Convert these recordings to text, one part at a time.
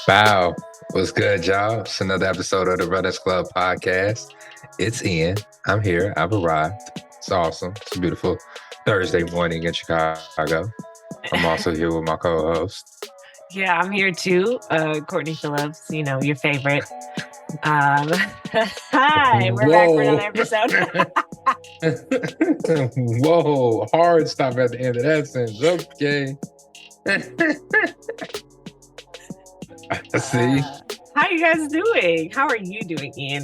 Wow, what's good, y'all? It's another episode of the Brothers Club podcast. It's Ian. I'm here. I've arrived. It's awesome. It's a beautiful Thursday morning in Chicago. I'm also here with my co-host. Yeah, I'm here too. Courtney Phillips, your favorite. Hi, we're back for another episode. Whoa, hard stop at the end of that sentence. Okay. See? How you guys doing? How are you doing, Ian?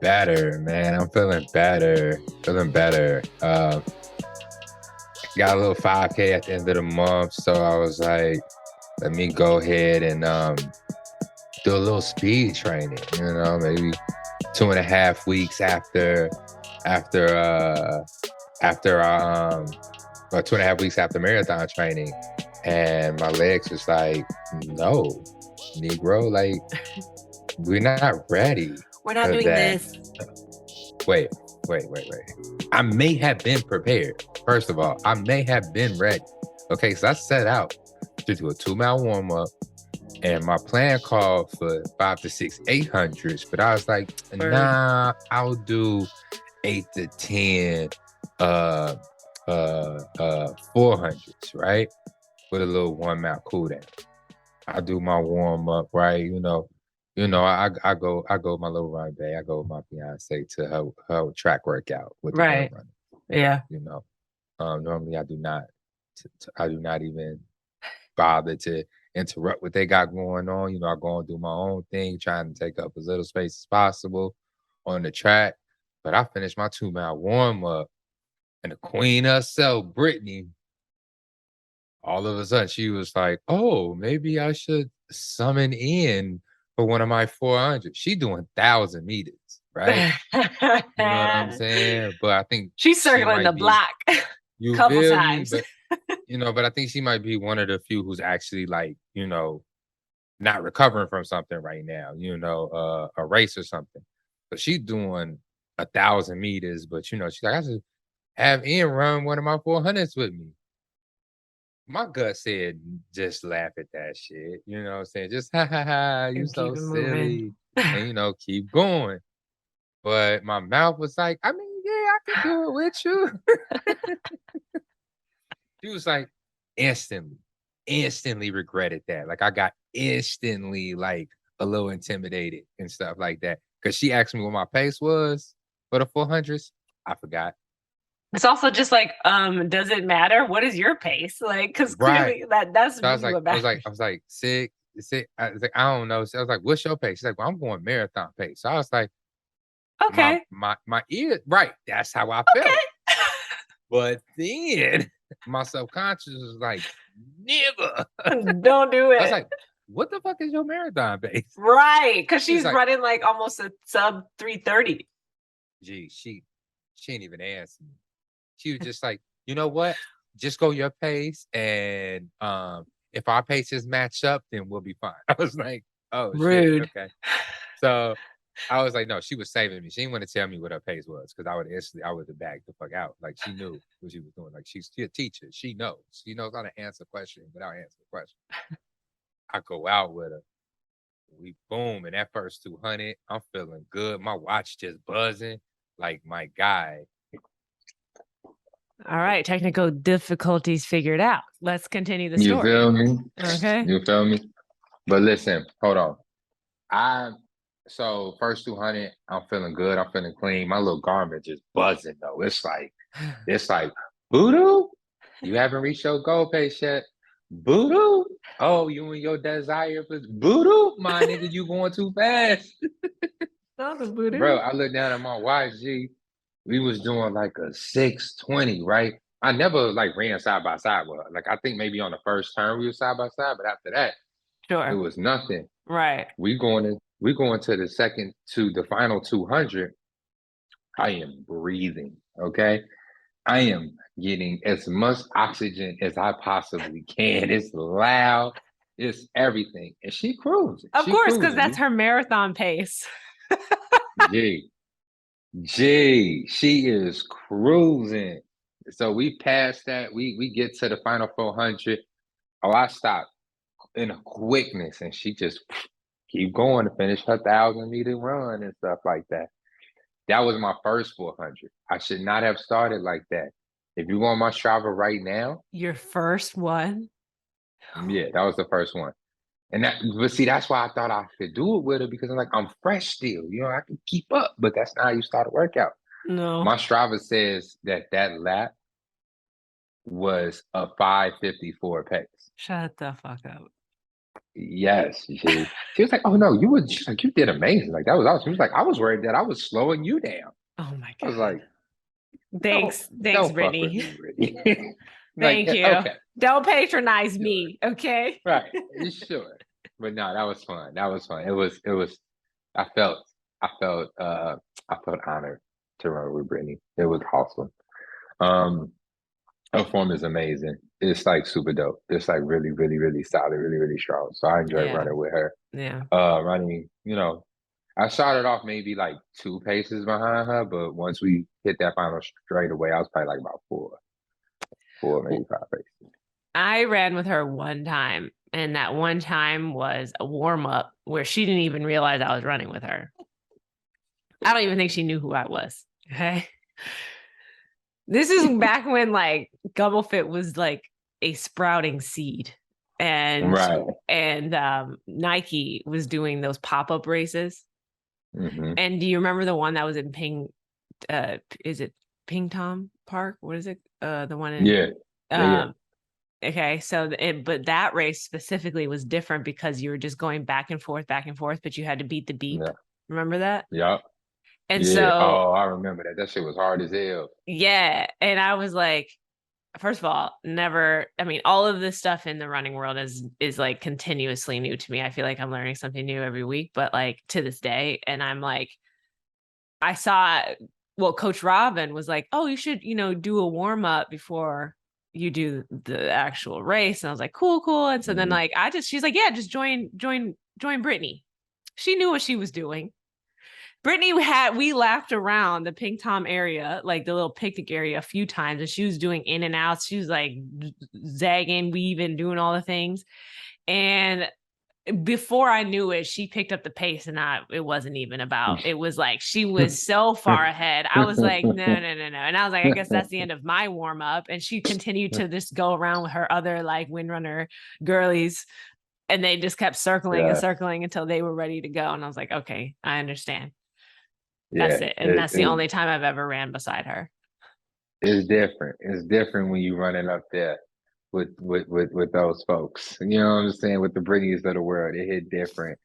Better, man. I'm feeling better. Got a little 5K at the end of the month, so I was like, let me go ahead and do a little speed training, maybe 2.5 weeks after 2.5 weeks after marathon training. And my legs was like, no, Negro, like, we're not ready. We're not doing this. Wait. I may have been prepared. First of all, I may have been ready. Okay, so I set out to do a 2-mile warm-up, and my plan called for 5 to 6 800s, but I was like, nah, I'll do 8 to 10 400s, right? With a little 1-mile cool down. I do my warm-up, right? I go my little run day. I go with my fiance to her track workout with the right. running. Yeah. Normally I do not even bother to interrupt what they got going on. I go and do my own thing, trying to take up as little space as possible on the track. But I finished my 2-mile warm-up, and the queen herself, Brittany, all of a sudden she was like, oh, maybe I should summon in for one of my 400. She doing 1,000 meters, right? You know what I'm saying? But I think she's circling the block you couple feel times. Me? But I think she might be one of the few who's actually like, not recovering from something right now, a race or something. But she's doing 1,000 meters, but she's like, I should have Ian run one of my 400s with me. My gut said, just laugh at that shit. You know what I'm saying? Just ha ha ha, you so silly. And keep going. But my mouth was like, I mean, yeah, I can do it with you. She was like, instantly regretted that. Like I got instantly like a little intimidated and stuff like that. Cause she asked me what my pace was for the 400s. I forgot. It's also just like, does it matter? What is your pace? Like, because clearly that's so I was like, sick. I was like, I don't know. So I was like, what's your pace? She's like, well, I'm going marathon pace. So I was like, okay. My ear, right. That's how I felt. But then my subconscious was like, nigga. Don't do it. I was like, what the fuck is your marathon pace? Right. Because she's like, running like almost a sub 3:30. Gee, she didn't even answer me. She was just like, you know what? Just go your pace, and if our paces match up, then we'll be fine. I was like, oh, rude. Shit, okay. So I was like, no, she was saving me. She didn't want to tell me what her pace was, because I would have bagged the fuck out. Like she knew what she was doing. Like she's a teacher. She knows how to answer questions without answering the question. I go out with her. We boom, and that first 200, I'm feeling good. My watch just buzzing. Like my guy. All right, technical difficulties figured out. Let's continue the story. You feel me? Okay. You feel me? But listen, hold on. So first 200, I'm feeling good. I'm feeling clean. My little garment just buzzing though. It's like voodoo. You haven't reached your goal pace yet. Voodoo. Oh, you and your desire for voodoo, my nigga. You going too fast. Not the voodoo. Bro, I looked down at my YG. We was doing like a 6:20, right? I never like ran side by side with her. Like I think maybe on the first turn we were side by side, but after that, sure, it was nothing. Right. We going to the final 200. I am breathing. Okay. I am getting as much oxygen as I possibly can. It's loud. It's everything. And she cruising. Of course, because that's her marathon pace. Gee, she is cruising. so we passed that. We get to the final 400. Oh, I stopped in a quickness, and she just keep going to finish her 1,000-meter run and stuff like that. That was my first 400. I should not have started like that. If you go on my Strava right now, your first one. yeah, that was the first one. And that, but see, that's why I thought I could do it with her because I'm like, I'm fresh still, I can keep up, but that's not how you start a workout. No. My Strava says that lap was a 5:54 pace. Shut the fuck up. Yes, she was like, oh no, she's like, you did amazing. Like that was awesome. She was like, I was worried that I was slowing you down. Oh my I was God. like, Thanks, don't fuck with Brittany. me, Brittany. Like, Thank you. okay. Don't patronize Sure. me, okay? Right. Sure. But no, that was fun. That was fun. It was I felt honored to run with Brittany. It was awesome. Her form is amazing. It's like super dope. It's like really, really, really solid, really, really strong. So I enjoy running with her. Yeah. Running, I started off maybe like 2 paces behind her, but once we hit that final straightaway, I was probably like about 4, maybe 5 paces. I ran with her one time, and that one time was a warm-up where she didn't even realize I was running with her. I don't even think she knew who I was. Okay. This is back when like GubbleFit was like a sprouting seed. And Nike was doing those pop-up races. Mm-hmm. And do you remember the one that was in is it Ping Tom Park? What is it? The one in Okay, so but that race specifically was different because you were just going back and forth, but you had to beat the beep. Yeah. Remember that? Yep. And so I remember that. That shit was hard as hell. Yeah. And I was like, first of all, all of this stuff in the running world is like continuously new to me. I feel like I'm learning something new every week, but like to this day. And I'm like, I saw, Coach Robin was like, oh, you should, do a warm up before you do the actual race. And I was like, cool. And so then like, she's like, yeah, just join Brittany. She knew what she was doing. Brittany we laughed around the Pink Tom area, like the little picnic area a few times, and she was doing in and outs. She was like zagging, weaving, doing all the things. And before I knew it, she picked up the pace, and it wasn't even about, it was like, she was so far ahead. I was like, no. And I was like, I guess that's the end of my warm up. And she continued to just go around with her other like windrunner girlies. And they just kept circling and circling until they were ready to go. And I was like, okay, I understand. That's it. And that's the only time I've ever ran beside her. It's different. It's different when you're running up there with those folks. You know what I'm saying? With the Britneys of the world, it hit different.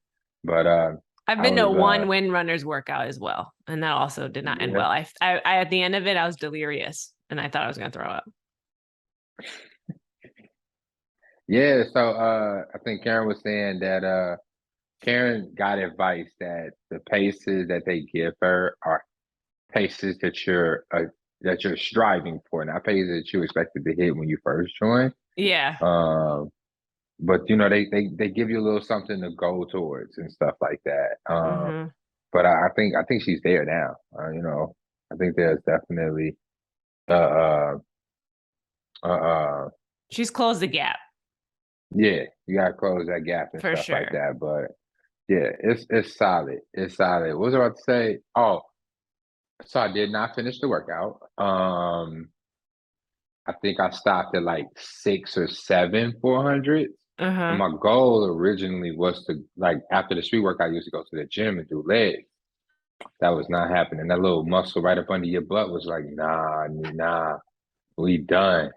But I've been to one Windrunners workout as well, and that also did not end well. I at the end of it, I was delirious, and I thought I was going to throw up. Yeah. So I think Karen was saying that Karen got advice that the paces that they give her are paces that you're striving for, not paces that you expected to hit when you first joined. Yeah. But they give you a little something to go towards and stuff like that. But I think she's there now. I think there's definitely she's closed the gap. Yeah, you gotta close that gap and stuff like that. But yeah, it's solid. It's solid. What was I about to say? Oh, so I did not finish the workout. I think I stopped at like 6 or 7 400s. And my goal originally was to, like, after the street workout, I used to go to the gym and do legs. That was not happening. That little muscle right up under your butt was like, nah, we done.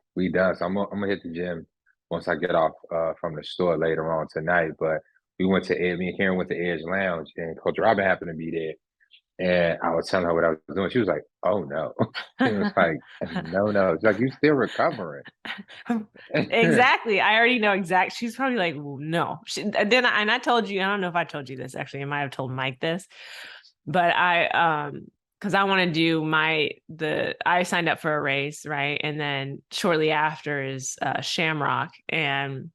So I'm gonna hit the gym once I get off from the store later on tonight. But me and Karen went to Edge Lounge, and Coach Robin happened to be there. And I was telling her what I was doing. She was like, oh no. She was like, no. She's like, you still recovering. Exactly. I already know exactly. She's probably like, well, no. I told you, I don't know if I told you this, actually. I might have told Mike this, but because I want to do I signed up for a race, right? And then shortly after is Shamrock. And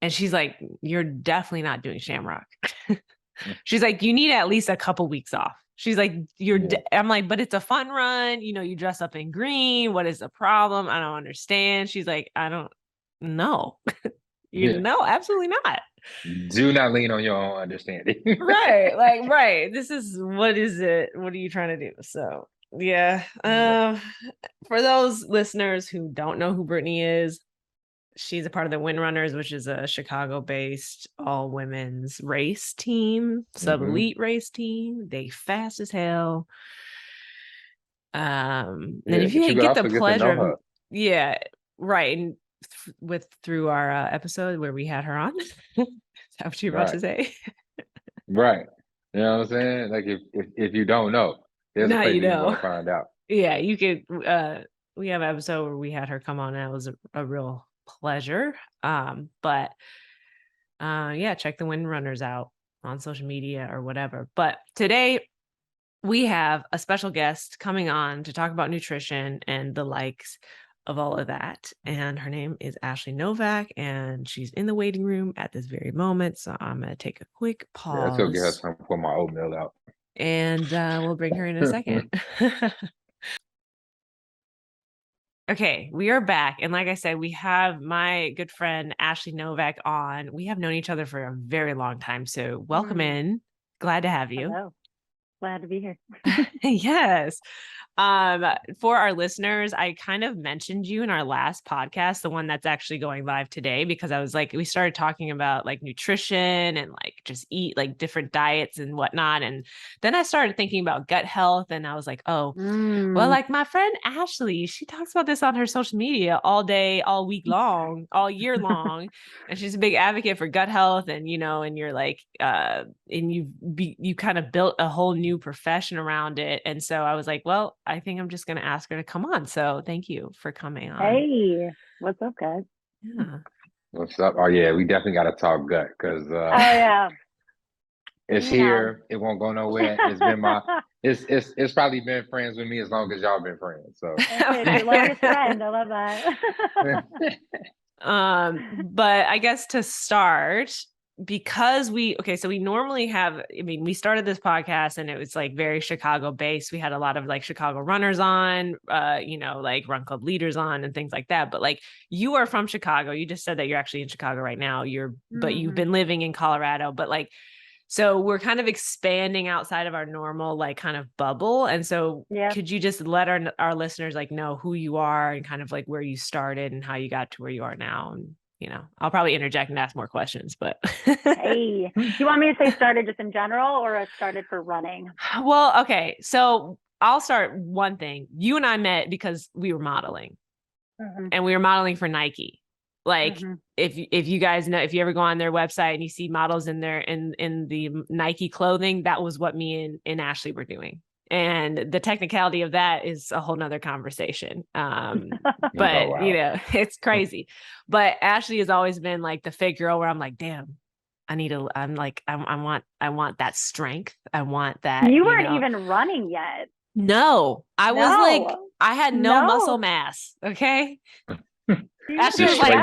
she's like, you're definitely not doing Shamrock. She's like, you need at least a couple weeks off. She's like, I'm like, but it's a fun run. You know, you dress up in green. What is the problem? I don't understand. She's like, I don't know. No, absolutely not. Do not lean on your own understanding. Right. Like, right. This is, what is it? What are you trying to do? So yeah. For those listeners who don't know who Brittany is, she's a part of the Windrunners, which is a Chicago-based all-women's race team, sub-elite race team. They fast as hell. And if you get the pleasure, yeah, right, and through our episode where we had her on, is that what you're about to say? Right. You know what I'm saying? Like if you don't know, there's a place you can go find out. Yeah, you could. We have an episode where we had her come on, and it was a real pleasure. But yeah, check the Windrunners out on social media or whatever. But today we have a special guest coming on to talk about nutrition and the likes of all of that. And her name is Ashley Novak, and she's in the waiting room at this very moment. So I'm going to take a quick pause. Yeah, let's go get her some for my oatmeal out. And we'll bring her in a second. Okay, we are back. And like I said, we have my good friend Ashley Novak on. We have known each other for a very long time. So welcome in. Glad to have you. Hello. Glad to be here. Yes. For our listeners, I kind of mentioned you in our last podcast, the one that's actually going live today, because I was like, we started talking about like nutrition and like just eat like different diets and whatnot. And then I started thinking about gut health, and I was like, oh, well, like my friend Ashley, she talks about this on her social media all day, all week long, all year long. And she's a big advocate for gut health. And, you know, and you're like, and you kind of built a whole new profession around it. And so I was like, well, I think I'm just going to ask her to come on. So thank you for coming on. Hey, what's up, guys? Yeah. What's up? Oh yeah, we definitely got to talk gut because oh yeah, it's here. It won't go nowhere. It's been it's probably been friends with me as long as y'all been friends. So okay, your longest friend. I love that. But I guess to start, because we normally have, I mean, we started this podcast and it was like very Chicago based. We had a lot of like Chicago runners on, you know, like run club leaders on and things like that. But like, you are from Chicago. You just said that you're actually in Chicago right now. But you've been living in Colorado, but like, so we're kind of expanding outside of our normal like kind of bubble. And so could you just let our listeners like know who you are and kind of like where you started and how you got to where you are now? And, you know, I'll probably interject and ask more questions, but. Hey, do you want me to say started just in general or started for running? Well, okay. So I'll start one thing. You and I met because we were modeling and we were modeling for Nike. Like if you guys know, if you ever go on their website and you see models in there in the Nike clothing, that was what me and Ashley were doing. And the technicality of that is a whole nother conversation. But you know, it's crazy. But Ashley has always been like the fit girl where I'm like, damn, I want that strength. I want that. You weren't even running yet. No, I was like, I had no muscle mass. Okay. Ashley was like,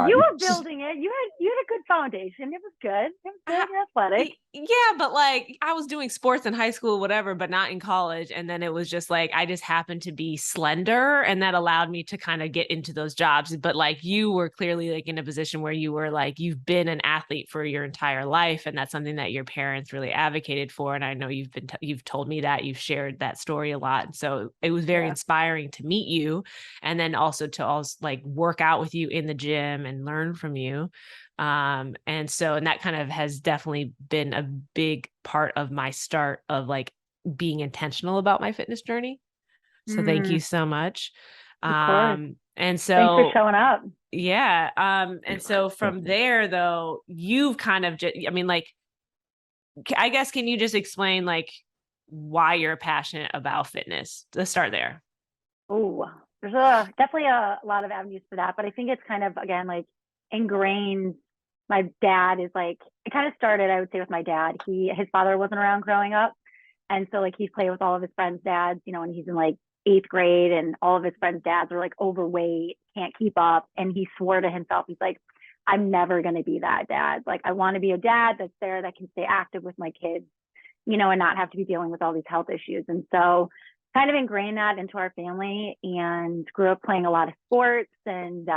you were building it. You had a good foundation. It was good. You're athletic. Yeah, but like I was doing sports in high school, whatever, but not in college. And then it was just like I just happened to be slender, and that allowed me to kind of get into those jobs. But like you were clearly like in a position where you were like you've been an athlete for your entire life, and that's something that your parents really advocated for. And I know you've told me that, you've shared that story a lot. And so it was very inspiring to meet you, and then also to like work out with you in the gym and learn from you. And that kind of has definitely been a big part of my start of like being intentional about my fitness journey. So thank you so much. And so thanks for showing up. Yeah. And so from there though, you've kind of I mean, like, I guess, can you just explain like why you're passionate about fitness? Let's start there. Oh, there's definitely a lot of avenues for that, but I think it's kind of, again, like ingrained. My dad is like, it kind of started, I would say, with my dad. His father wasn't around growing up. And so like he's played with all of his friends' dads, you know, when he's in like 8th grade, and all of his friends' dads are like overweight, can't keep up. And he swore to himself, he's like, I'm never going to be that dad. Like, I want to be a dad that's there, that can stay active with my kids. you know, and not have to be dealing with all these health issues. And so kind of ingrained that into our family, and grew up playing a lot of sports, and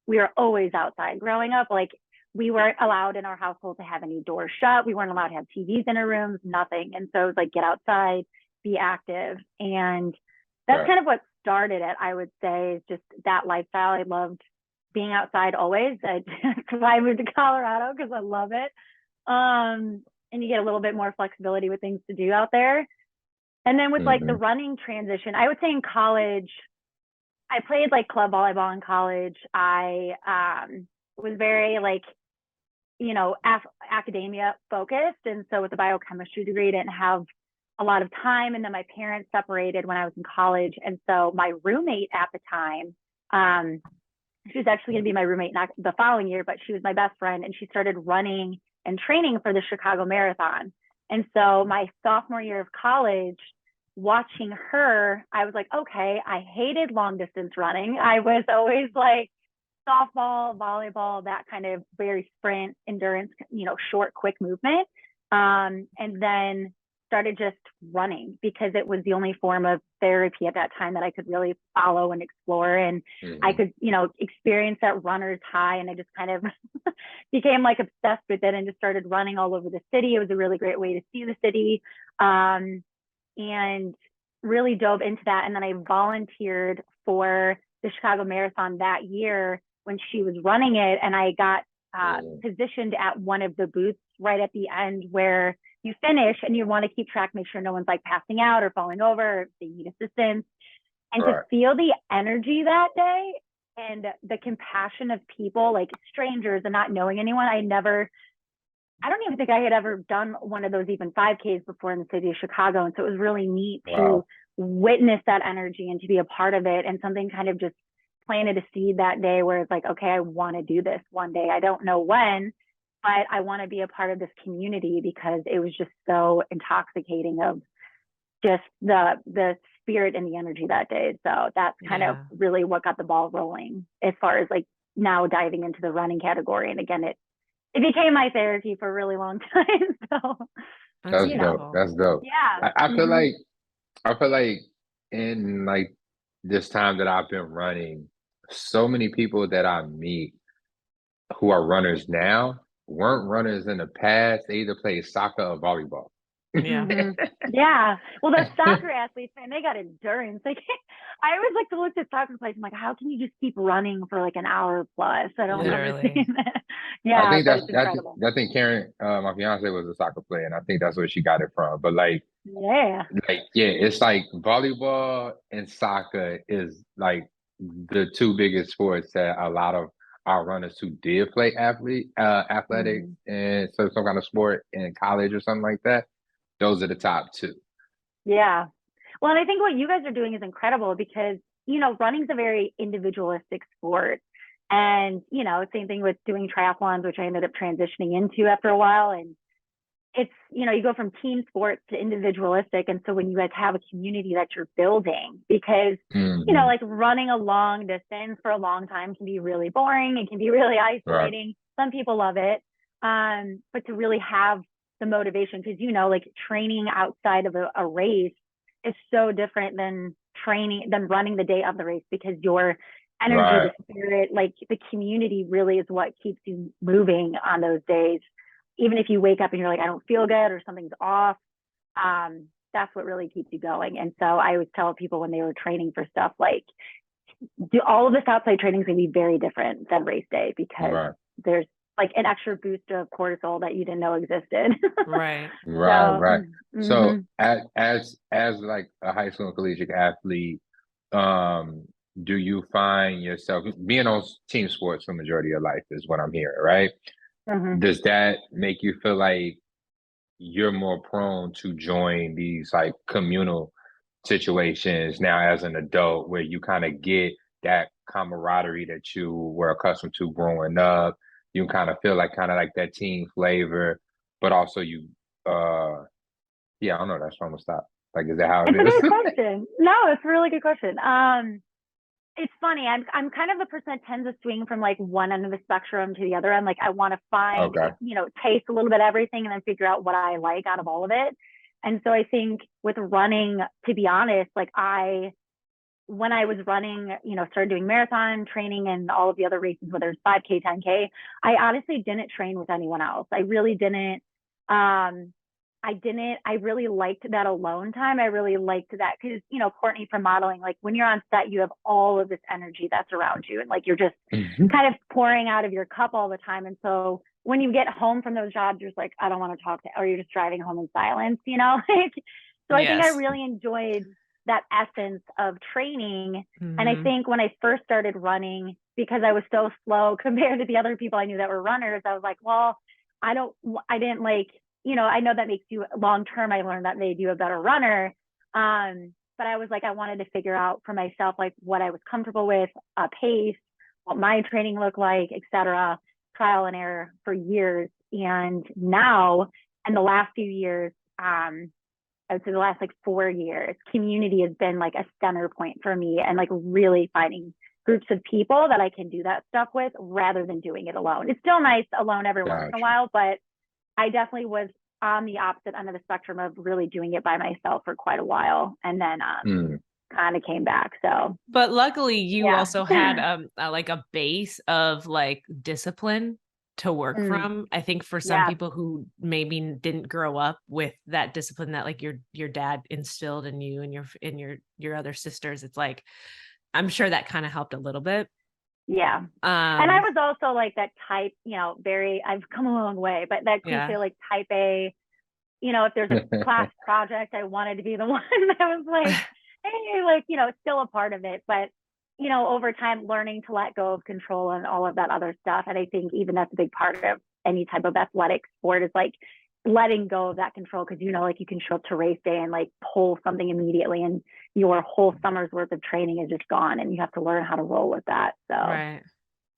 we were always outside growing up. Like, we weren't allowed in our household to have any doors shut. We weren't allowed to have TVs in our rooms, nothing. And so it was like, get outside, be active. And that's kind of what started it, I would say, is just that lifestyle. I loved being outside always. That's why I moved to Colorado, because I love it. And you get a little bit more flexibility with things to do out there. And then with like the running transition, I would say in college, I played like club volleyball in college. I was very like, you know, academia focused. And so with the biochemistry degree, I didn't have a lot of time. And then my parents separated when I was in college. And so my roommate at the time, she was actually going to be my roommate not the following year, but she was my best friend. And she started running and training for the Chicago Marathon. And so my sophomore year of college, watching her, I was like, okay, I hated long distance running. I was always like softball, volleyball, that kind of very sprint endurance, you know, short, quick movement. And then started just running, because it was the only form of therapy at that time that I could really follow and explore. And I could, you know, experience that runner's high. And I just kind of became like obsessed with it and just started running all over the city. It was a really great way to see the city. And really dove into that. And then I volunteered for the Chicago Marathon that year when she was running it. And I got positioned at one of the booths right at the end, where you finish and you want to keep track, make sure no one's like passing out or falling over, or if they need assistance. And to feel the energy that day and the compassion of people, like strangers and not knowing anyone. I don't even think I had ever done one of those even 5Ks before in the city of Chicago. And so it was really neat to witness that energy and to be a part of it. And something kind of just planted a seed that day where it's like, okay, I want to do this one day. I don't know when, but I want to be a part of this community, because it was just so intoxicating of just the spirit and the energy that day. So that's kind of really what got the ball rolling as far as like now diving into the running category. And again, it became my therapy for a really long time. So that's dope. That's dope. Yeah. I feel like in like this time that I've been running, so many people that I meet who are runners now weren't runners in the past. They either played soccer or volleyball. Yeah. Yeah. Well, the soccer athletes, man, they got endurance. Like, I always like to look at soccer players. I'm like, how can you just keep running for like an hour plus? I don't understand that. Yeah, I think that's incredible. I think Karen, my fiance, was a soccer player, and I think that's where she got it from. But like, it's like volleyball and soccer is like the two biggest sports that a lot of our runners who did play athletics and so some kind of sport in college or something like that. Those are the top two. Yeah. Well, and I think what you guys are doing is incredible, because, you know, running's a very individualistic sport. And, you know, same thing with doing triathlons, which I ended up transitioning into after a while. And it's, you know, you go from team sports to individualistic. And so when you guys have a community that you're building, because, you know, like running a long distance for a long time can be really boring. It can be really isolating. Some people love it. But to really have the motivation, because, you know, like training outside of a race is so different than running the day of the race, because your energy, the spirit, like the community really is what keeps you moving on those days. Even if you wake up and you're like, I don't feel good or something's off, that's what really keeps you going. And so I always tell people when they were training for stuff, like, all of this outside training is going to be very different than race day, because there's like an extra boost of cortisol that you didn't know existed. So as like a high school and collegiate athlete, do you find yourself being on team sports for the majority of your life is what I'm hearing, right? Does that make you feel like you're more prone to join these like communal situations now as an adult, where you kind of get that camaraderie that you were accustomed to growing up? You kind of feel like that team flavor, but also you, I don't know. That's why I'm gonna stop. Like, is that how it is? It's a good question. No, it's a really good question. It's funny. I'm kind of the person that tends to swing from like one end of the spectrum to the other end. Like, I want to find, you know, taste a little bit of everything and then figure out what I like out of all of it. And so I think with running, to be honest, like when I was running, started doing marathon training and all of the other races, whether it's 5K, 10K, I honestly didn't train with anyone else. I really didn't. I really liked that alone time. I really liked that because, Courtney, from modeling, like when you're on set, you have all of this energy that's around you and like you're just kind of pouring out of your cup all the time. And so when you get home from those jobs, you're just like, I don't want to talk to, or you're just driving home in silence, So I think I really enjoyed that essence of training. And I think when I first started running, because I was so slow compared to the other people I knew that were runners, I was like, well, I didn't like, I know that makes you long term. I learned that made you a better runner. But I was like, I wanted to figure out for myself, like what I was comfortable with, pace, what my training looked like, etc. Trial and error for years. And now, in the last few years, I would say the last like 4 years, community has been like a center point for me, and like really finding groups of people that I can do that stuff with rather than doing it alone. It's still nice alone every once in a while, but I definitely was on the opposite end of the spectrum of really doing it by myself for quite a while, and then kind of came back. So, but luckily you also had like a base of like discipline to work from. I think for some people who maybe didn't grow up with that discipline that like your dad instilled in you and your other sisters, it's like, I'm sure that kind of helped a little bit. Yeah. And I was also like that type, I've come a long way, but that cliche like type A, if there's a class project, I wanted to be the one that was like, hey, like, still a part of it, but over time learning to let go of control and all of that other stuff. And I think even that's a big part of any type of athletic sport is like letting go of that control. Cause like you can show up to race day and like pull something immediately and your whole summer's worth of training is just gone and you have to learn how to roll with that. So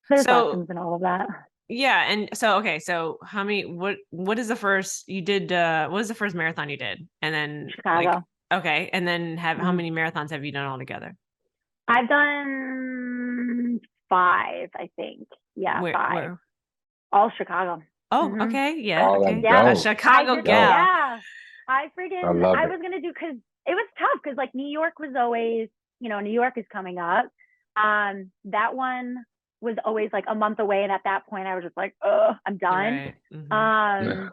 there's lessons in all of that. Yeah. And so, okay. So how many, what is the first you did, what was the first marathon you did? And then Chicago. Okay. And then how many marathons have you done altogether? I've done 5, I think. Yeah, 5. Where? All Chicago. Oh, okay. Yeah. Okay. Yeah. A Chicago gal. Yeah. I was going to do, because it was tough because like New York was always, New York is coming up. That one was always like a month away. And at that point I was just like, oh, I'm done. Right.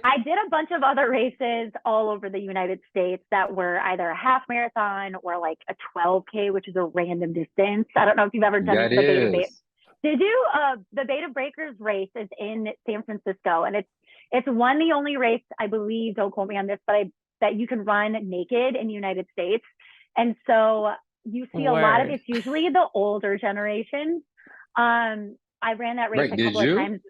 I did a bunch of other races all over the United States that were either a half marathon or like a 12K, which is a random distance. I don't know if you've ever done the Beta. Did you? The Beta Breakers race is in San Francisco, and it's the only race, I believe, don't quote me on this, but that you can run naked in the United States. And so you see a lot of, it's usually the older generation. I ran that race a couple of times.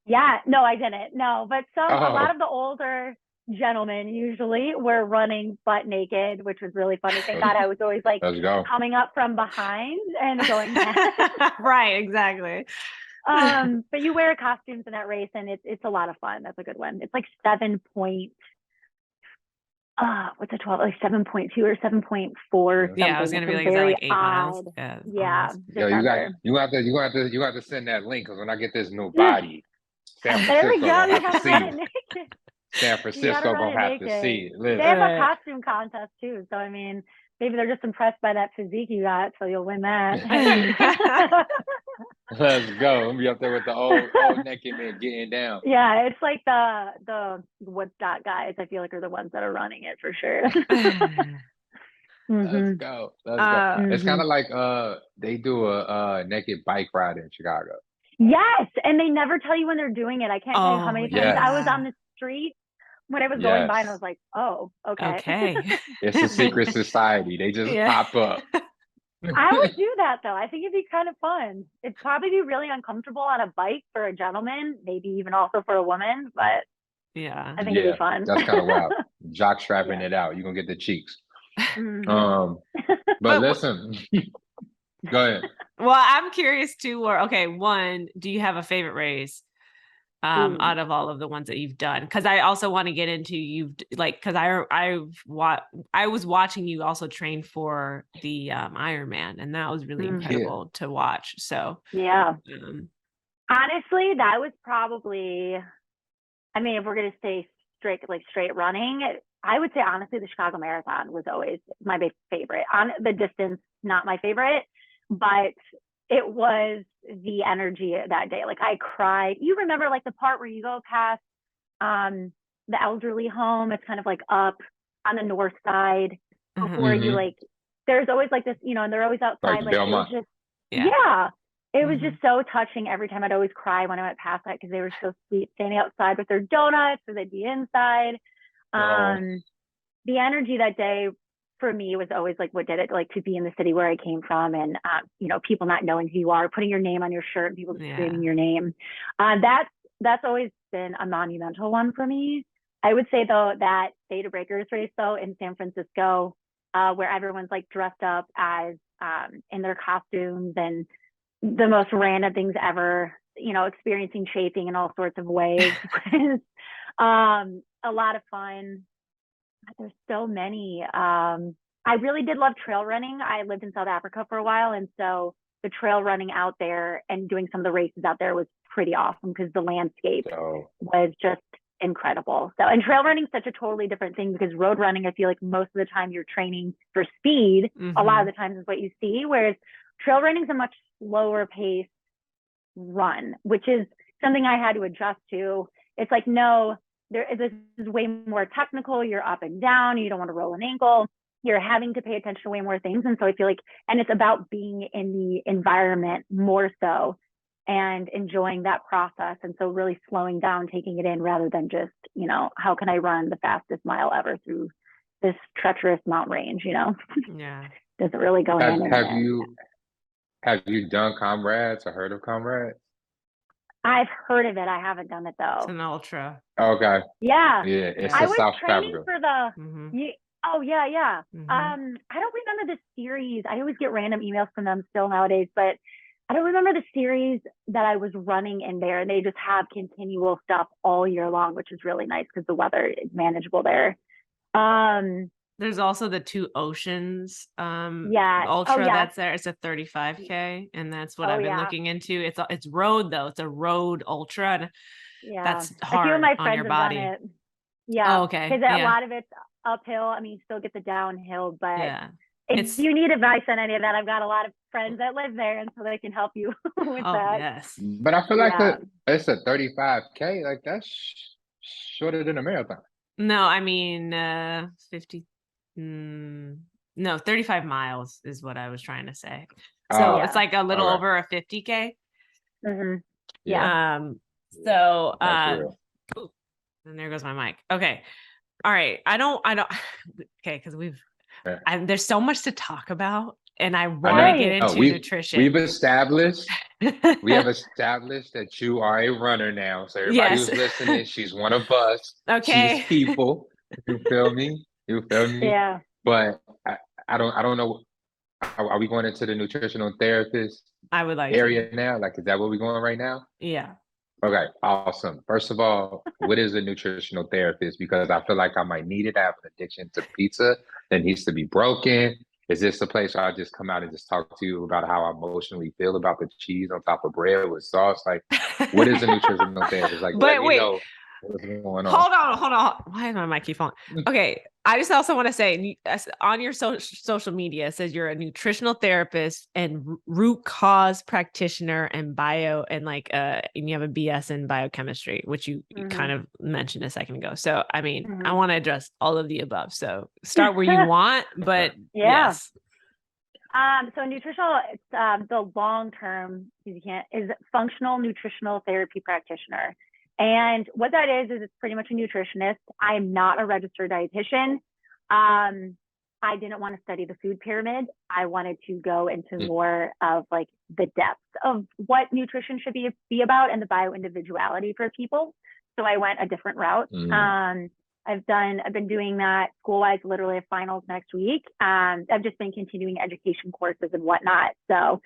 Yeah, no, I didn't. No, but a lot of the older gentlemen usually were running butt naked, which was really funny. Thank God I was always like coming up from behind and going past. Right, exactly. But you wear costumes in that race and it's a lot of fun. That's a good one. It's like 7 point, what's a 12? Like 7.2 or 7.4. Yeah, I was gonna be like, is that like 8 miles? Yeah. Yo, you got to send that link, because when I get this new body, San Francisco gonna have to see. San Francisco gonna have to see. They have a costume contest too, so I mean, maybe they're just impressed by that physique you got, so you'll win that. Let's go. I'll be up there with the old naked men getting down. Yeah, it's like the Woodstock guys, I feel like, are the ones that are running it for sure. Let's go. It's kind of like they do a naked bike ride in Chicago. Yes, and they never tell you when they're doing it. I can't tell you how many times I was on the street when I was going by and I was like, oh, okay. It's a secret society. They just pop up. I would do that though. I think it'd be kind of fun. It'd probably be really uncomfortable on a bike for a gentleman, maybe even also for a woman, but I think it'd be fun. That's kind of wild. Jock strapping it out. You're gonna get the cheeks. But listen. Go ahead. Well, I'm curious too. One, do you have a favorite race out of all of the ones that you've done? Because I also want to get into because I was watching you also train for the IronMan, and that was really incredible to watch. So honestly, that was probably, I mean, if we're gonna say straight running, I would say honestly, the Chicago Marathon was always my favorite. On the distance, not my favorite, but it was the energy that day. Like I cried. You remember like the part where you go past the elderly home? It's kind of like up on the north side before you like. There's always like this, and they're always outside. Like it was just it was just so touching every time. I'd always cry when I went past that because they were so sweet, standing outside with their donuts, or they'd be inside. The energy that day for me was always like what did it, like to be in the city where I came from, and people not knowing who you are, putting your name on your shirt and people screaming your name. That's always been a monumental one for me. I would say though that Theta Breakers race though in San Francisco, where everyone's like dressed up as in their costumes and the most random things ever, experiencing shaping in all sorts of ways. A lot of fun. There's so many. I really did love trail running. I lived in South Africa for a while, and so the trail running out there and doing some of the races out there was pretty awesome because the landscape was just incredible. So, and trail running is such a totally different thing because road running, I feel like most of the time you're training for speed. A lot of the times is what you see, whereas trail running is a much slower pace run, which is something I had to adjust to. It's like, no, this is way more technical. You're up and down. You don't want to roll an ankle. You're having to pay attention to way more things. And so I feel like, and it's about being in the environment more so and enjoying that process. And so really slowing down, taking it in rather than just, how can I run the fastest mile ever through this treacherous mountain range, Yeah. Doesn't really go in. Have you done Comrades or heard of Comrades? I've heard of it. I haven't done it though. It's an ultra. Okay. Yeah. It's I was South training Africa. for the. Oh yeah. I don't remember the series. I always get random emails from them still nowadays, but I don't remember the series that I was running in there. And they just have continual stuff all year long, which is really nice because the weather is manageable there. There's also the Two Oceans ultra that's there. It's a 35K, and that's what I've been looking into. It's road though. It's a road ultra, and that's hard. A few of my friends on your body. Have done it. Yeah. Oh, okay. Because a lot of it's uphill. I mean, you still get the downhill, but if you need advice on any of that, I've got a lot of friends that live there, and so they can help you with that. Yes. But I feel like it's a 35K. Like that's shorter than a marathon. No, I mean 50. No, 35 miles is what I was trying to say. So it's like a little over a 50K. Yeah. So and there goes my mic. Okay. All right. I don't okay, because there's so much to talk about, and I want to get into nutrition. We have established that you are a runner now. So everybody who's listening, she's one of us. Okay. She's people. You feel me? Yeah. But I don't know. Are we going into the nutritional therapist area now? Like, is that where we're going right now? Yeah. Okay, awesome. First of all, what is a nutritional therapist? Because I feel like I might need it. I have an addiction to pizza that needs to be broken. Is this a place where I just come out and just talk to you about how I emotionally feel about the cheese on top of bread with sauce? Like, what is a nutritional therapist? Like, let me know what's going on. Hold on. Why is my mic keep falling? Okay. I just also want to say on your social media, it says you're a nutritional therapist and root cause practitioner and and you have a BS in biochemistry, which you kind of mentioned a second ago. So, I mean, I want to address all of the above. So start where you want, but yes. So nutritional, it's the long term is functional nutritional therapy practitioner. And what that is it's pretty much a nutritionist. I'm not a registered dietitian. I didn't want to study the food pyramid. I wanted to go into more of like the depths of what nutrition should be about and the bio-individuality for people. So I went a different route. I've been doing that school-wise. Literally have finals next week. I've just been continuing education courses and whatnot. So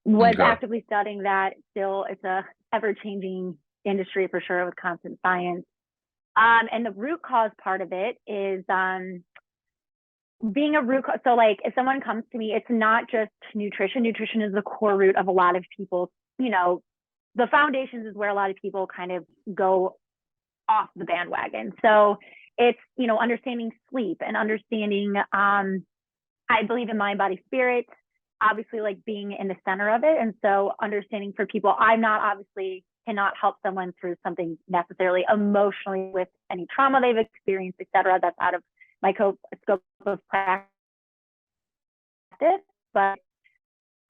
was actively studying that. Still, it's a ever-changing industry for sure with constant science. And the root cause part of it is being a root cause. So like if someone comes to me, it's not just nutrition. Nutrition is the core root of a lot of people, the foundations is where a lot of people kind of go off the bandwagon. So It's, you know, understanding sleep and understanding, I believe in mind, body, spirit, obviously like being in the center of it. And so understanding for people, I'm not obviously cannot help someone through something necessarily emotionally with any trauma they've experienced, et cetera. That's out of my scope of practice, but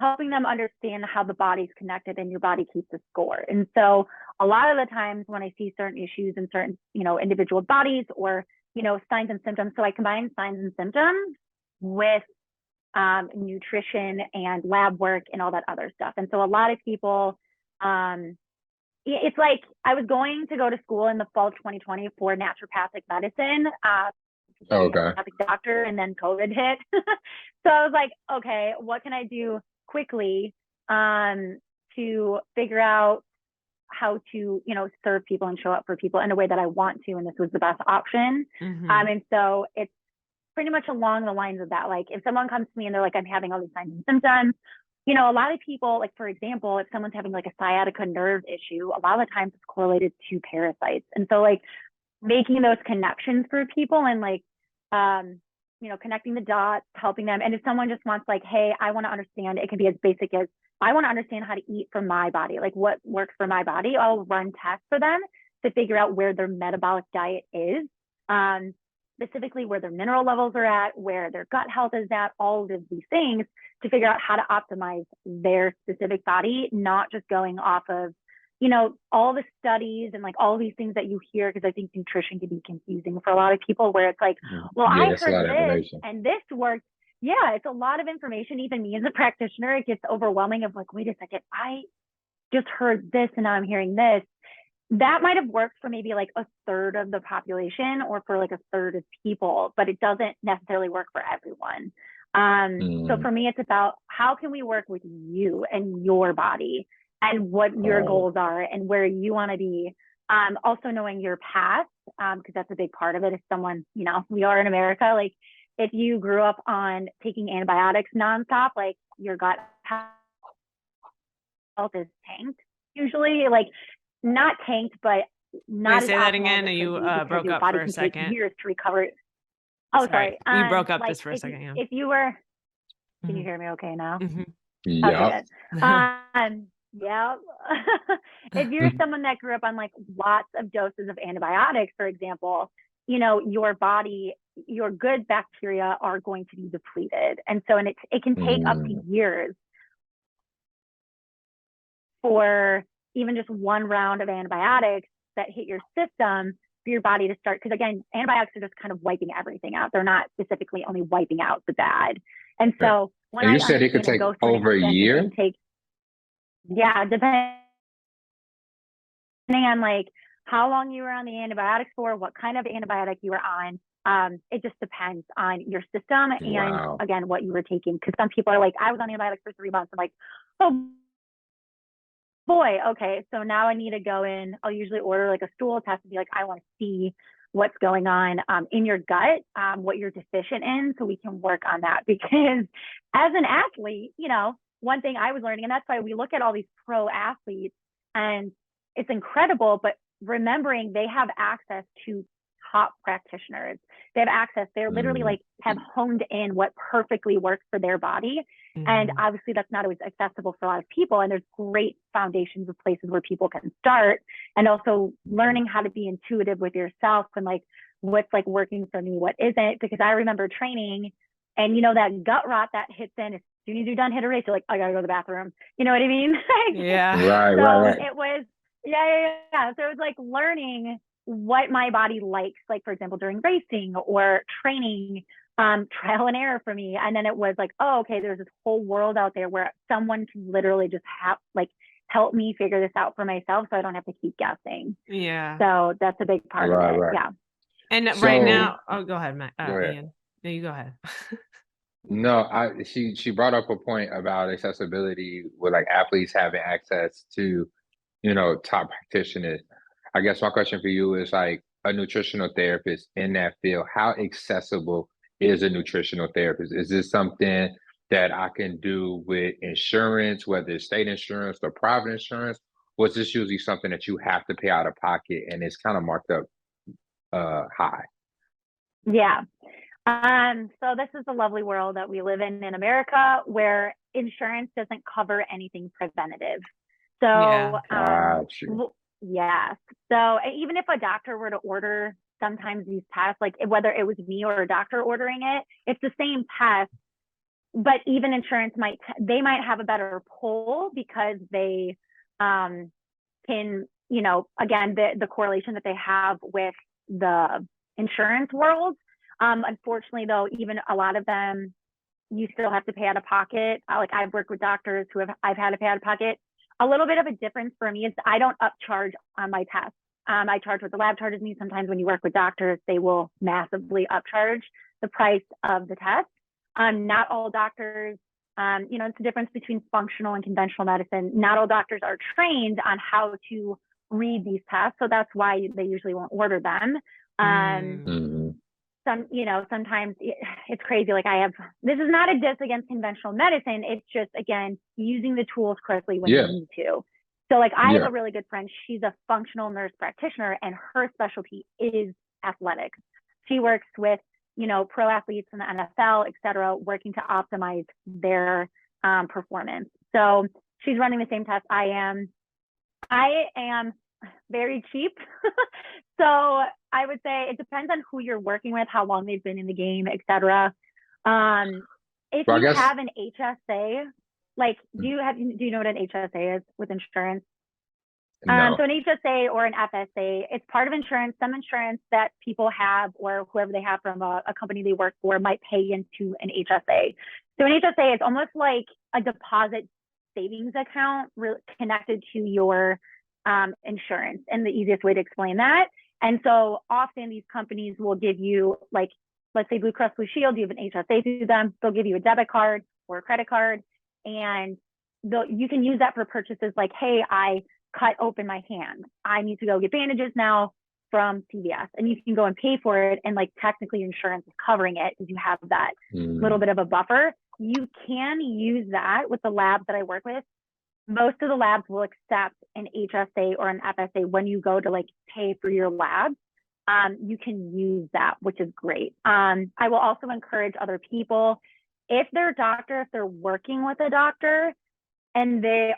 helping them understand how the body's connected and your body keeps a score. And so a lot of the times when I see certain issues in certain, you know, individual bodies or, you know, signs and symptoms, so I combine signs and symptoms with nutrition and lab work and all that other stuff. And so a lot of people, it's like I was going to go to school in the fall of 2020 for naturopathic medicine, naturopathic doctor, and then COVID hit. So I was like, okay, what can I do quickly to figure out how to, you know, serve people and show up for people in a way that I want to, and this was the best option. And so it's pretty much along the lines of that. Like if someone comes to me and they're like, I'm having all these signs and symptoms, you know, a lot of people, like for example, if someone's having like a sciatica nerve issue, a lot of the times it's correlated to parasites. And so like making those connections for people and like, you know, connecting the dots, helping them. And if someone just wants like, hey, I want to understand, it can be as basic as I want to understand how to eat for my body, like what works for my body. I'll run tests for them to figure out where their metabolic diet is. Specifically where their mineral levels are at, where their gut health is at, all of these things to figure out how to optimize their specific body, not just going off of, you know, all the studies and like all these things that you hear, because I think nutrition can be confusing for a lot of people where it's like, well, I heard this and this worked. Yeah, it's a lot of information. Even me as a practitioner, it gets overwhelming of like, wait a second, I just heard this and now I'm hearing this. That might have worked for maybe like a third of the population or for like a third of people, but it doesn't necessarily work for everyone. So for me, it's about how can we work with you and your body and what your goals are and where you want to be. Also knowing your past, because that's a big part of it. If someone, you know, we are in America, like if you grew up on taking antibiotics nonstop, like your gut health is tanked usually, like not tanked, but not. Wait, say that again. You broke up for a second. Years to recover. Oh, sorry. You broke up like just for a second. Yeah. If you were, can you hear me okay now? Yeah. Okay, yeah. If you're someone that grew up on like lots of doses of antibiotics, for example, you know, your body, your good bacteria are going to be depleted. And so, and it can take up to years for even just one round of antibiotics that hit your system for your body to start. Because again, antibiotics are just kind of wiping everything out. They're not specifically only wiping out the bad. And so when you said it could take over a year? Yeah, depending on like how long you were on the antibiotics for, what kind of antibiotic you were on. It just depends on your system and again, what you were taking. Because some people are like, I was on antibiotics for 3 months. I'm like, oh boy, okay, so now I need to go in. I'll usually order like a stool test and be like, I want to see what's going on in your gut, what you're deficient in, so we can work on that. Because as an athlete, you know, one thing I was learning, and that's why we look at all these pro athletes and it's incredible, but remembering they have access to top practitioners. They have access. They're literally like have honed in what perfectly works for their body. And obviously that's not always accessible for a lot of people. And there's great foundations of places where people can start, and also learning how to be intuitive with yourself and like what's like working for me, what isn't. Because I remember training and, you know, that gut rot that hits in as soon as you're done hit a race, you're like, I gotta go to the bathroom. You know what I mean? Yeah. Right. It was, yeah. So it was like learning what my body likes, like for example, during racing or training, trial and error for me. And then it was like, oh, okay, there's this whole world out there where someone can literally just have like help me figure this out for myself, so I don't have to keep guessing. Yeah. So that's a big part of it. Right. Yeah. And so, right now, go ahead, Matt. Ian. No, you go ahead. No, she brought up a point about accessibility with like athletes having access to, you know, top practitioners. I guess my question for you is like a nutritional therapist in that field, how accessible is a nutritional therapist? Is this something that I can do with insurance, whether it's state insurance or private insurance? Or is this usually something that you have to pay out of pocket and it's kind of marked up high? Yeah. So this is the lovely world that we live in America, where insurance doesn't cover anything preventative. So, Yeah. Got you. yes. So even if a doctor were to order sometimes these tests, like whether it was me or a doctor ordering it, it's the same test, but even insurance they might have a better pull because they can, again, the correlation that they have with the insurance world. Unfortunately, though, even a lot of them, you still have to pay out of pocket. Like I've worked with doctors I've had to pay out of pocket. A little bit of a difference for me is I don't upcharge on my tests. I charge what the lab charges me. Sometimes when you work with doctors, they will massively upcharge the price of the test. Not all doctors, it's the difference between functional and conventional medicine. Not all doctors are trained on how to read these tests. So that's why they usually won't order them. Sometimes it's crazy. Like this is not a diss against conventional medicine. It's just, again, using the tools correctly when you need to. So like I have a really good friend. She's a functional nurse practitioner and her specialty is athletics. She works with, pro athletes in the NFL, et cetera, working to optimize their performance. So she's running the same test I am. I am very cheap. So I would say it depends on who you're working with, how long they've been in the game, et cetera. If you have an HSA, like do you know what an HSA is with insurance? No. So an HSA or an FSA, it's part of insurance. Some insurance that people have or whoever they have from a company they work for might pay into an HSA. So an HSA is almost like a deposit savings account connected to your insurance. And the easiest way to explain that. And so often these companies will give you, like, let's say Blue Cross Blue Shield, you have an HSA through them, they'll give you a debit card or a credit card. And you can use that for purchases like, hey, I cut open my hand. I need to go get bandages now from CVS. And you can go and pay for it. And like technically insurance is covering it because you have that little bit of a buffer. You can use that with the labs that I work with. Most of the labs will accept an HSA or an FSA when you go to like pay for your lab. You can use that, which is great. I will also encourage other people, if they're working with a doctor and they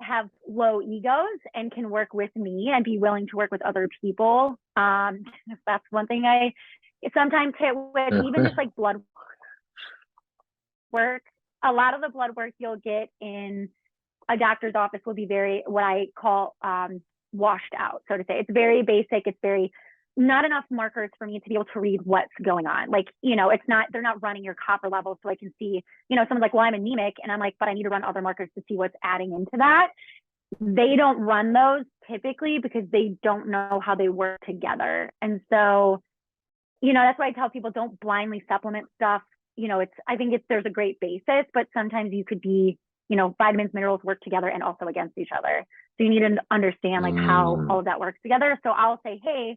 have low egos and can work with me and be willing to work with other people. That's one thing I sometimes hit with, even just like blood work. A lot of the blood work you'll get in a doctor's office will be very, what I call washed out, so to say. It's very basic. It's very not enough markers for me to be able to read what's going on. Like, they're not running your copper levels so I can see, someone's like, well, I'm anemic. And I'm like, but I need to run other markers to see what's adding into that. They don't run those typically because they don't know how they work together. And so, that's why I tell people don't blindly supplement stuff. I think there's a great basis, but sometimes you could be, vitamins, minerals work together and also against each other. So you need to understand like how all of that works together. So I'll say, hey,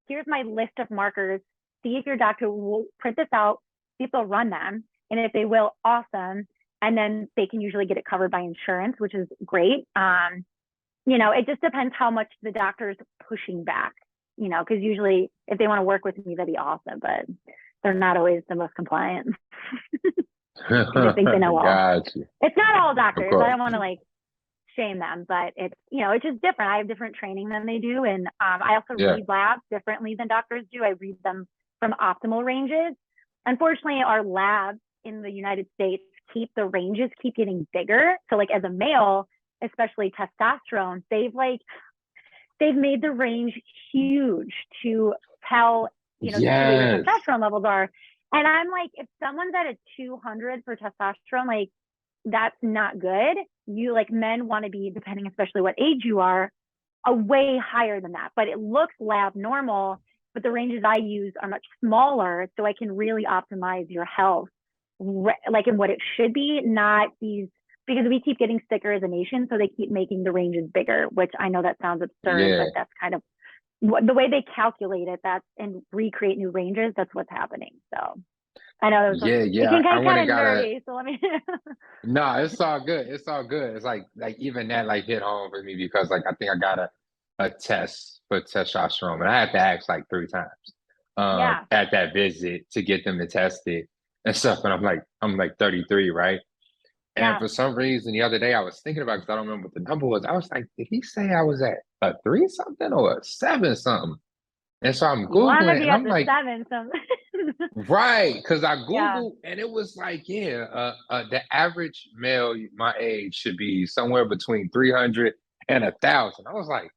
here's my list of markers. See if your doctor will print this out, see if they'll run them. And if they will, awesome. And then they can usually get it covered by insurance, which is great. It just depends how much the doctor's pushing back, because usually if they want to work with me, that'd be awesome, but they're not always the most compliant. I think they know all. Gotcha. It's not all doctors. I don't want to shame them, but it's just different. I have different training than they do, and I also read labs differently than doctors do. I read them from optimal ranges. Unfortunately, our labs in the United States keep getting bigger. So like as a male, especially testosterone, they've made the range huge to tell where your testosterone levels are. And I'm like, if someone's at a 200 for testosterone, like that's not good. Men want to be, depending especially what age you are, a way higher than that. But it looks lab normal, but the ranges I use are much smaller, so I can really optimize your health, like in what it should be, not these, because we keep getting sicker as a nation, so they keep making the ranges bigger, which I know that sounds absurd, but that's kind of the way they calculate it, and recreate new ranges, that's what's happening. So I know there's it can get kind of nerdy, so let me No, it's all good. It's all good. It's like even that hit home for me because I think I got a test for testosterone, and I had to ask 3 times. Yeah. at that visit to get them to test it and stuff. And I'm like 33, right? And Yeah. for some reason, the other day I was thinking about because I don't remember what the number was. I was like, did he say I was at a 3 something or a 7 something? And so I'm You want to Googling be and at I'm the like, 7 something. right. Because I Yeah. Googled and it was like, yeah, the average male my age should be somewhere between 300 and 1,000. I was like,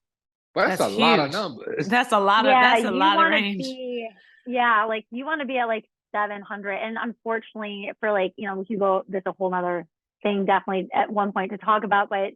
well, that's That's a lot of huge. numbers. That's a lot of Yeah, that's a you lot of want to range. be, yeah, like you want to be at like 700. And unfortunately, for like, we can go, there's a whole nother thing definitely at one point to talk about, but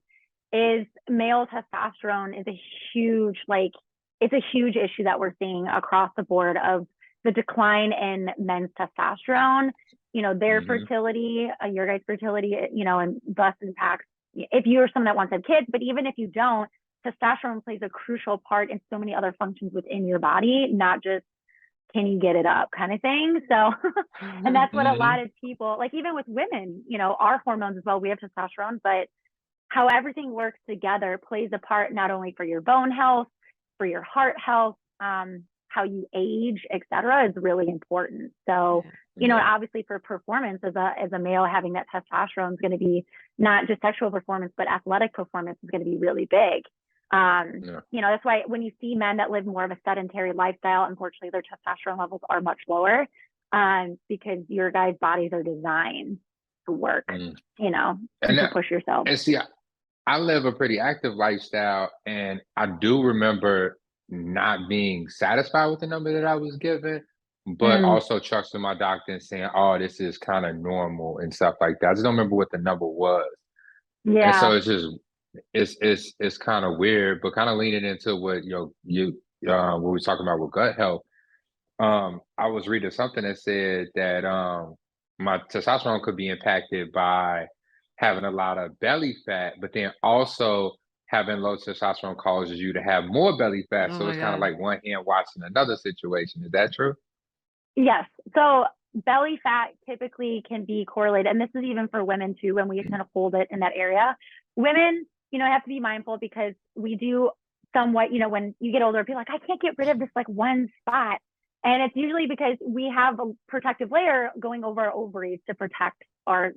is male testosterone is a huge, like, it's a huge issue that we're seeing across the board of the decline in men's testosterone, their Hmm. fertility, your guys' fertility, and thus impacts if you're someone that wants to have kids, but even if you don't, testosterone plays a crucial part in so many other functions within your body, not just can you get it up kind of thing. So, and that's what a Hmm. lot of people, like even with women, our hormones as well, we have testosterone, but how everything works together plays a part not only for your bone health, for your heart health, how you age, et cetera, is really important. So, Yeah. obviously for performance as a male, having that testosterone is going to be not just sexual performance, but athletic performance is going to be really big. Yeah. That's why when you see men that live more of a sedentary lifestyle, unfortunately, their testosterone levels are much lower, because your guys' bodies are designed to work, Mm. and to push yourself. And see, I live a pretty active lifestyle, and I do remember not being satisfied with the number that I was given, but Mm, also trusting my doctor and saying, "Oh, this is kind of normal" and stuff like that. I just don't remember what the number was, and so yeah. it's kind of weird, but kind of leaning into what what we were talking about with gut health. I was reading something that said that my testosterone could be impacted by having a lot of belly fat, but then also having low testosterone causes you to have more belly fat. Oh So my it's kind of God. like one hand washing another situation. Is that true? Yes. So belly fat typically can be correlated, and this is even for women too, when we kind of hold it in that area. Women, have to be mindful because we do somewhat, when you get older, people are like, I can't get rid of this like one spot. And it's usually because we have a protective layer going over our ovaries to protect our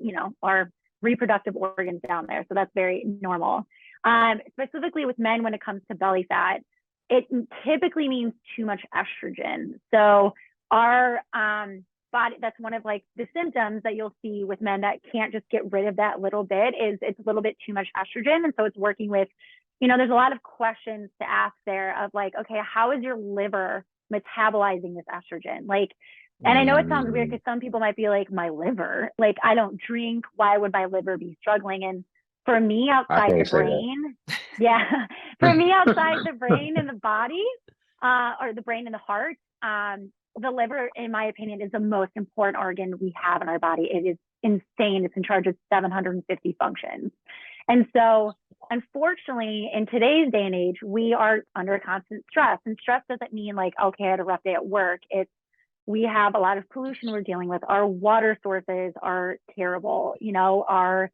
reproductive organs down there. So that's very normal. Specifically with men, when it comes to belly fat, it typically means too much estrogen. So our body, that's one of like the symptoms that you'll see with men that can't just get rid of that little bit, is it's a little bit too much estrogen. And so it's working with, there's a lot of questions to ask there of like, okay, how is your liver metabolizing this estrogen? Like, and I know it sounds weird Mm, because some people might be like, my liver, like I don't drink, why would my liver be struggling? And for me, I outside the can't say brain, yeah, for me, outside that. the brain and the body, or the brain and the heart, the liver, in my opinion, is the most important organ we have in our body. It is insane. It's in charge of 750 functions. And so, unfortunately, in today's day and age, we are under constant stress. And stress doesn't mean like, okay, I had a rough day at work. It's we have a lot of pollution we're dealing with. Our water sources are terrible. Our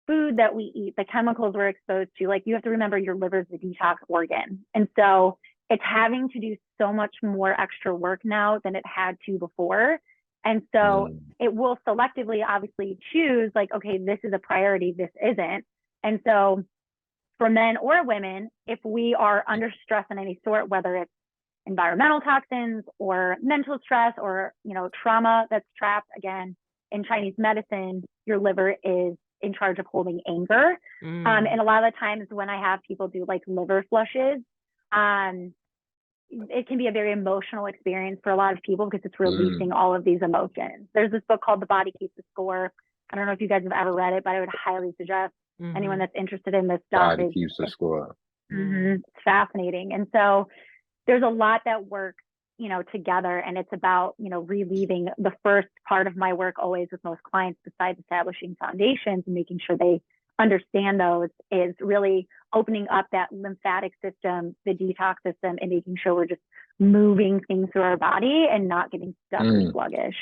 food that we eat, the chemicals we're exposed to, like you have to remember your liver is the detox organ. And so it's having to do so much more extra work now than it had to before. And so Mm, it will selectively obviously choose like, okay, this is a priority, this isn't. And so for men or women, if we are under stress in any sort, whether it's environmental toxins or mental stress or, trauma that's trapped, again, in Chinese medicine, your liver is in charge of holding anger. And a lot of the times when I have people do like liver flushes, it can be a very emotional experience for a lot of people because it's mm. releasing all of these emotions. There's this book called The Body Keeps the Score. I don't know if you guys have ever read it, but I would highly suggest anyone that's interested in this stuff. Body keeps the score. It's fascinating. And so there's a lot that works, together, and it's about, relieving. The first part of my work always with most clients, besides establishing foundations and making sure they understand those, is really opening up that lymphatic system, the detox system, and making sure we're just moving things through our body and not getting stuck or Mm. sluggish.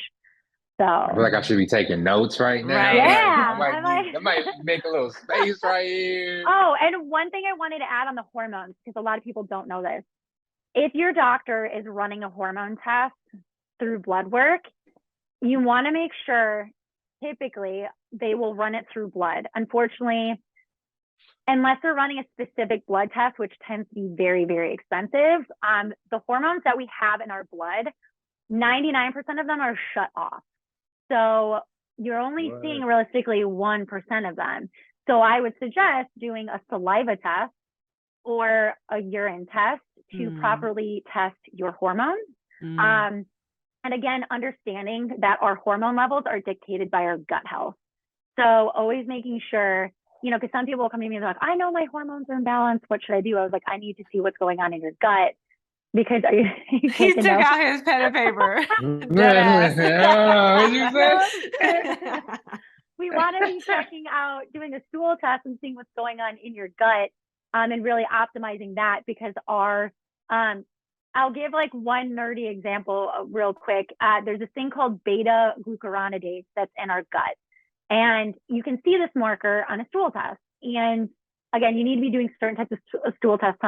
I feel So like I should be taking notes right now. Right. Like yeah, I'm I might make a little space right here. oh, and one thing I wanted to add on the hormones, because a lot of people don't know this. If your doctor is running a hormone test, through blood work, you want to make sure, typically, they will run it through blood. Unfortunately, unless they're running a specific blood test, which tends to be very, very expensive, the hormones that we have in our blood, 99% of them are shut off. So you're only seeing realistically 1% of them. So I would suggest doing a saliva test or a urine test to properly test your hormones. And again, understanding that our hormone levels are dictated by our gut health. So always making sure, you know, because some people will come to me and they're like, I know my hormones are imbalanced. What should I do? I was like, I need to see what's going on in your gut. Because are you he took out his pen and paper. We want to be checking out, doing a stool test and seeing what's going on in your gut, and really optimizing that, because our I'll give like one nerdy example real quick. There's this thing called beta glucuronidase that's in our gut, and you can see this marker on a stool test. And again, you need to be doing certain types of stool tests.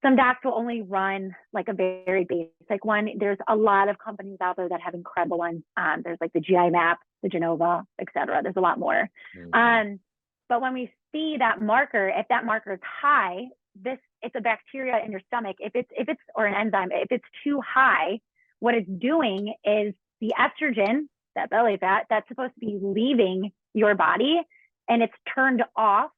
Some docs will only run like a very basic one. There's a lot of companies out there that have incredible ones. There's like the GI Map, the Genova, et cetera. There's a lot more. But when we see that marker, if that marker is high, it's a bacteria in your stomach. If it's or an enzyme, if it's too high, what it's doing is the estrogen, that belly fat, that's supposed to be leaving your body, and it's turned off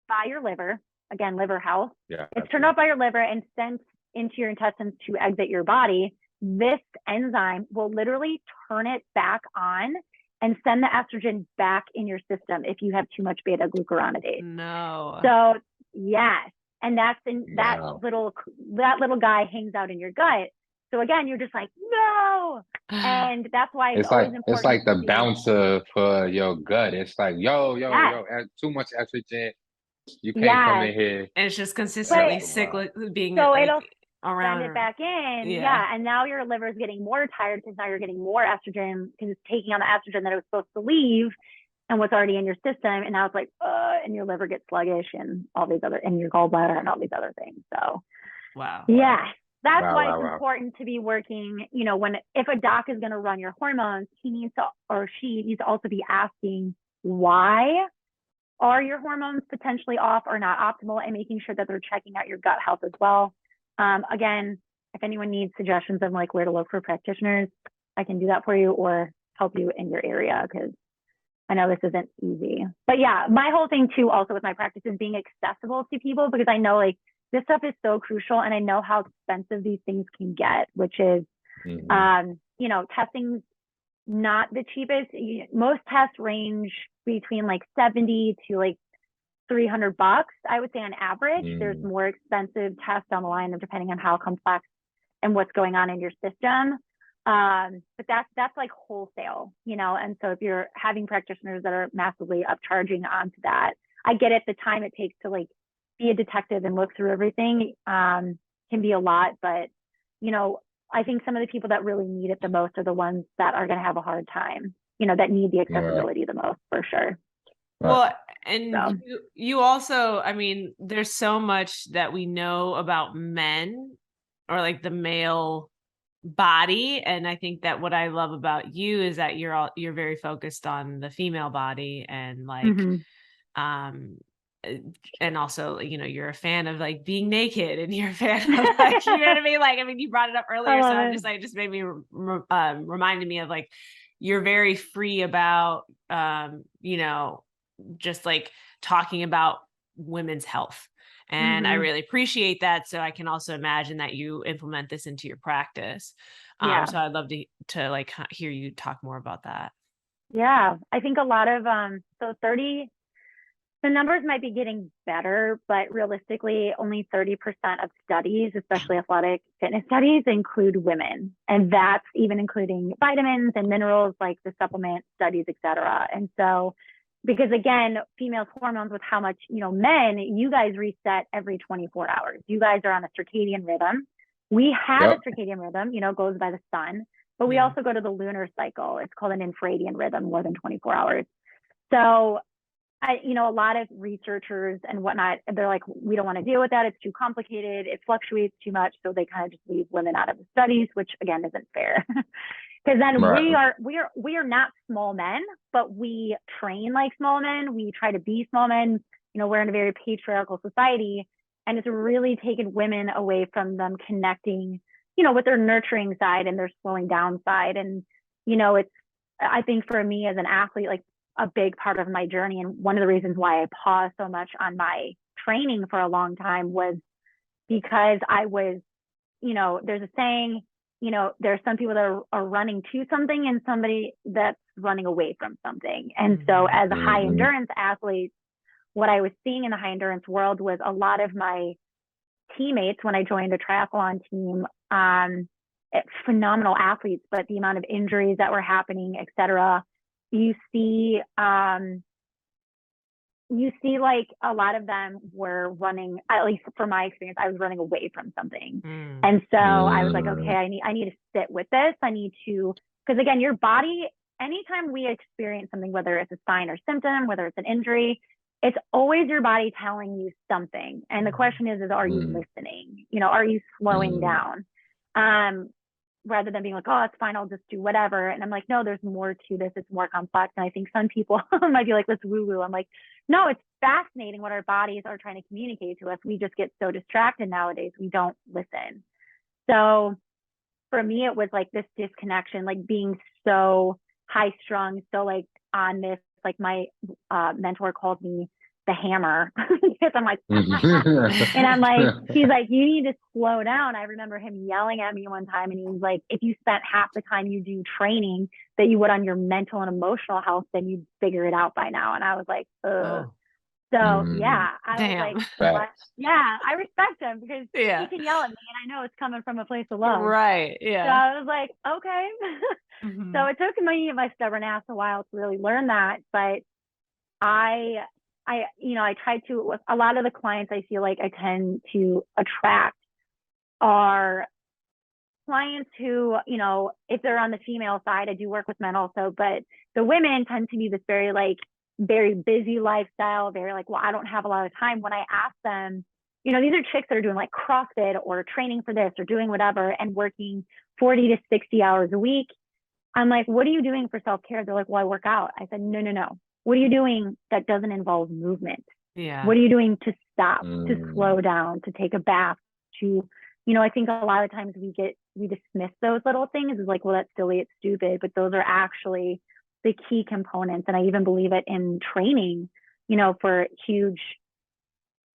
by your liver. Again, liver health. Yeah, it's turned off by your liver and sent into your intestines to exit your body. This enzyme will literally turn it back on and send the estrogen back in your system if you have too much beta glucuronidase. No. So yes, and that's that little guy hangs out in your gut. So again, you're just like, no. And that's why it's always important. It's like the bouncer for your gut. It's like, yo, too much estrogen. You can't come in here. And it's just consistently cyclic being so like it'll around. Send it back in. Yeah. And now your liver is getting more tired because now you're getting more estrogen because it's taking on the estrogen that it was supposed to leave and what's already in your system. And now it's like, and your liver gets sluggish and all these other, and your gallbladder and all these other things. So, yeah. That's why it's important to be working, you know, if a doc is going to run your hormones, he needs to, or she needs to also be asking why are your hormones potentially off or not optimal, and making sure that they're checking out your gut health as well. Again, if anyone needs suggestions of like where to look for practitioners, I can do that for you or help you in your area, because I know this isn't easy. But yeah, my whole thing too also with my practice is being accessible to people, because I know like this stuff is so crucial, and I know how expensive these things can get, which is, you know, testing's not the cheapest. Most tests range between like 70 to like $300, I would say on average. There's more expensive tests down the line, depending on how complex and what's going on in your system. But that's like wholesale, you know. And so if you're having practitioners that are massively upcharging onto that, I get it. The time it takes to like be a detective and look through everything can be a lot, but you know, I think some of the people that really need it the most are the ones that are going to have a hard time, you know, that need the accessibility the most, for sure. Well, and you also, I mean, there's so much that we know about men, or like the male body. And I think that what I love about you is that you're very focused on the female body, and like, and also, you know, you're a fan of like being naked, and you're a fan of like, you know what I mean? Like, I mean, you brought it up earlier, so I'm just like, just made me reminded me of like, you're very free about, you know, just like talking about women's health. And I really appreciate that. So I can also imagine that you implement this into your practice. So I'd love to like hear you talk more about that. Yeah, I think a lot of, the numbers might be getting better, but realistically, only 30% of studies, especially athletic fitness studies, include women. And that's even including vitamins and minerals, like the supplement studies, et cetera. And so, because again, females' hormones with how much, you know, men, you guys reset every 24 hours. You guys are on a circadian rhythm. We have a circadian rhythm, you know, goes by the sun, but we also go to the lunar cycle. It's called an infradian rhythm, more than 24 hours. So a lot of researchers and whatnot, they're like, we don't want to deal with that. It's too complicated. It fluctuates too much. So they kind of just leave women out of the studies, which again isn't fair. Because then Right. we are not small men, but we train like small men. We try to be small men. We're in a very patriarchal society, and it's really taken women away from them connecting, with their nurturing side and their slowing down side. And it's, I think for me as an athlete, like a big part of my journey, and one of the reasons why I paused so much on my training for a long time was because I was, there's a saying, there are some people that are running to something and somebody that's running away from something. And so as a high Mm-hmm. endurance athlete, what I was seeing in the high endurance world was a lot of my teammates when I joined a triathlon team, phenomenal athletes, but the amount of injuries that were happening, et cetera, you see, like a lot of them were running, at least from my experience, I was running away from something. And so I was like, okay, I need to sit with this. I need to, because again, your body, anytime we experience something, whether it's a sign or symptom, whether it's an injury, it's always your body telling you something. And the question is are you listening? Are you slowing down? Rather than being like, oh, it's fine, I'll just do whatever. And I'm like, no, there's more to this. It's more complex. And I think some people might be like, let's woo woo. I'm like, no, it's fascinating what our bodies are trying to communicate to us. We just get so distracted nowadays. We don't listen. So for me, it was like this disconnection, like being so high strung. So like on this, like my mentor called me the hammer because I'm like, and I'm like, he's like, you need to slow down. I remember him yelling at me one time and he was like, if you spent half the time you do training that you would on your mental and emotional health, then you'd figure it out by now. And I was like, ugh. So yeah, I was like, what? Yeah, I respect him because he can yell at me and I know it's coming from a place of love. Right. Yeah. So I was like, okay. So it took me, my stubborn ass, a while to really learn that. But I tried to, with a lot of the clients I feel like I tend to attract are clients who, if they're on the female side, I do work with men also, but the women tend to be this very busy lifestyle, very like, well, I don't have a lot of time. When I ask them, these are chicks that are doing like CrossFit or training for this or doing whatever and working 40 to 60 hours a week. I'm like, what are you doing for self-care? They're like, well, I work out. I said, no. What are you doing that doesn't involve movement? Yeah. What are you doing to stop, to slow down, to take a bath, to, I think a lot of times we dismiss those little things as like, well, that's silly, it's stupid, but those are actually the key components. And I even believe it in training, for huge,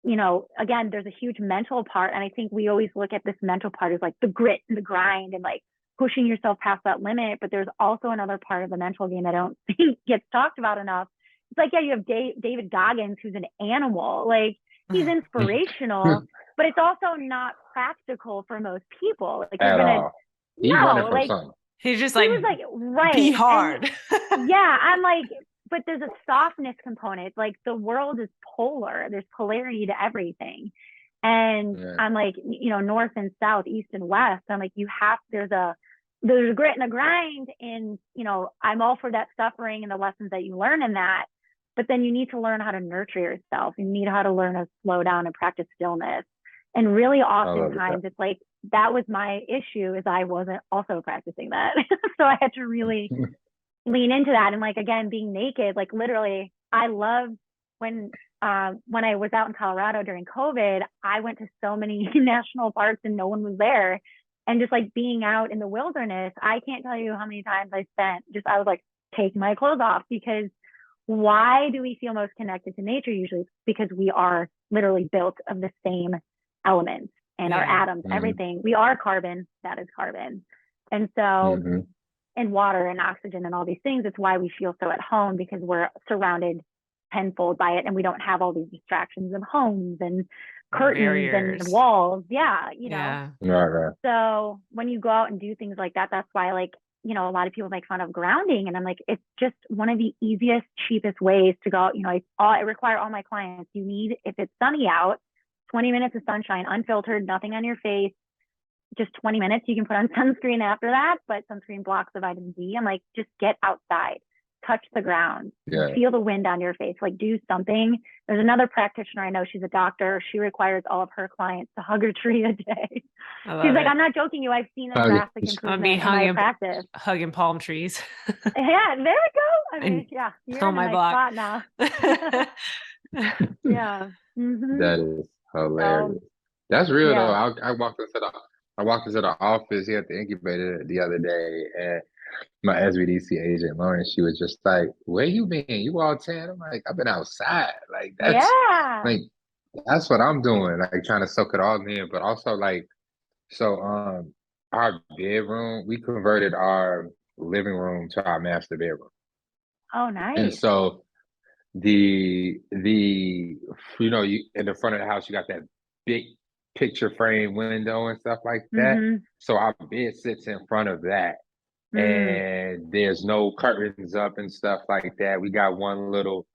again, there's a huge mental part. And I think we always look at this mental part as like the grit and the grind and like pushing yourself past that limit. But there's also another part of the mental game I don't think gets talked about enough. It's like, yeah, you have David Goggins, who's an animal. Like, he's inspirational, but it's also not practical for most people. Like, At all. He's running from something. He's just like, he was like, right. Be hard. Yeah, I'm like, but there's a softness component. Like, the world is polar. There's polarity to everything. And I'm like, north and south, east and west. I'm like, there's a grit and a grind in, I'm all for that suffering and the lessons that you learn in that. But then you need to learn how to nurture yourself. You need how to learn to slow down and practice stillness. And really oftentimes it's like, that was my issue, is I wasn't also practicing that. So I had to really lean into that. And like, again, being naked, like literally, I love when I was out in Colorado during COVID, I went to so many national parks and no one was there. And just like being out in the wilderness, I can't tell you how many times I was like, take my clothes off. Because why do we feel most connected to nature? Usually it's because we are literally built of the same elements and our atoms, everything. We are carbon, that is carbon. And so, and water and oxygen and all these things, it's why we feel so at home, because we're surrounded tenfold by it and we don't have all these distractions of homes and curtains and walls. So when you go out and do things like that, that's why, like, a lot of people make fun of grounding, and I'm like, it's just one of the easiest, cheapest ways to go out. I require all my clients, if it's sunny out, 20 minutes of sunshine, unfiltered, nothing on your face, just 20 minutes. You can put on sunscreen after that, but sunscreen blocks the vitamin D. I'm like, just get outside, touch the ground, Yeah. feel the wind on your face, like do something. There's another practitioner I know, she's a doctor. She requires all of her clients to hug a tree a day. She's like, I'm not joking you. I've seen a drastic improvement in my practice. Hugging palm trees. Yeah, there we go. I mean, yeah, you're on in a my nice block. spot now. Yeah. Mm-hmm. That is hilarious. That's real though. I walked into the office here at the incubator the other day, and my SBDC agent Lauren, she was just like, "Where you been? You all tan?" I'm like, "I've been outside." Like that's what I'm doing. Like trying to soak it all in, but also like so. Our bedroom, we converted our living room to our master bedroom. Oh, nice. And so the you know, you in the front of the house, you got that big picture frame window and stuff like that. Mm-hmm. So our bed sits in front of that, and there's no curtains up and stuff like that. We got one little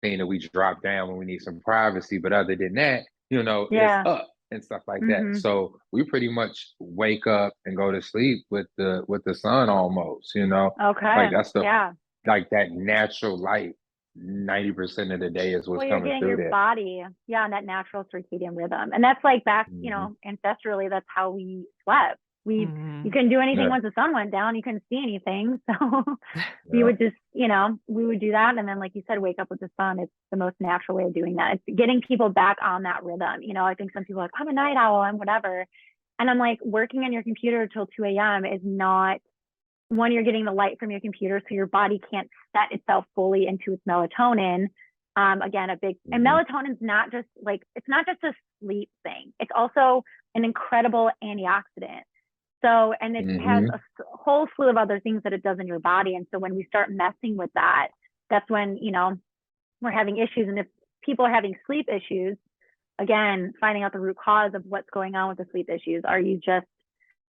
thing that we drop down when we need some privacy, but other than that, you know, it's up and stuff like that. So we pretty much wake up and go to sleep with the sun almost, you know. Okay. Like that's like that natural light 90% of the day is what's you're coming getting through your there. body, and that natural circadian rhythm. And that's like back, you know, ancestrally, that's how we slept. You couldn't do anything once the sun went down, you couldn't see anything. So we would just, you know, we would do that. And then, like you said, wake up with the sun. It's the most natural way of doing that. It's getting people back on that rhythm. You know, I think some people are like, I'm a night owl, I'm whatever. And I'm like, working on your computer till 2 a.m. is not, one, you're getting the light from your computer, so your body can't set itself fully into its melatonin. Again, and melatonin's not just like, it's not just a sleep thing. It's also an incredible antioxidant. So, and it has a whole slew of other things that it does in your body. And so when we start messing with that, that's when, you know, we're having issues. And if people are having sleep issues, again, finding out the root cause of what's going on with the sleep issues. Are you just,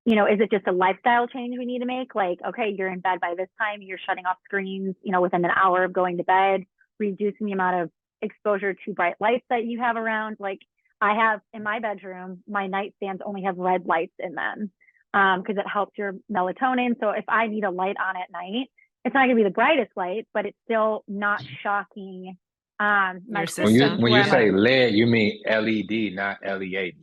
you know, is it just a lifestyle change we need to make? Like, okay, you're in bed by this time, you're shutting off screens, you know, within an hour of going to bed, reducing the amount of exposure to bright lights that you have around. Like I have in my bedroom, my nightstands only have red lights in them because it helps your melatonin. So if I need a light on at night, it's not going to be the brightest light, but it's still not shocking my system. When you say LED, you mean LED, not LEAD.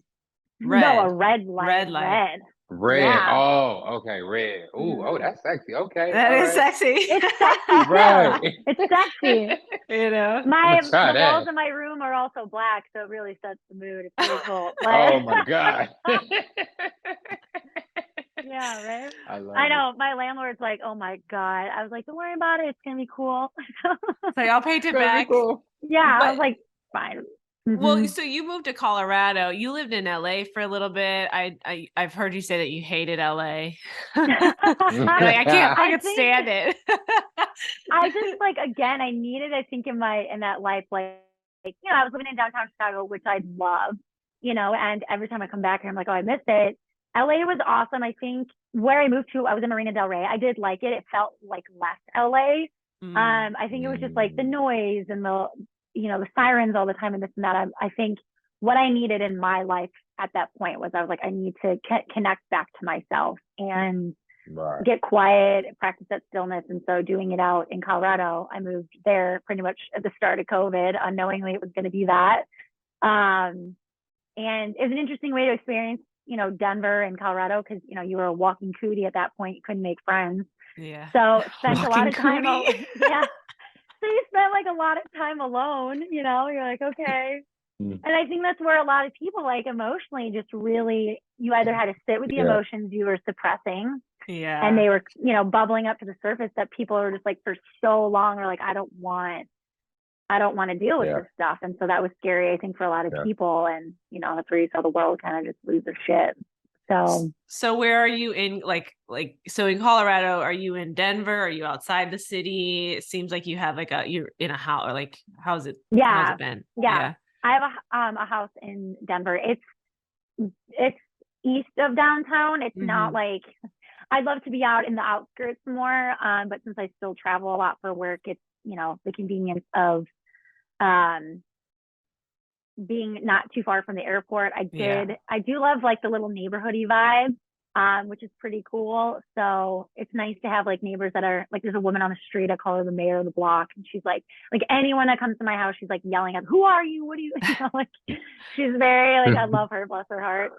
Red. No, a red light. Red. Yeah. Oh, okay. Red. Ooh, oh, that's sexy. Okay. That is sexy. It's sexy. Right. It's sexy. You know, the walls in my room are also black, so it really sets the mood. It's pretty cool. Oh my God. Yeah, right. I know. My landlord's like, "Oh my God." I was like, "Don't worry about it. It's gonna be cool." Like, I'll paint it back. Cool. Yeah, I was like, "Fine." Well, so you moved to Colorado. You lived in LA for a little bit. I've heard you say that you hated LA. Like, I can't fucking stand it. I just like, again, I needed, I think in that life, like, you know, I was living in downtown Chicago, which I love, you know, and every time I come back here, I'm like, oh, I missed it. LA was awesome. I think where I moved to, I was in Marina Del Rey. I did like it. It felt like less LA. I think it was just like the noise and the, you know, the sirens all the time and this and that. I think what I needed in my life at that point was I was like, I need to connect back to myself and get quiet, practice that stillness. And so doing it out in Colorado, I moved there pretty much at the start of COVID, unknowingly it was going to be that. And it was an interesting way to experience, you know, Denver and Colorado, because, you know, you were a walking cootie at that point. You couldn't make friends. Yeah. So spent a lot of time. Yeah. So you spent like a lot of time alone, you know, you're like, okay. And I think that's where a lot of people, like, emotionally just really, you either had to sit with the emotions you were suppressing. Yeah. And they were, you know, bubbling up to the surface, that people are just like, for so long, are like, I don't want to deal with this stuff. And so that was scary, I think, for a lot of people. And, you know, that's where you saw the world kind of just lose their shit. So where are you in, so in Colorado, are you in Denver? Are you outside the city? It seems like you have you're in a house, or like, how's it been? Yeah. I have a house in Denver. It's east of downtown. It's not like, I'd love to be out in the outskirts more. But since I still travel a lot for work, it's, you know, the convenience of, being not too far from the airport. I do love like the little neighborhoody vibe. which is pretty cool. So it's nice to have like neighbors that are like, there's a woman on the street, I call her the mayor of the block. And she's like anyone that comes to my house, she's like yelling at, who are you? What do you, like, she's very like, I love her, bless her heart.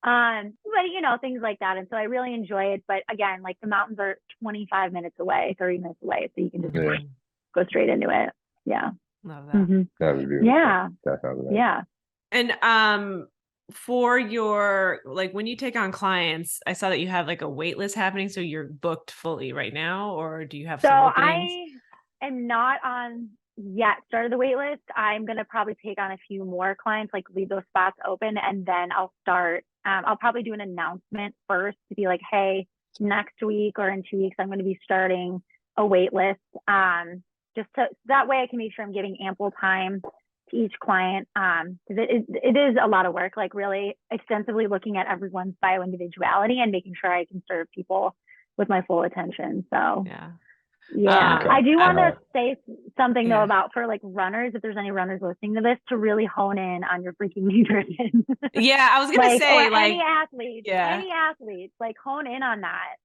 But things like that. And so I really enjoy it. But again, like the mountains are 25 minutes away, 30 minutes away. So you can just go straight into it. Yeah. Love that. That was beautiful. Yeah. Definitely. Yeah. And for your, like when you take on clients, I saw that you have like a wait list happening. So you're booked fully right now, or do you have some openings? I am not on yet started the wait list. I'm going to probably take on a few more clients, like leave those spots open, and then I'll start. I'll probably do an announcement first to be like, hey, next week or in 2 weeks, I'm going to be starting a wait list. Just that way I can make sure I'm giving ample time to each client. Because it is a lot of work, like really extensively looking at everyone's bio-individuality and making sure I can serve people with my full attention. So yeah, I do want to say something though about for like runners, if there's any runners listening to this, to really hone in on your freaking nutrition. Yeah, I was gonna say, like any athletes, like hone in on that.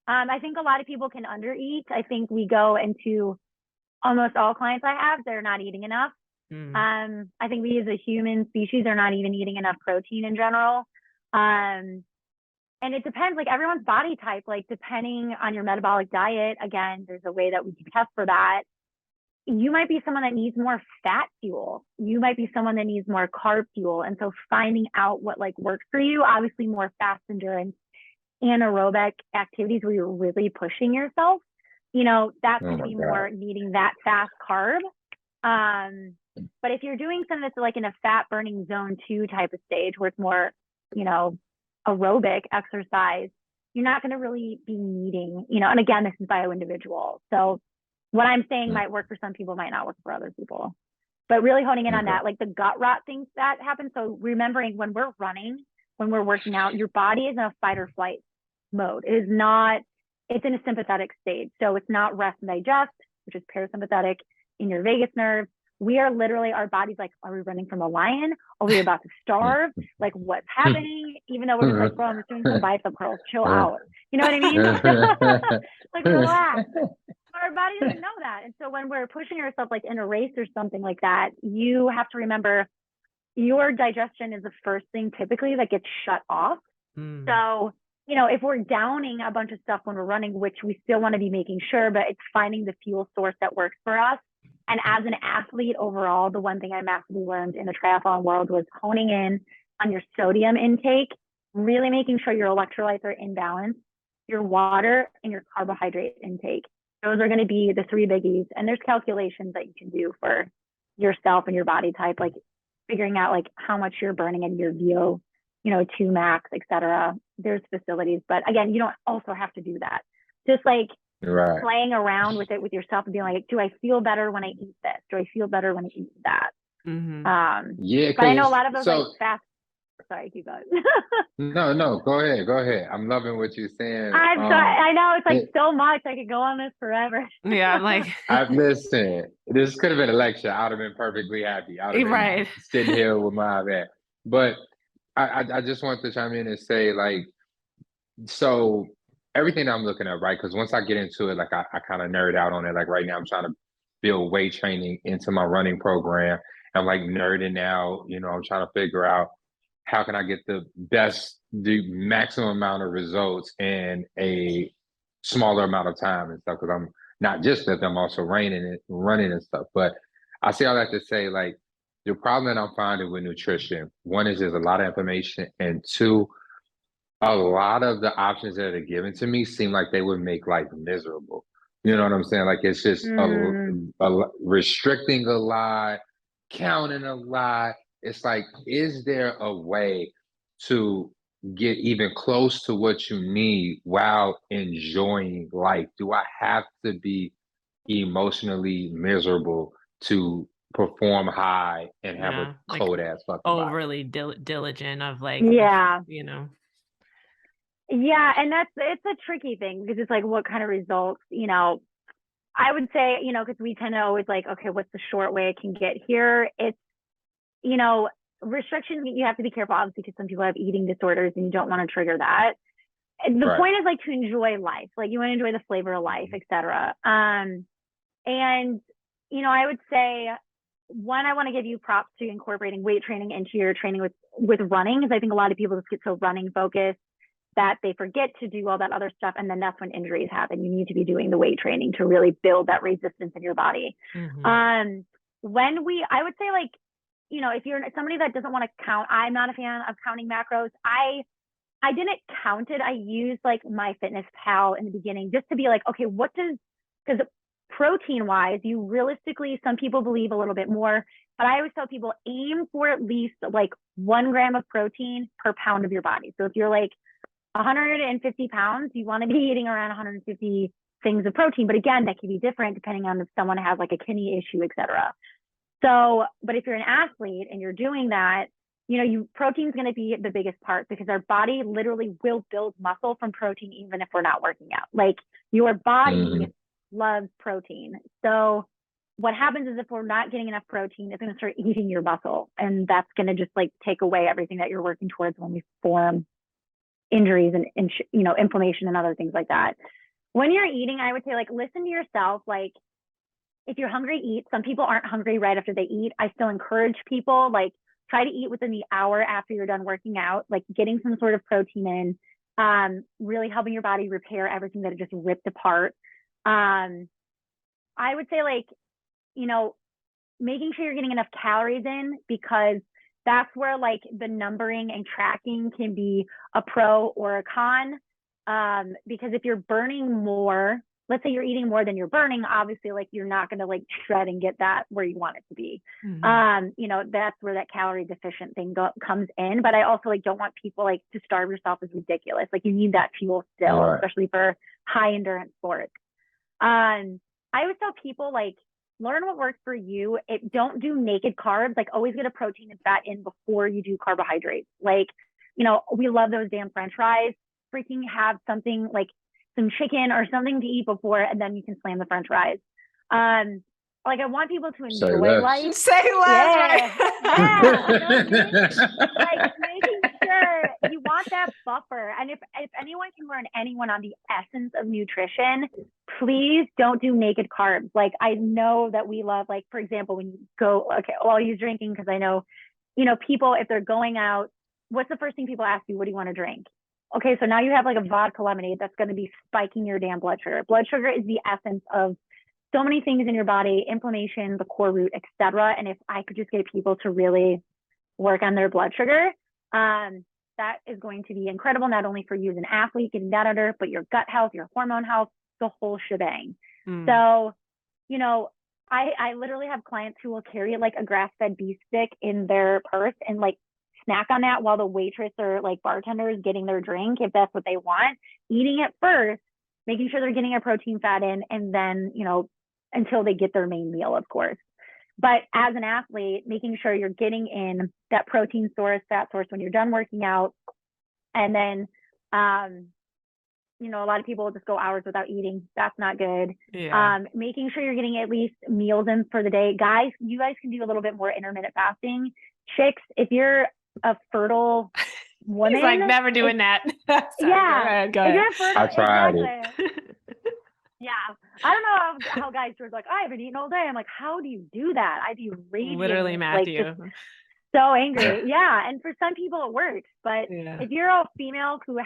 I think a lot of people can undereat. I think we go into almost all clients I have, they're not eating enough. I think we as a human species are not even eating enough protein in general. And it depends, like everyone's body type, like depending on your metabolic diet, again, there's a way that we can test for that. You might be someone that needs more fat fuel. You might be someone that needs more carb fuel. And so finding out what like works for you, obviously more fast endurance, anaerobic activities where you're really pushing yourself, that's going to be more needing that fast carb. But if you're doing something that's like in a fat burning zone 2 type of stage where it's more, aerobic exercise, you're not going to really be needing, and again, this is bio-individual. So what I'm saying might work for some people, might not work for other people, but really honing in on that, like the gut rot things that happen. So remembering when we're running, when we're working out, your body is in a fight or flight mode. It's in a sympathetic state. So it's not rest and digest, which is parasympathetic in your vagus nerve. We are literally, our body's like, are we running from a lion? Are we about to starve? Like what's happening? Even though we're just like, bro, I'm just doing some bicep curls, chill out. You know what I mean? Like relax. But our body doesn't know that. And so when we're pushing ourselves like in a race or something like that, you have to remember your digestion is the first thing typically that gets shut off. So, if we're downing a bunch of stuff when we're running, which we still want to be making sure, but it's finding the fuel source that works for us. And as an athlete overall, the one thing I massively learned in the triathlon world was honing in on your sodium intake, really making sure your electrolytes are in balance, your water and your carbohydrate intake. Those are going to be the 3 biggies. And there's calculations that you can do for yourself and your body type, like figuring out like how much you're burning in your VO2 max, etc. There's facilities, but again, you don't also have to do that. Just like playing around with it with yourself and being like, do I feel better when I eat this? Do I feel better when I eat that? But I know a lot of those like fast. Sorry, keep going. No, go ahead. I'm loving what you're saying. I know it's like so much. I could go on this forever. Yeah, I'm like, listen. This could have been a lecture. I'd have been perfectly happy. I'd have been sitting here with my man. But I just want to chime in and say, like, so everything I'm looking at, right? Because once I get into it, like I kind of nerd out on it. Like right now, I'm trying to build weight training into my running program. I'm like nerding out. I'm trying to figure out how can I get the maximum amount of results in a smaller amount of time and stuff. Because I'm not just that, I'm also running and stuff. But I say all that to say, like, the problem that I'm finding with nutrition, one is there's a lot of information, and two, a lot of the options that are given to me seem like they would make life miserable. You know what I'm saying? Like it's just a restricting a lot, counting a lot. It's like, is there a way to get even close to what you need while enjoying life? Do I have to be emotionally miserable to perform high and have a cold ass fucking overly diligent of like, Yeah, and it's a tricky thing because it's like, what kind of results, I would say, because we tend to always like, okay, what's the short way I can get here? It's, restriction, you have to be careful, obviously, because some people have eating disorders and you don't want to trigger that. the Right. point is like to enjoy life. Like you want to enjoy the flavor of life, etc. And I would say one, I want to give you props to incorporating weight training into your training with running, because I think a lot of people just get so running focused that they forget to do all that other stuff, and then that's when injuries happen. You need to be doing the weight training to really build that resistance in your body. Mm-hmm. I would say, like, if you're somebody that doesn't want to count, I'm not a fan of counting macros. I didn't count it. I used like MyFitnessPal in the beginning just to be like, okay, because protein wise, you realistically, some people believe a little bit more, but I always tell people aim for at least like 1 gram of protein per pound of your body. So if you're like 150 pounds, you want to be eating around 150 things of protein. But again, that can be different depending on if someone has like a kidney issue, etc. So, but if you're an athlete and you're doing that, protein is going to be the biggest part, because our body literally will build muscle from protein, even if we're not working out. Like your body loves protein. So what happens is if we're not getting enough protein, it's going to start eating your muscle. And that's going to just like take away everything that you're working towards when we form injuries and inflammation and other things like that. When you're eating, I would say, like, listen to yourself. Like, if you're hungry, eat. Some people aren't hungry right after they eat. I still encourage people, like, try to eat within the hour after you're done working out, like getting some sort of protein in, really helping your body repair everything that it just ripped apart. I would say, like, making sure you're getting enough calories in, because that's where like the numbering and tracking can be a pro or a con. Because if you're burning more, let's say you're eating more than you're burning, obviously, like, you're not going to like shred and get that where you want it to be. That's where that calorie deficient thing comes in. But I also like don't want people like to starve yourself is ridiculous. Like you need that fuel still, especially for high endurance sports. I always tell people, like, learn what works for you. Don't do naked carbs. Like, always get a protein and fat in before you do carbohydrates. Like, we love those damn French fries. Freaking have something like some chicken or something to eat before, and then you can slam the French fries. Like, I want people to enjoy life. Say less, right? Like, making sure you want that buffer. And if anyone can learn anyone on the essence of nutrition, please don't do naked carbs. Like, I know that we love, like, for example, when you go, okay, well, I'll use drinking, because I know, people, if they're going out, what's the first thing people ask you? What do you want to drink? Okay, so now you have like a vodka lemonade that's going to be spiking your damn blood sugar. Blood sugar is the essence of so many things in your body, inflammation, the core root, etc. And if I could just get people to really work on their blood sugar, that is going to be incredible, not only for you as an athlete getting that under, but your gut health, your hormone health, the whole shebang. So, I literally have clients who will carry like a grass-fed beef stick in their purse and like snack on that while the waitress or like bartender is getting their drink, if that's what they want, eating it first, making sure they're getting a protein fat in, and then, until they get their main meal, of course. But as an athlete, making sure you're getting in that protein source, fat source when you're done working out. And then, a lot of people will just go hours without eating. That's not good. Yeah. Making sure you're getting at least meals in for the day. Guys, you guys can do a little bit more intermittent fasting. Chicks, if you're a fertile woman, he's like, never doing that. Sorry, yeah, go ahead. I tried it. Yeah, I don't know how guys are like, I haven't eaten all day. I'm like, how do you do that? I'd be raging, literally, Matthew, like, so angry. Yeah, and for some people it works, but if you're a female who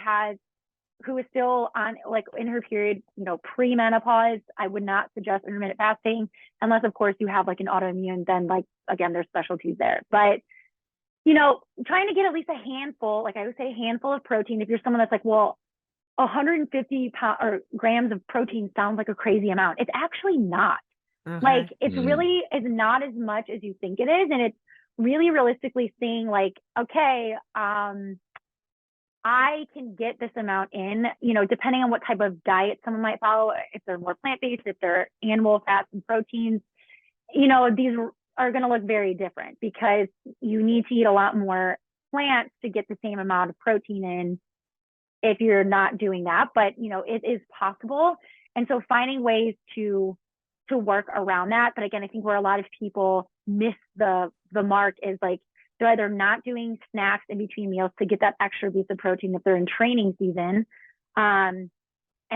is still on, like, in her period, pre-menopause, I would not suggest intermittent fasting, unless of course you have like an autoimmune. Then, like, again, there's specialties there. But trying to get at least a handful, like I would say, a handful of protein. If you're someone that's like, well, 150 grams of protein sounds like a crazy amount. It's actually not. Like, it's really is not as much as you think it is. And it's really realistically seeing like, okay, I can get this amount in, depending on what type of diet someone might follow, if they're more plant-based, if they're animal fats and proteins, these are going to look very different, because you need to eat a lot more plants to get the same amount of protein in if you're not doing that. But, it is possible. And so finding ways to work around that. But again, I think where a lot of people miss the mark is like, they're either not doing snacks in between meals to get that extra boost of protein if they're in training season, And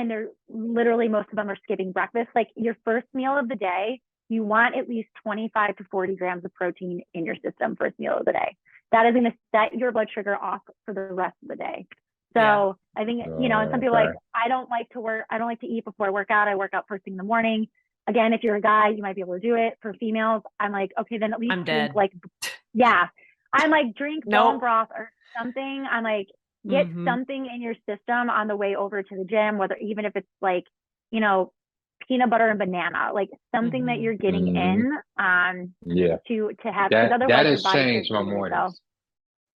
they're literally, most of them are skipping breakfast. Like your first meal of the day, you want at least 25 to 40 grams of protein in your system first meal of the day. That is going to set your blood sugar off for the rest of the day. So I think, and some people like, I don't like to eat before I work out. I work out first thing in the morning. Again, if you're a guy, you might be able to do it. For females, I'm like, okay, then at least I'm dead. I'm like, drink bone broth or something. I'm like, get something in your system on the way over to the gym, whether even if it's like, peanut butter and banana, like something that you're getting in to have, because otherwise that your has body changed my mornings.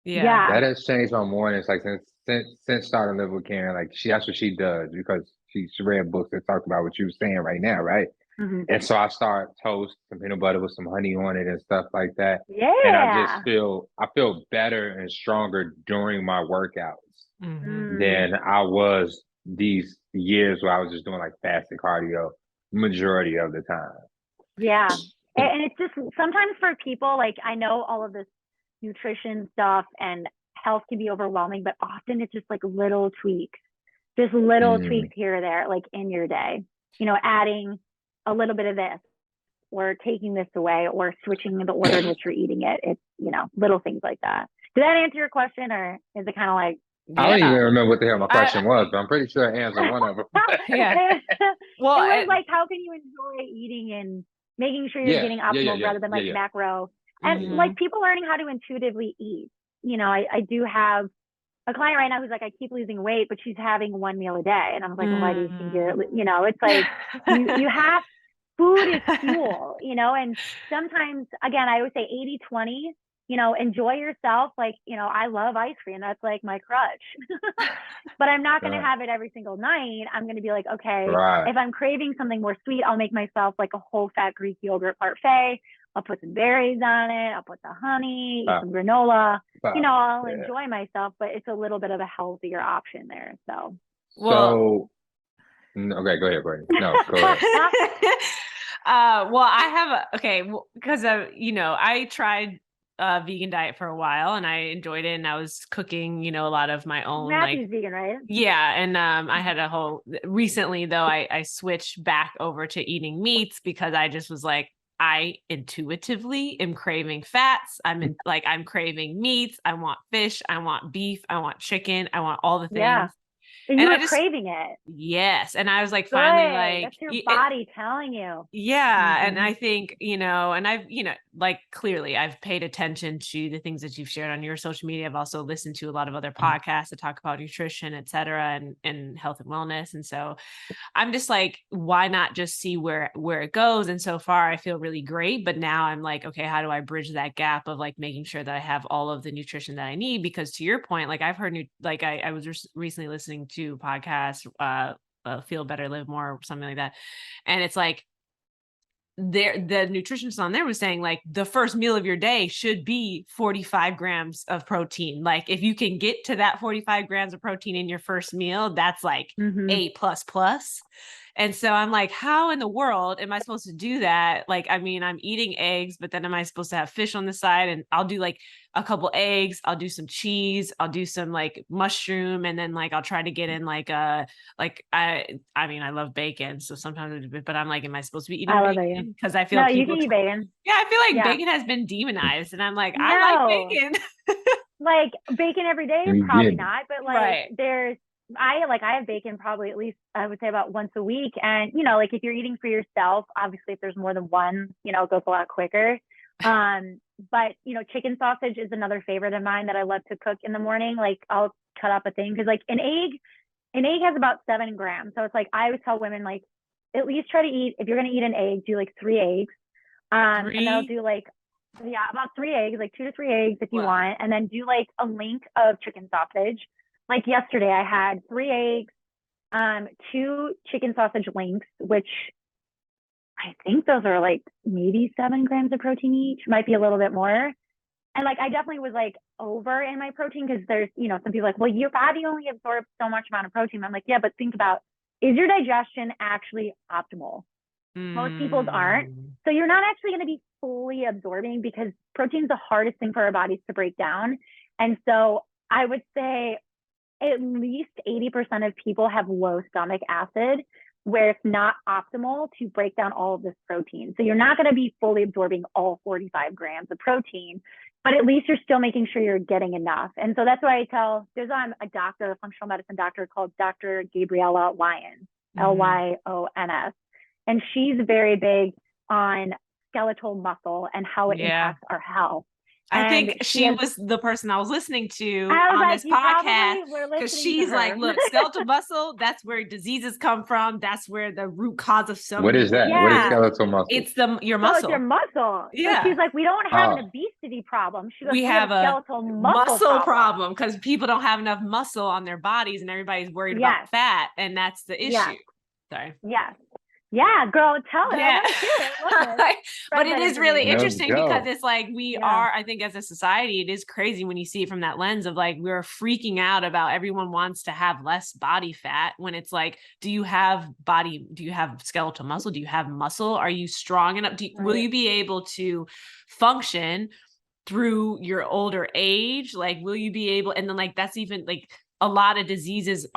So. That has changed my mornings. Like since starting to live with Karen, like that's what she does, because she read books that talk about what you were saying right now, right? And so I start toast, some peanut butter with some honey on it and stuff like that. Yeah. And I feel better and stronger during my workouts than I was these years where I was just doing like fasted cardio majority of the time. Yeah. And it's just sometimes for people, like, I know all of this nutrition stuff and health can be overwhelming, but often it's just like little tweaks here or there, like in your day, adding a little bit of this or taking this away or switching the order in which you're eating it. It's, little things like that. Did that answer your question, or is it kind of like, I don't even remember what the hell my question was, but I'm pretty sure I answered one of them. Well, it was like, how can you enjoy eating and making sure you're getting optimal rather than like macro? And like people learning how to intuitively eat. I do have a client right now who's like, I keep losing weight, but she's having one meal a day. And I'm like, well, why do you think it's like, you have, food is fuel, and sometimes, again, I always say 80-20, enjoy yourself. Like, I love ice cream. That's like my crutch, but I'm not going to have it every single night. I'm going to be like, okay, if I'm craving something more sweet, I'll make myself like a whole fat Greek yogurt parfait. I'll put some berries on it. I'll put the honey, eat some granola, I'll enjoy myself, but it's a little bit of a healthier option there. So, okay, go ahead, Brittany. No, go ahead. Well, I have because I tried a vegan diet for a while and I enjoyed it, and I was cooking, a lot of my own. Matthew's vegan, right? Yeah, and I had recently though I switched back over to eating meats because I just was like, I intuitively am craving fats. I'm craving meats. I want fish. I want beef. I want chicken. I want all the things. Yeah. And you were craving it. Yes. And I was like, finally, like, that's your body telling you. Yeah. And I think, and I've, like, clearly I've paid attention to the things that you've shared on your social media. I've also listened to a lot of other podcasts that talk about nutrition, et cetera, and health and wellness. And so I'm just like, why not just see where it goes? And so far I feel really great, but now I'm like, okay, how do I bridge that gap of like making sure that I have all of the nutrition that I need? Because to your point, like I've heard I was recently listening to podcasts, Feel Better, Live More, or something like that. And it's like, the nutritionist on there was saying like the first meal of your day should be 45 grams of protein. Like if you can get to that 45 grams of protein in your first meal, that's like A++. And so I'm like, how in the world am I supposed to do that? Like, I mean, I'm eating eggs, but then am I supposed to have fish on the side? And I'll do like a couple eggs, I'll do some cheese, I'll do some like mushroom, and then like I'll try to get in like I mean, I love bacon, so sometimes, but I'm like, am I supposed to be eating bacon? Because I feel no, you can eat bacon. Yeah, I feel like bacon has been demonized, and I'm like, I like bacon. Like bacon every day, probably not, but like I have bacon probably at least, I would say, about once a week. And, like if you're eating for yourself, obviously if there's more than one, it goes a lot quicker. But, chicken sausage is another favorite of mine that I love to cook in the morning. Like I'll cut up a thing because like an egg has about 7 grams. So it's like, I always tell women, like, at least try to eat, if you're going to eat an egg, do like 3 eggs. And then I'll do like, about 3 eggs, like 2 to 3 eggs if you want. And then do like a link of chicken sausage. Like yesterday, I had 3 eggs, 2 chicken sausage links, which I think those are like maybe 7 grams of protein each, might be a little bit more. And like, I definitely was like over in my protein because there's, some people like, well, your body only absorbs so much amount of protein. I'm like, yeah, but think about, is your digestion actually optimal? Most people's aren't. So you're not actually going to be fully absorbing because protein is the hardest thing for our bodies to break down. And so I would say at least 80% of people have low stomach acid, where it's not optimal to break down all of this protein. So you're not going to be fully absorbing all 45 grams of protein, but at least you're still making sure you're getting enough. And so that's why I tell, there's a doctor, a functional medicine doctor called Dr. Gabriella Lyons, Lyons. And she's very big on skeletal muscle and how it impacts our health. I think she was the person I was listening to on this podcast, because she's like, look, skeletal muscle, that's where diseases come from. That's where the root cause of so What is that? Yeah. What is skeletal muscle? It's your muscle. It's your muscle. Yeah. So she's like, we don't have an obesity problem. She goes, we have a skeletal muscle problem because people don't have enough muscle on their bodies and everybody's worried about fat. And that's the issue. Sorry. Yes. Yeah, girl, tell it. Yeah. But it is really Let's interesting go. because it's like we are, I think as a society, it is crazy when you see it from that lens of like, we're freaking out about everyone wants to have less body fat when it's like, do you have skeletal muscle? Do you have muscle? Are you strong enough? Will you be able to function through your older age? Like, will you be able, and then like, that's even like a lot of diseases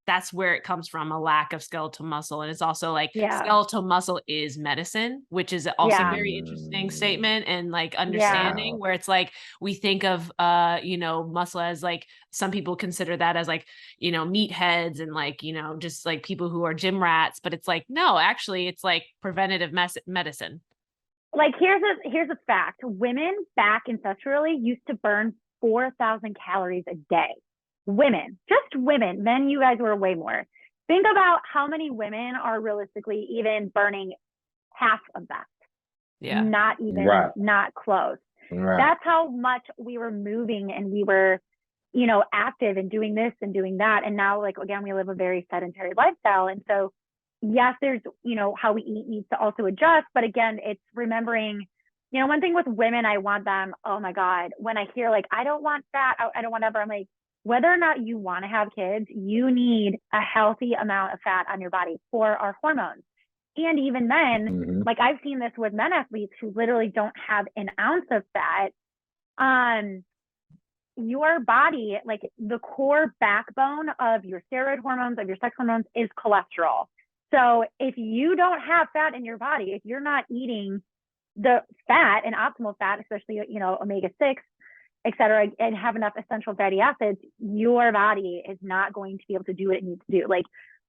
that's where it comes from, a lack of skeletal muscle. And it's also like skeletal muscle is medicine, which is also a very interesting statement and like understanding where it's like, we think of, muscle as like, some people consider that as like, meatheads and like, just like people who are gym rats, but it's like, no, actually it's like preventative medicine. Like here's a fact. Women back ancestrally used to burn 4,000 calories a day. Women, just women. Men, you guys were way more. Think about how many women are realistically even burning half of that. Yeah. Not even, not close. Right. That's how much we were moving and we were, active and doing this and doing that. And now, like, again, we live a very sedentary lifestyle. And so, yes, there's, how we eat needs to also adjust. But again, it's remembering, one thing with women, I want them, oh my God, when I hear like, I don't want fat, I don't want ever, I'm like, whether or not you want to have kids, you need a healthy amount of fat on your body for our hormones. And even men, like I've seen this with men athletes who literally don't have an ounce of fat. Your body, like the core backbone of your steroid hormones, of your sex hormones is cholesterol. So if you don't have fat in your body, if you're not eating the fat and optimal fat, especially, omega-6, et cetera, and have enough essential fatty acids, your body is not going to be able to do what it needs to do. Like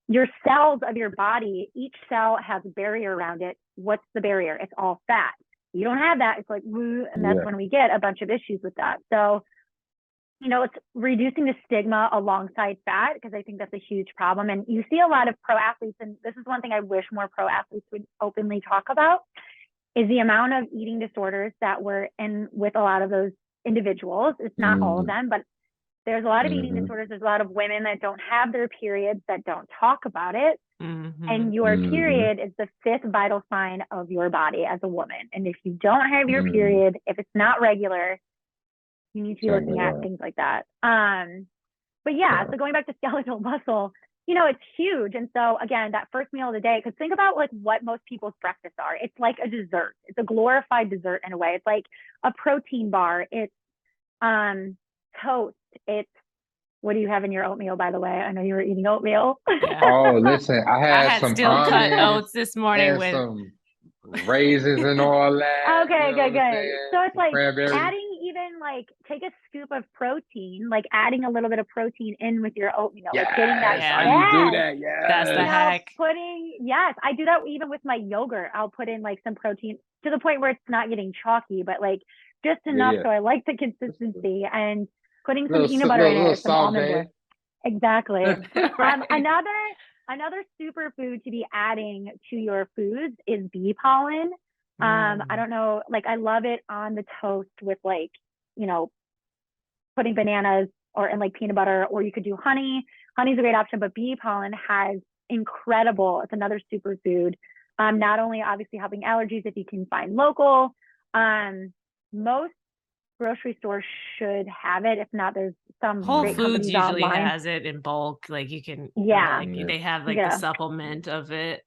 your cells of your body, each cell has a barrier around it. What's the barrier? It's all fat. You don't have that. It's like, and that's when we get a bunch of issues with that. So, it's reducing the stigma alongside fat, because I think that's a huge problem. And you see a lot of pro athletes, and this is one thing I wish more pro athletes would openly talk about, is the amount of eating disorders that were in with a lot of those individuals. It's not all of them, but there's a lot of eating disorders. There's a lot of women that don't have their periods, that don't talk about it. And your period is the 5th vital sign of your body as a woman. And if you don't have your period, if it's not regular, you need to be looking at things like that. But so going back to skeletal muscle, it's huge. And so again, that first meal of the day, because think about like what most people's breakfasts are. It's like a dessert. It's a glorified dessert in a way. It's like a protein bar. It's toast. It's, what do you have in your oatmeal, by the way? I know you were eating oatmeal. Oh, listen, I had some steel cut oats this morning with some raisins and all that. Okay, good. So it's like adding even like take a scoop of protein, like adding a little bit of protein in with your oatmeal. Yes, like getting that. I do that. Yes. That's the hack. I do that even with my yogurt. I'll put in like some protein to the point where it's not getting chalky, but like just enough so I like the consistency, and putting some peanut butter in it, some almond butter. Exactly. Another superfood to be adding to your foods is bee pollen. I don't know, like I love it on the toast with like, putting bananas and like peanut butter, or you could do honey. Honey's a great option, but bee pollen has it's another superfood. Not only obviously helping allergies if you can find local, most grocery stores should have it. If not, there's some Whole great Foods usually online. has it in bulk. Like you can, they have like the supplement of it.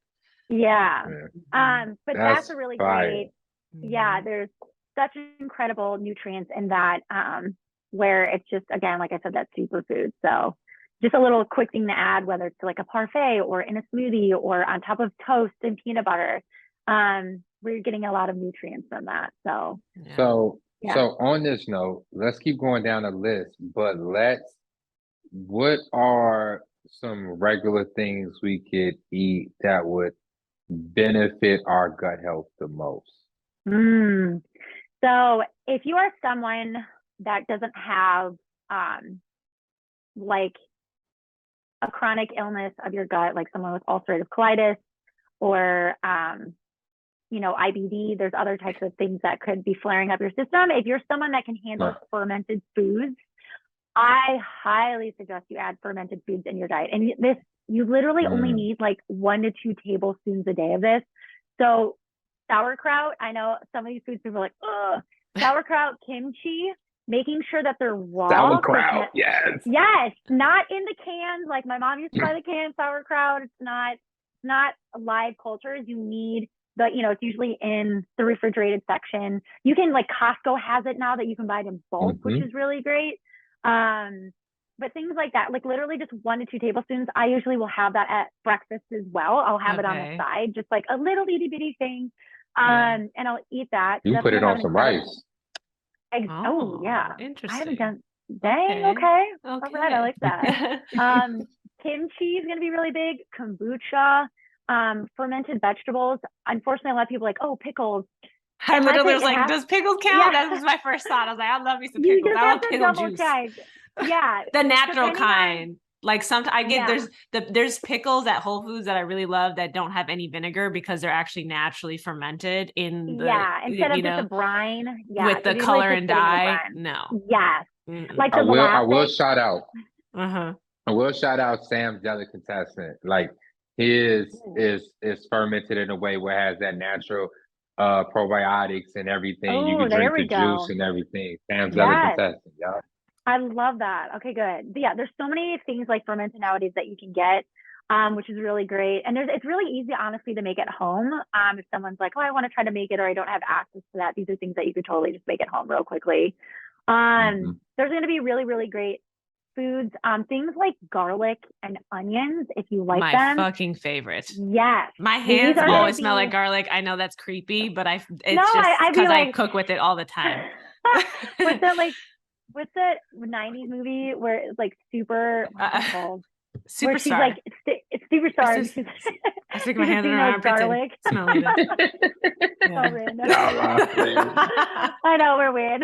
But that's a really great. There's such incredible nutrients in that. where it's just, again, like I said, that superfood. So just a little quick thing to add, whether it's like a parfait or in a smoothie or on top of toast and peanut butter, we're getting a lot of nutrients from that. So, so on this note, let's keep going down the list, but what are some regular things we could eat that would benefit our gut health the most? So if you are someone that doesn't have like a chronic illness of your gut, like someone with ulcerative colitis or IBD, there's other types of things that could be flaring up your system. If you're someone that can handle fermented foods, I highly suggest you add fermented foods in your diet. And this, you literally only need like 1 to 2 tablespoons a day of this. So sauerkraut, I know some of these foods people are like, ugh, sauerkraut, kimchi, making sure that they're raw. Sauerkraut, yes. Yes, not in the cans. Like my mom used to buy the canned sauerkraut. It's not live cultures. You need it's usually in the refrigerated section. You can, like, Costco has it now that you can buy it in bulk, which is really great. But things like that, like literally just 1 to 2 tablespoons. I usually will have that at breakfast as well. I'll have it on the side, just like a little itty bitty thing. And I'll eat that. You put it on some rice. Yeah. Interesting. I haven't done. Dang. Okay. All right. I like that. Kimchi is going to be really big. Kombucha, fermented vegetables. Unfortunately, a lot of people are like, oh, pickles. I literally was like, does pickles count? That was my first thought. I was like, I love me some pickles. I love pickle juice. Yeah. The natural kind. Like sometimes I get there's pickles at Whole Foods that I really love that don't have any vinegar because they're actually naturally fermented in the instead of just a brine. Yeah. With the color and dye. No. Yes. Like I will shout out. I will shout out Sam's Delicatessen. Like his is fermented in a way where it has that natural probiotics and everything. You can drink the juice and everything. Sam's Delicatessen. Yeah. I love that. Okay, good. But yeah, there's so many things like fermented nowadays that you can get, which is really great. And it's really easy, honestly, to make at home. If someone's like, oh, I want to try to make it, or I don't have access to that, these are things that you could totally just make at home real quickly. There's going to be really, really great foods. Things like garlic and onions, if you like them. My fucking favorite. Yes. My hands always smell like garlic. I know that's creepy, but it's just because I cook with it all the time. What's the 90s movie where it's like Superstar? She's like, it's Superstar. I stick my hands in her armpit garlic. Smelling it. I know, we're weird.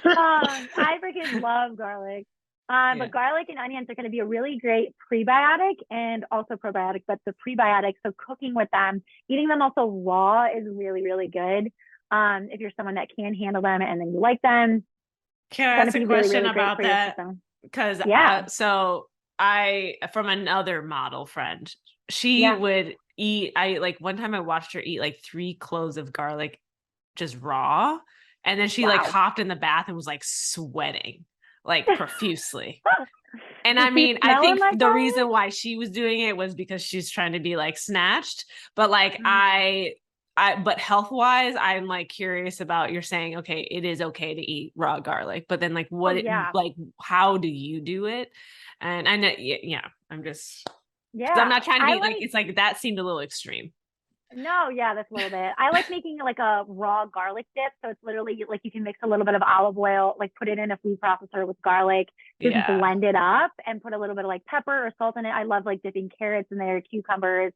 I freaking love garlic. But garlic and onions are going to be a really great prebiotic and also probiotic, but the prebiotics, so cooking with them, eating them also raw is really, really good. If you're someone that can handle them and then you like them. Can I ask a question about that? Because so I, from another model friend, she would eat, one time I watched her eat like 3 cloves of garlic just raw. And then she like hopped in the bath and was like sweating like profusely. And I mean, I think the reason why she was doing it was because she's trying to be like snatched. But like but health wise, I'm like curious about, you're saying, okay, it is okay to eat raw garlic, but then like like, how do you do it? And I know, I'm just, I'm not trying to be like, it's like, that seemed a little extreme. No, that's a little bit. I like making like a raw garlic dip. So it's literally like you can mix a little bit of olive oil, like put it in a food processor with garlic, just blend it up and put a little bit of like pepper or salt in it. I love like dipping carrots in there, cucumbers.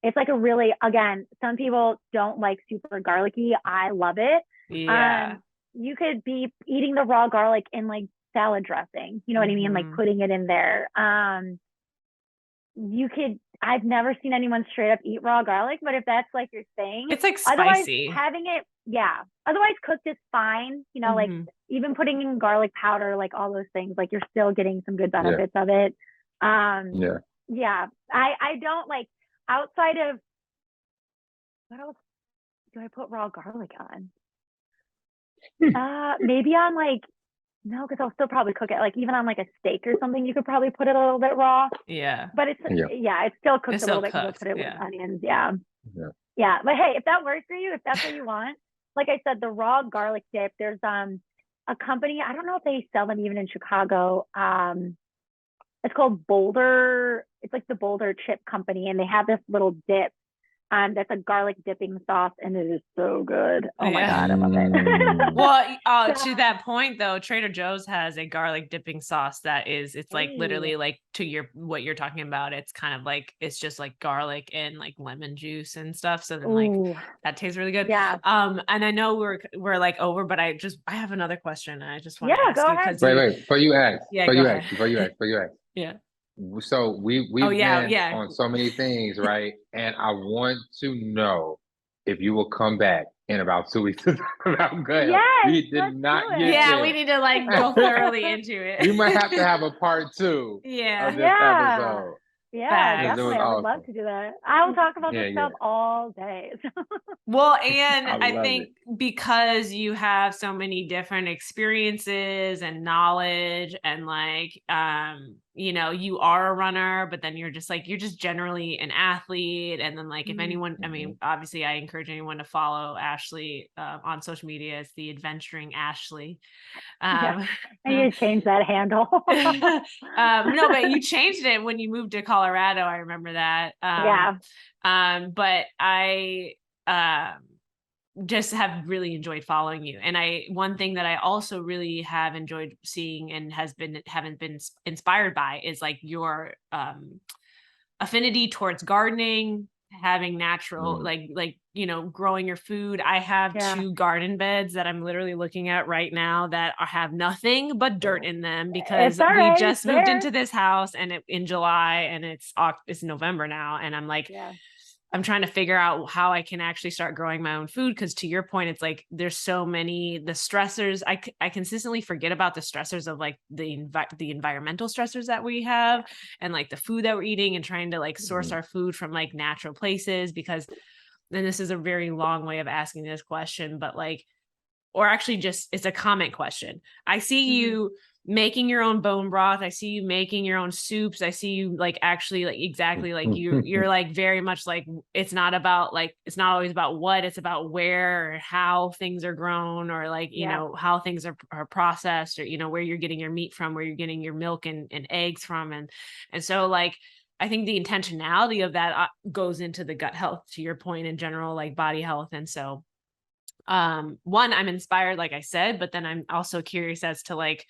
It's like a really, again, some people don't like super garlicky. I love it. Yeah. You could be eating the raw garlic in like salad dressing. You know what I mean? Like putting it in there. I've never seen anyone straight up eat raw garlic, but if that's like your thing, it's like spicy. Having it, otherwise cooked is fine. Like even putting in garlic powder, like all those things, like you're still getting some good benefits of it. I don't like, outside of, what else do I put raw garlic on? Maybe on like, no, because I'll still probably cook it. Like even on like a steak or something, you could probably put it a little bit raw. Yeah. But it's still cooked a little bit because I'll put it with onions. Yeah. But hey, if that works for you, if that's what you want, like I said, the raw garlic dip, there's a company, I don't know if they sell them even in Chicago. It's called Boulder. It's like the Boulder Chip Company, and they have this little dip. That's a garlic dipping sauce, and it is so good. Oh my God, I love it. Well, to that point though, Trader Joe's has a garlic dipping sauce it's like literally like what you're talking about. It's kind of like, it's just like garlic and like lemon juice and stuff. So then like that tastes really good. Yeah. And I know we're like over, but I have another question. I just want to ask go you ahead. because Wait, before you ask. Yeah. So we've been on so many things, right? And I want to know if you will come back in about 2 weeks to talk about gut health. Yes, We did not get Yeah, there. we need to like go thoroughly into it. We might have to have a part 2 Yeah. of this episode. Yeah, Facts. definitely. I would love to do that. I will talk about this stuff all day. Well, and I love think because you have so many different experiences and knowledge and like, you know, you are a runner, but then you're just generally an athlete. And then like, if anyone, I mean, obviously I encourage anyone to follow Ashley on social media. It's the Adventuring Ashley. I need to change that handle. No, but you changed it when you moved to Colorado. I remember that. But I just have really enjoyed following you. And one thing that I also really have enjoyed seeing and haven't been inspired by is like your affinity towards gardening, having natural, like, you know, growing your food. I have 2 garden beds that I'm literally looking at right now that have nothing but dirt in them because we just moved into this house and in July, and it's November now. And I'm like, I'm trying to figure out how I can actually start growing my own food. Cause to your point, it's like, there's so many, the stressors, I consistently forget about the stressors of like the environmental stressors that we have and like the food that we're eating and trying to like source our food from like natural places. Because then this is a very long way of asking this question, but like, or actually just, it's a comment question. I see you making your own bone broth. I see you making your own soups. I see you like actually like exactly like you're like very much like, it's not always about what, it's about where or how things are grown or like, you know, how things are processed or, you know, where you're getting your meat from, where you're getting your milk and eggs from. And so like, I think the intentionality of that goes into the gut health, to your point, in general, like body health. And so one, I'm inspired, like I said, but then I'm also curious as to like,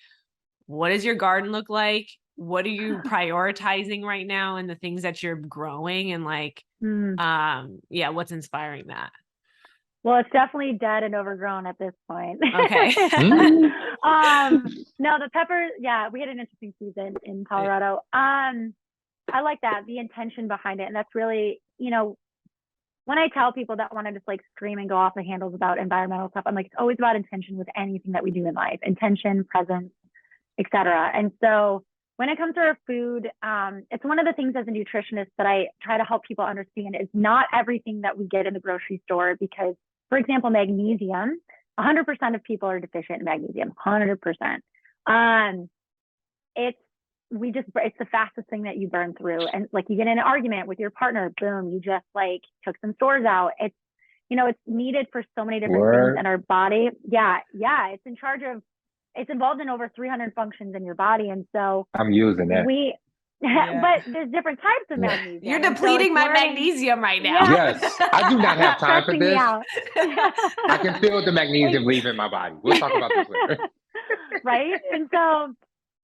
what does your garden look like? What are you prioritizing right now in the things that you're growing? And like, what's inspiring that? Well, it's definitely dead and overgrown at this point. Okay. No, the peppers, we had an interesting season in Colorado. I like that, the intention behind it. And that's really, you know, when I tell people that want to just like scream and go off the handles about environmental stuff, I'm like, it's always about intention with anything that we do in life, intention, presence, etc. And so when it comes to our food, it's one of the things as a nutritionist that I try to help people understand is not everything that we get in the grocery store, because, for example, magnesium, 100% of people are deficient in magnesium, 100%. It's the fastest thing that you burn through. And like you get in an argument with your partner, boom, you just like took some stores out. It's, you know, it's needed for so many different things in our body. It's involved in over 300 functions in your body. And so I'm using that. But there's different types of magnesium. You're depleting my magnesium right now. Yes. I do not have time for this. I can feel the magnesium leaving my body. We'll talk about this later. Right. And so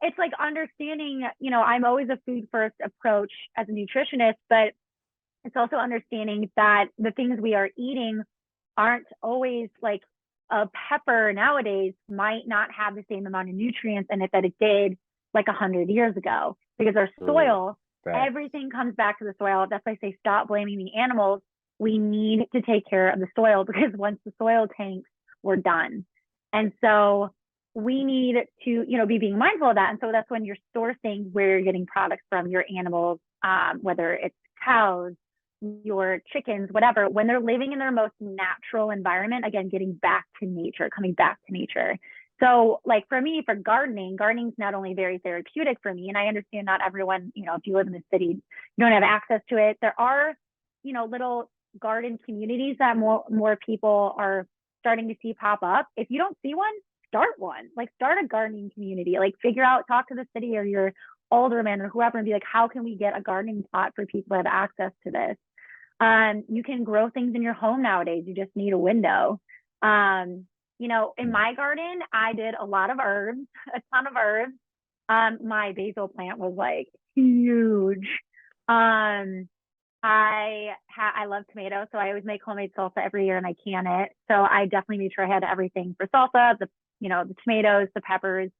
it's like understanding, you know, I'm always a food first approach as a nutritionist, but it's also understanding that the things we are eating aren't always like a pepper nowadays might not have the same amount of nutrients in it that it did like 100 years ago, because our soil, everything comes back to the soil. That's why I say stop blaming the animals. We need to take care of the soil, because once the soil tanks, we're done. And so we need to, you know, be being mindful of that. And so that's when you're sourcing where you're getting products from, your animals, whether it's cows, your chickens, whatever, when they're living in their most natural environment, again, getting back to nature, coming back to nature. So like for me, for gardening's not only very therapeutic for me, and I understand not everyone, you know, if you live in the city, you don't have access to it. There are, you know, little garden communities that more people are starting to see pop up. If you don't see one, start one, like start a gardening community, like figure out, talk to the city or your alderman or whoever and be like, how can we get a gardening plot for people that have access to this? You can grow things in your home nowadays. You just need a window. You know, in my garden, I did a lot of herbs, a ton of herbs. My basil plant was like huge. I love tomatoes, so I always make homemade salsa every year and I can it. So I definitely made sure I had everything for salsa, the tomatoes, the peppers.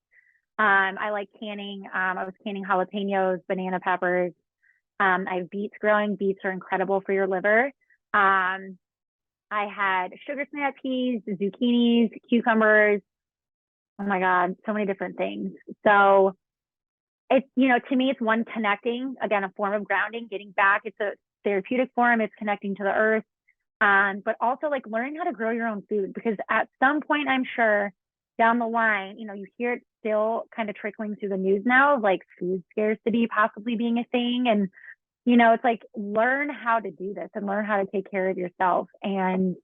I like canning. I was canning jalapenos, banana peppers. I have beets growing. Beets are incredible for your liver. I had sugar snap peas, zucchinis, cucumbers. Oh my God, so many different things. So it's, to me, it's one connecting, again, a form of grounding, getting back. It's a therapeutic form. It's connecting to the earth. But also like learning how to grow your own food, because at some point, I'm sure down the line, you hear it still kind of trickling through the news now, like food scarcity possibly being a thing. And it's like, learn how to do this and learn how to take care of yourself and,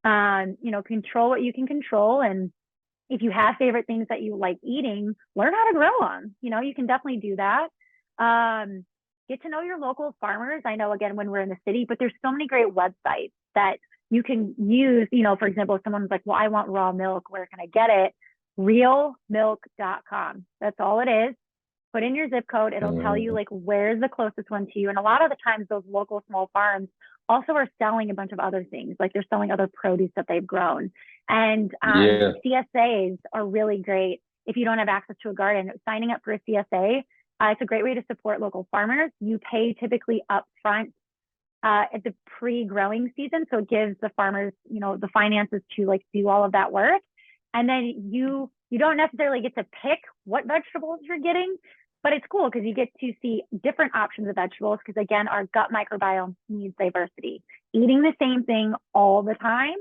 control what you can control. And if you have favorite things that you like eating, learn how to grow them. You can definitely do that. Get to know your local farmers. I know, again, when we're in the city, but there's so many great websites that you can use. For example, if someone's like, well, I want raw milk, where can I get it? Realmilk.com. That's all it is. Put in your zip code. It'll tell you like where's the closest one to you. And a lot of the times those local small farms also are selling a bunch of other things. Like they're selling other produce that they've grown. And CSAs are really great. If you don't have access to a garden, signing up for a CSA, it's a great way to support local farmers. You pay typically upfront at the pre-growing season. So it gives the farmers, the finances to like do all of that work. And then you don't necessarily get to pick what vegetables you're getting, but it's cool because you get to see different options of vegetables because, again, our gut microbiome needs diversity. Eating the same thing all the time,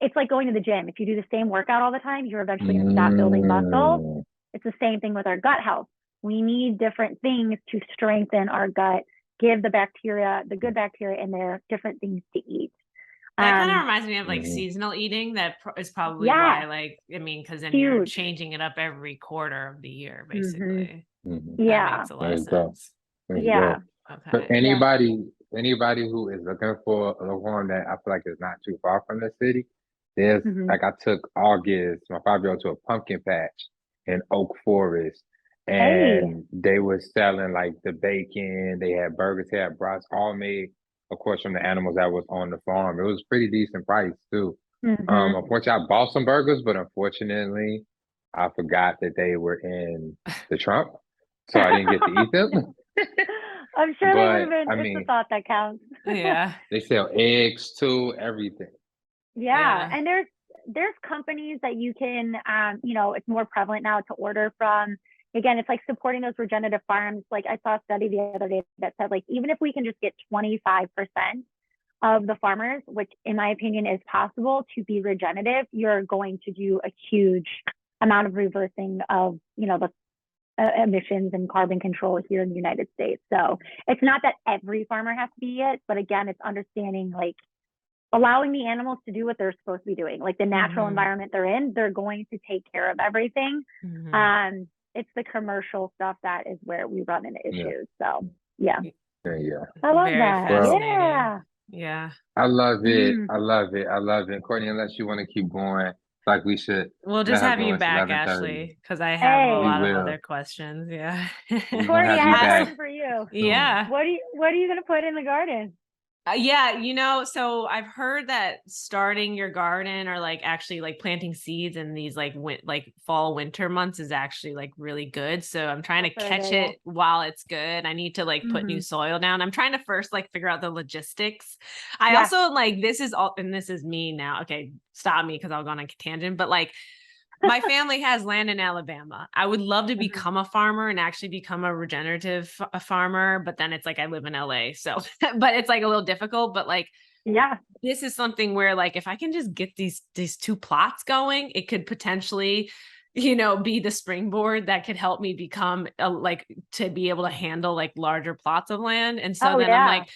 it's like going to the gym. If you do the same workout all the time, you're eventually going to stop building muscle. It's the same thing with our gut health. We need different things to strengthen our gut, give the bacteria, the good bacteria in there, different things to eat. That kind of reminds me of like seasonal eating. That is probably why, because then you're changing it up every quarter of the year, basically. That makes a lot of sense. Yeah. Okay. For anybody who is looking for a farm that I feel like is not too far from the city, there's like I took August, my 5-year-old, to a pumpkin patch in Oak Forest, and they were selling like the bacon. They had burgers, they had brats, all made, of course, from the animals that was on the farm. It was pretty decent price too. Unfortunately, I bought some burgers, but unfortunately, I forgot that they were in the trunk, so I didn't get to eat them. I'm sure they would have been. It's the thought that counts. Yeah, they sell eggs too, everything. Yeah, and there's companies that you can, it's more prevalent now to order from. Again, it's like supporting those regenerative farms. Like I saw a study the other day that said, like, even if we can just get 25% of the farmers, which in my opinion is possible, to be regenerative, you're going to do a huge amount of reversing of, the emissions and carbon control here in the United States. So it's not that every farmer has to be it, but again, it's understanding like allowing the animals to do what they're supposed to be doing, like the natural environment they're in, they're going to take care of everything. It's the commercial stuff that is where we run into issues. So I love that. Yeah. I love it. I love it. Courtney, unless you want to keep going, like we should. We'll just have you back, Ashley, because I have a lot of other questions. Yeah. Courtney, I have a question for you. Yeah. What are you going to put in the garden? So I've heard that starting your garden or like actually like planting seeds in these like fall, winter months is actually like really good. So I'm trying to catch it while it's good. I need to like put new soil down. I'm trying to first like figure out the logistics. I also like, this is me now. Okay. Stop me because I'll go on a tangent, but like, my family has land in Alabama. I would love to become a farmer and actually become a regenerative farmer, but then it's like I live in LA. So, but it's like a little difficult, but like, this is something where like, if I can just get these 2 plots going, it could potentially, be the springboard that could help me become to be able to handle like larger plots of land. And so I'm like,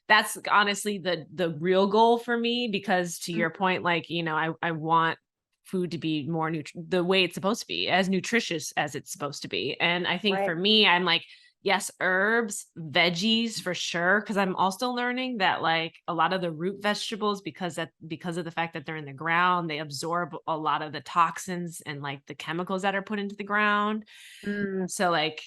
that's honestly the real goal for me, because to your point, like, I want food to be more the way it's supposed to be, as nutritious as it's supposed to be. And I think for me, I'm like, yes, herbs, veggies for sure. Cause I'm also learning that like a lot of the root vegetables, because of the fact that they're in the ground, they absorb a lot of the toxins and like the chemicals that are put into the ground. So like,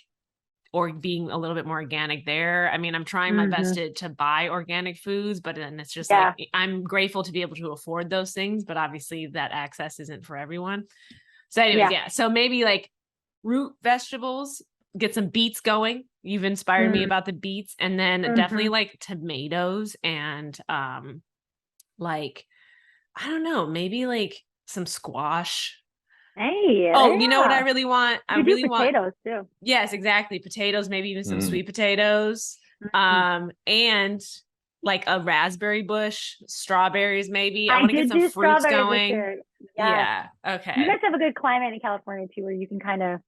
or being a little bit more organic there. I mean, I'm trying my best to buy organic foods, but then it's just like, I'm grateful to be able to afford those things, but obviously that access isn't for everyone. So anyways, so maybe like root vegetables, get some beets going. You've inspired me about the beets, and then definitely like tomatoes and like, I don't know, maybe like some squash. Hey. Oh, you know what I really want? I really want potatoes too. Yes, exactly. Potatoes, maybe even some sweet potatoes. And like a raspberry bush, strawberries, maybe. I want to get some fruits going. Yeah. Okay. You guys have a good climate in California too, where you can kind of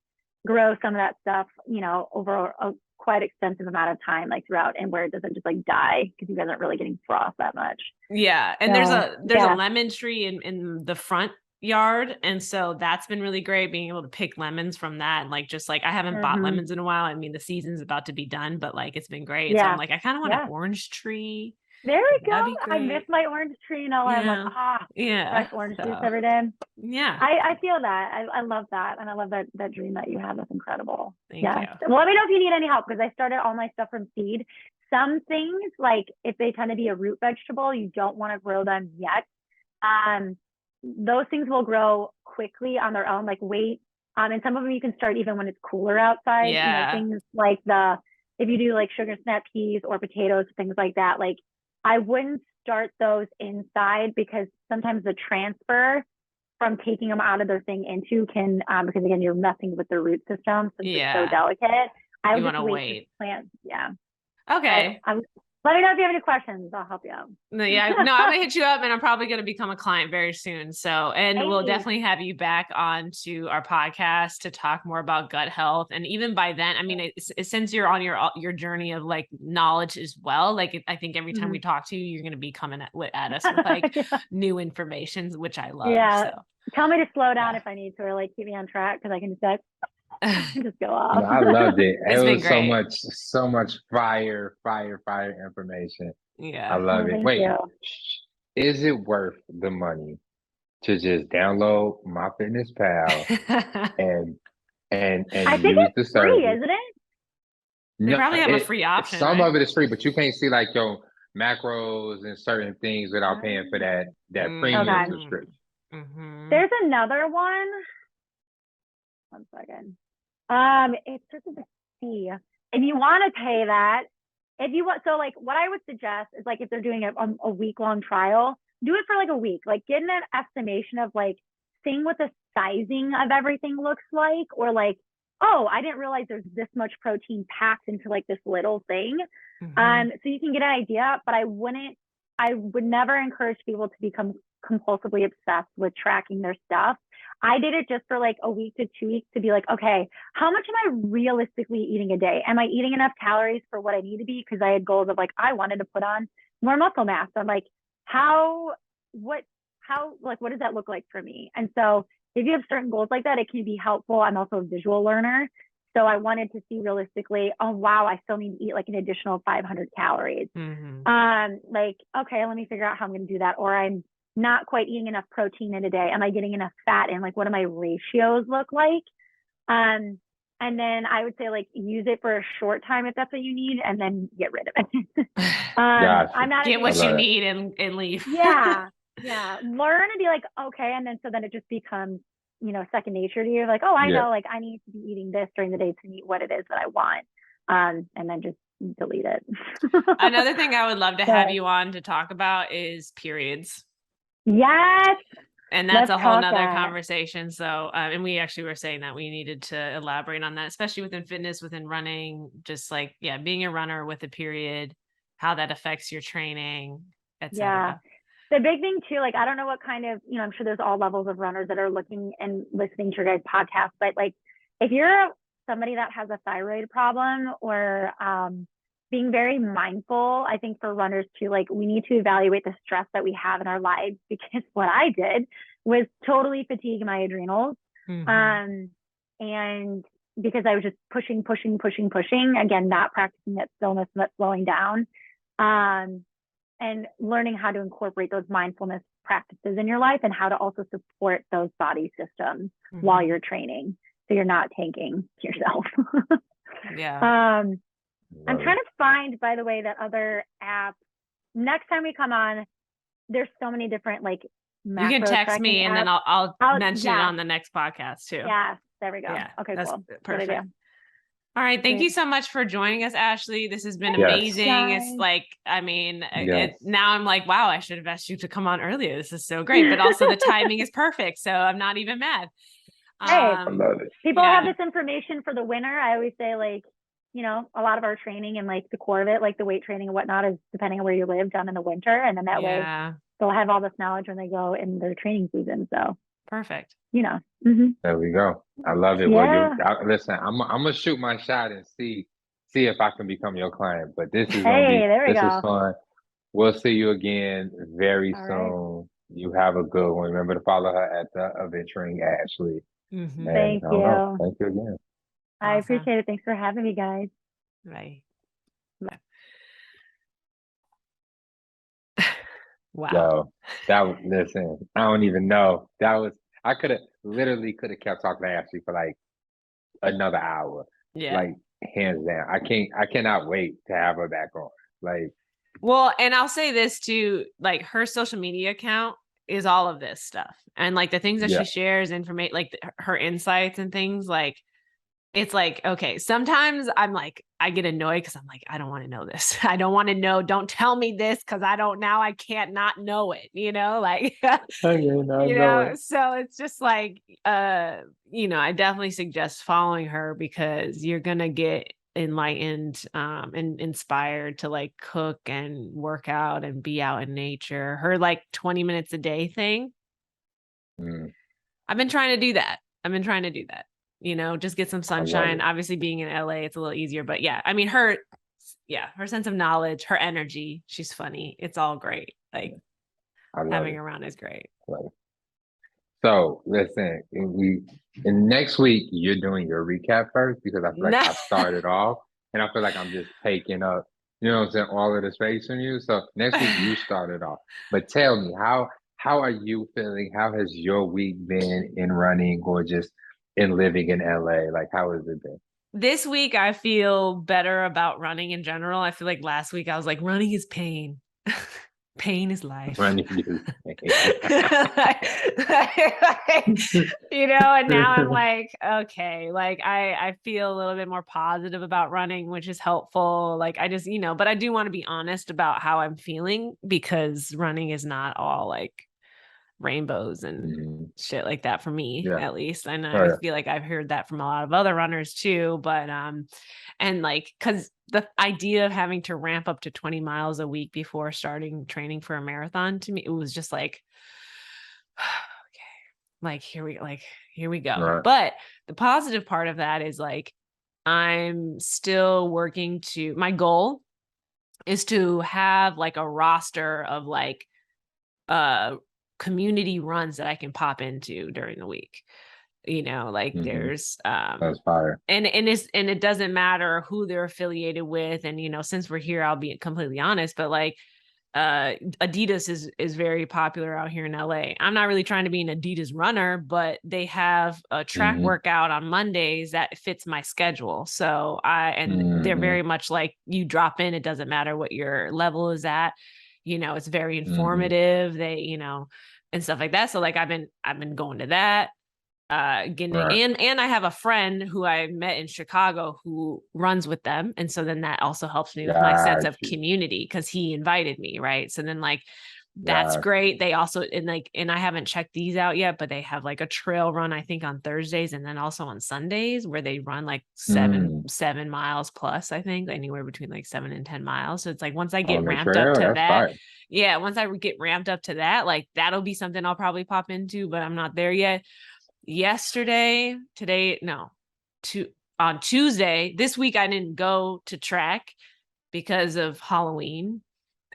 grow some of that stuff, you know, over a quite extensive amount of time, like throughout, and where it doesn't just like die because you guys aren't really getting frost that much. Yeah. And there's a lemon tree in the front yard, and so that's been really great, being able to pick lemons from that. And like, just like, I haven't bought lemons in a while. I mean, the season's about to be done, but like, it's been great. So I'm like, I kind of want an orange tree. There we go. I miss my orange tree and all. I'm like, fresh orange juice every day. Yeah. I feel that. I love that. And I love that dream that you have. That's incredible. Thank you. Well, let me know if you need any help, because I started all my stuff from seed. Some things, like if they tend to be a root vegetable, you don't want to grow them yet. Those things will grow quickly on their own, like wait. And some of them you can start even when it's cooler outside. Yeah. You know, things like if you do like sugar snap peas or potatoes, things like that, like I wouldn't start those inside, because sometimes the transfer from taking them out of their thing into can, because again, you're messing with the root system. So it's so delicate. I would just wait. Plants. Yeah. Okay. Let me know if you have any questions. I'll help you out. No, I'm gonna hit you up, and I'm probably gonna become a client very soon. So, and we'll definitely have you back on to our podcast to talk more about gut health. And even by then, I mean, since you're on your journey of like knowledge as well, like I think every time we talk to you, you're gonna be coming at us with like new information, which I love. Yeah. So. Tell me to slow down if I need to, or like keep me on track, because I can just go off. No, I loved it. It was great. so much fire information. Yeah. I love it. Wait, is it worth the money to just download MyFitnessPal and I think use it's the service? free, isn't it? They probably have a free option. Some of it is free, but you can't see like your macros and certain things without paying for that premium subscription. There's another one. One second. It's just a fee. If you want to pay that, if you want, so like what I would suggest is like if they're doing a week-long trial, do it for like a week. Like get an estimation of like seeing what the sizing of everything looks like, or like, oh, I didn't realize there's this much protein packed into like this little thing. So you can get an idea, but I would never encourage people to become compulsively obsessed with tracking their stuff. I did it just for like a week to 2 weeks to be like, okay, how much am I realistically eating a day? Am I eating enough calories for what I need to be? Because I had goals of like, I wanted to put on more muscle mass. I'm like, what does that look like for me? And so if you have certain goals like that, it can be helpful. I'm also a visual learner. So I wanted to see realistically, oh, wow, I still need to eat like an additional 500 calories. Like, okay, let me figure out how I'm going to do that. Or I'm not quite eating enough protein in a day. Am I getting enough fat in? Like, what do my ratios look like? And then I would say like use it for a short time if that's what you need, and then get rid of it. I'm not get what you need and leave. Yeah. Learn and be like, okay. And then it just becomes, second nature to you. Like, oh, I know, like I need to be eating this during the day to meet what it is that I want. And then just delete it. Another thing I would love to have you on to talk about is periods. Yes. And that's a whole nother conversation. So, and we actually were saying that we needed to elaborate on that, especially within fitness, within running, just like, being a runner with a period, how that affects your training, etc. Yeah. The big thing too, like, I don't know what kind of, I'm sure there's all levels of runners that are looking and listening to your guys' podcast, but like, if you're somebody that has a thyroid problem or, being very mindful, I think for runners too, like we need to evaluate the stress that we have in our lives, because what I did was totally fatiguing my adrenals. Mhm. And because I was just pushing, again, not practicing that stillness, not slowing down, and learning how to incorporate those mindfulness practices in your life and how to also support those body systems while you're training. So you're not tanking yourself. Yeah. I'm trying to find, by the way, that other app. Next time we come on, there's so many different like You can text me and then I'll mention it on the next podcast too. Yeah, there we go. Yeah, okay, cool. Perfect. All right. Thank you so much for joining us, Ashley. This has been Yes. amazing. Yes. It's like, I mean, Yes. now I'm like, wow, I should have asked you to come on earlier. This is so great. But also the timing is perfect. So I'm not even mad. Hey, I love it. People have this information for the winter. I always say, like, you know, a lot of our training and like the core of it, like the weight training and whatnot, is depending on where you live, done in the winter. And then that way they'll have all this knowledge when they go in their training season. So perfect. You know. There we go. I love it. Yeah. Well, listen, I'm gonna shoot my shot and see if I can become your client. But this is gonna be there we this go. is fun. We'll see you again very All soon. right. You have a good one. Remember to follow her at the Adventuring Ashley. Mhm. And Thank I don't you. know. Thank you again. I appreciate it. Thanks for having me, guys. Right. Wow. Yo, listen, I don't even know. I could have kept talking to Ashley for like another hour. Yeah. Like hands down. I cannot wait to have her back on. Like, well, and I'll say this too, like her social media account is all of this stuff. And like the things that she shares, information, like her insights and things, like it's like, okay, sometimes I'm like, I get annoyed because I'm like, I don't want to know this. I don't want to know. Don't tell me this because I can't not know it, you know, like, you know, so it's just like, you know, I definitely suggest following her because you're going to get enlightened and inspired to like cook and work out and be out in nature. Her like 20 minutes a day thing. I've been trying to do that. You know, just get some sunshine. Obviously being in LA, it's a little easier, but yeah, I mean, her sense of knowledge, her energy, she's funny. It's all great. Like having her around is great. So listen, next week you're doing your recap first because I feel like I started off and I feel like I'm just taking up, you know what I'm saying, all of the space from you. So next week you started off. But tell me, how are you feeling? How has your week been in running or just in living in LA? Like, how has it been? This week, I feel better about running in general. I feel like last week I was like, running is pain. Pain is life. Running is you know, and now I'm like, okay, like I feel a little bit more positive about running, which is helpful. Like I just, you know, but I do want to be honest about how I'm feeling because running is not all like rainbows and shit like that for me, at least. I know I feel like I've heard that from a lot of other runners too, but and like because the idea of having to ramp up to 20 miles a week before starting training for a marathon, to me it was just like okay, like here we go. But the positive part of that is like I'm still working to, my goal is to have like a roster of like community runs that I can pop into during the week. You know, like there's that's fire. And it doesn't matter who they're affiliated with. And, you know, since we're here, I'll be completely honest, but like Adidas is very popular out here in LA. I'm not really trying to be an Adidas runner, but they have a track workout on Mondays that fits my schedule. So they're very much like you drop in, it doesn't matter what your level is at. You know, it's very informative. They, you know, and stuff like that. So like I've been going to that. And I have a friend who I met in Chicago who runs with them. And so then that also helps me with my sense of community because he invited me. Right. So then like, that's great. They also, and I haven't checked these out yet, but they have like a trail run, I think on Thursdays and then also on Sundays where they run like 7 miles plus, I think anywhere between like 7 and 10 miles. So it's like, once I get ramped up to that, once I get ramped up to that, like that'll be something I'll probably pop into, but I'm not there yet. On Tuesday, this week I didn't go to track because of Halloween.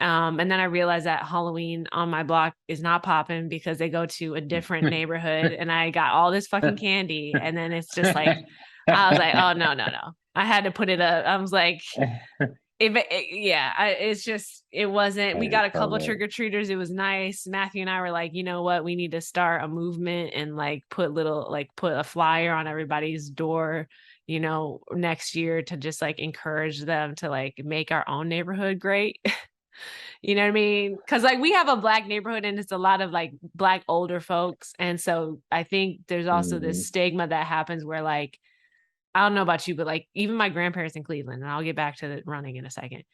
And then I realized that Halloween on my block is not popping because they go to a different neighborhood and I got all this fucking candy. And then it's just like, I was like, oh, no. I had to put it up. I was like, it wasn't, we got a couple trick-or-treaters. It was nice. Matthew and I were like, you know what? We need to start a movement and like put a flyer on everybody's door, you know, next year to just like encourage them to like make our own neighborhood great. You know what I mean? Because like we have a Black neighborhood and it's a lot of like Black older folks. And so I think there's also this stigma that happens where like, I don't know about you, but like even my grandparents in Cleveland, and I'll get back to the running in a second,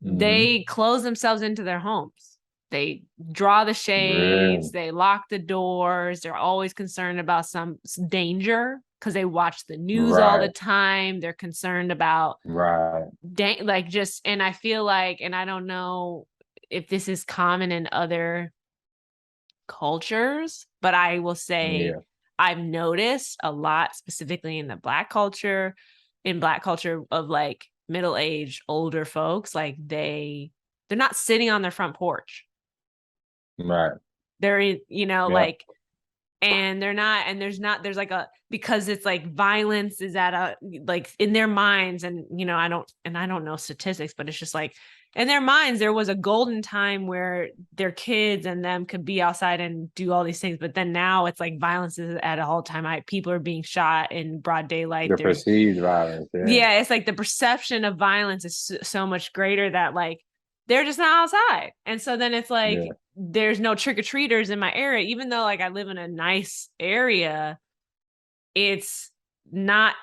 they close themselves into their homes. They draw the shades, they lock the doors. They're always concerned about some danger because they watch the news all the time. They're concerned about like just, and I feel like, and I don't know if this is common in other cultures, but I will say I've noticed a lot, specifically in the Black culture, of like middle-aged older folks, like they're not sitting on their front porch. Right. They're in, you know, like, and they're not, and there's like because it's like violence is at a, like in their minds, and, you know, I don't know statistics, but it's just like, in their minds, there was a golden time where their kids and them could be outside and do all these things. But then now it's like violence is at an all-time high. People are being shot in broad daylight. The perceived violence. Yeah, it's like the perception of violence is so much greater that like they're just not outside. And so then it's like there's no trick-or-treaters in my area. Even though like I live in a nice area, it's not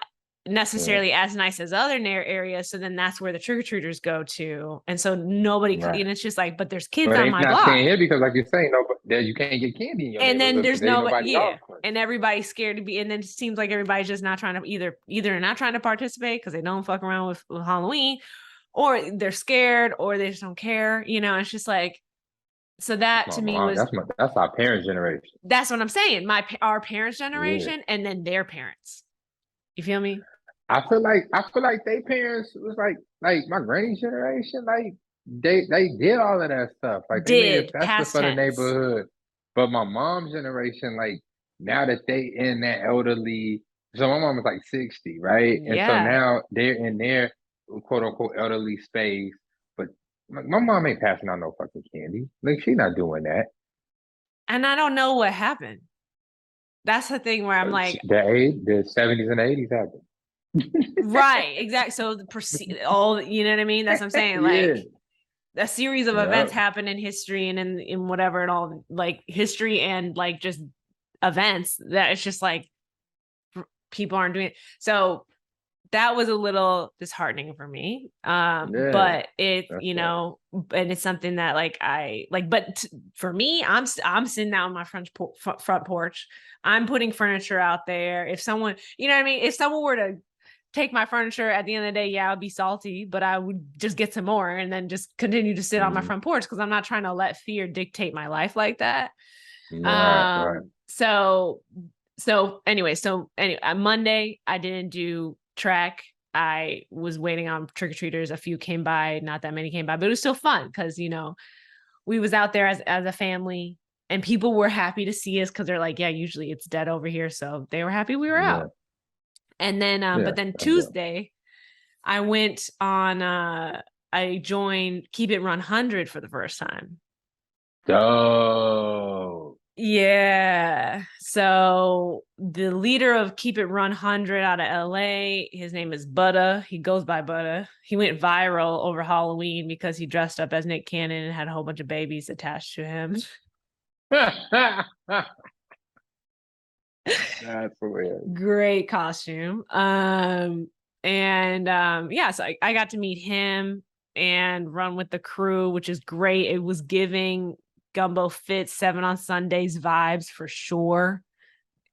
necessarily as nice as other areas. So then that's where the trick-or-treaters go to. And so nobody and it's just like, but there's kids on my block. Here because like you're saying, you can't get candy in your and then there's nobody and everybody's scared to be, and then it seems like everybody's just not trying to either not trying to participate because they don't fuck around with Halloween, or they're scared, or they just don't care, you know. It's just like, so that to me was that's our parents' generation. That's what I'm saying. Our parents' generation, and then their parents. You feel me? I feel like their parents was like my granny's generation, like they did all of that stuff. Like they made a festival for the neighborhood. But my mom's generation, like now that they in that elderly, so my mom is like 60, right? And so now they're in their quote unquote elderly space. But my mom ain't passing out no fucking candy. Like she's not doing that. And I don't know what happened. That's the thing where I'm like, the 70s and 80s happened. Right, exactly. So all, you know what I mean? That's what I'm saying. Like a series of events happen in history and in whatever, and all like history and like just events that it's just like people aren't doing it. So that was a little disheartening for me. But it, you know, and it's something that like I like, but for me, I'm sitting out on my front porch. I'm putting furniture out there. If someone, you know what I mean? If someone were to take my furniture at the end of the day, I'd be salty, but I would just get some more and then just continue to sit on my front porch, because I'm not trying to let fear dictate my life like that. Right. So anyway, Monday I didn't do track. I was waiting on trick-or-treaters. A few came by, not that many came by, but it was still fun because, you know, we was out there as a family, and people were happy to see us because they're like, yeah, usually it's dead over here. So they were happy we were out. And then, but then Tuesday, I went on, I joined Keep It Run 100 for the first time. Oh. Yeah. So the leader of Keep It Run 100 out of LA, his name is Butta. He goes by Butta. He went viral over Halloween because he dressed up as Nick Cannon and had a whole bunch of babies attached to him. That's weird. Great costume. So I got to meet him and run with the crew, which is great. It was giving Gumbo Fit 7 on Sundays vibes for sure.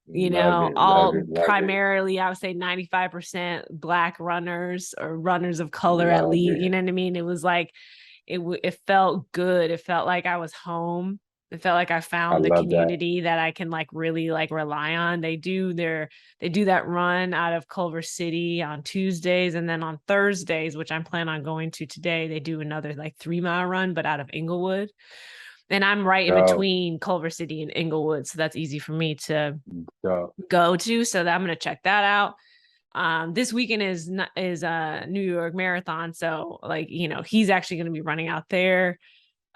You know, primarily, I would say 95% Black runners or runners of color at least. You know what I mean? It was like, it felt good. It felt like I was home. It felt like I I found the love that. community that I can like really like rely on. They do that run out of Culver City on Tuesdays, and then on Thursdays, which I'm planning on going to today, they do another like 3-mile run, but out of Inglewood. And I'm right in Dope. between Culver City and Inglewood, so that's easy for me to Dope. go to. So I'm going to check that out. This weekend is New York Marathon, so like, you know, he's actually going to be running out there.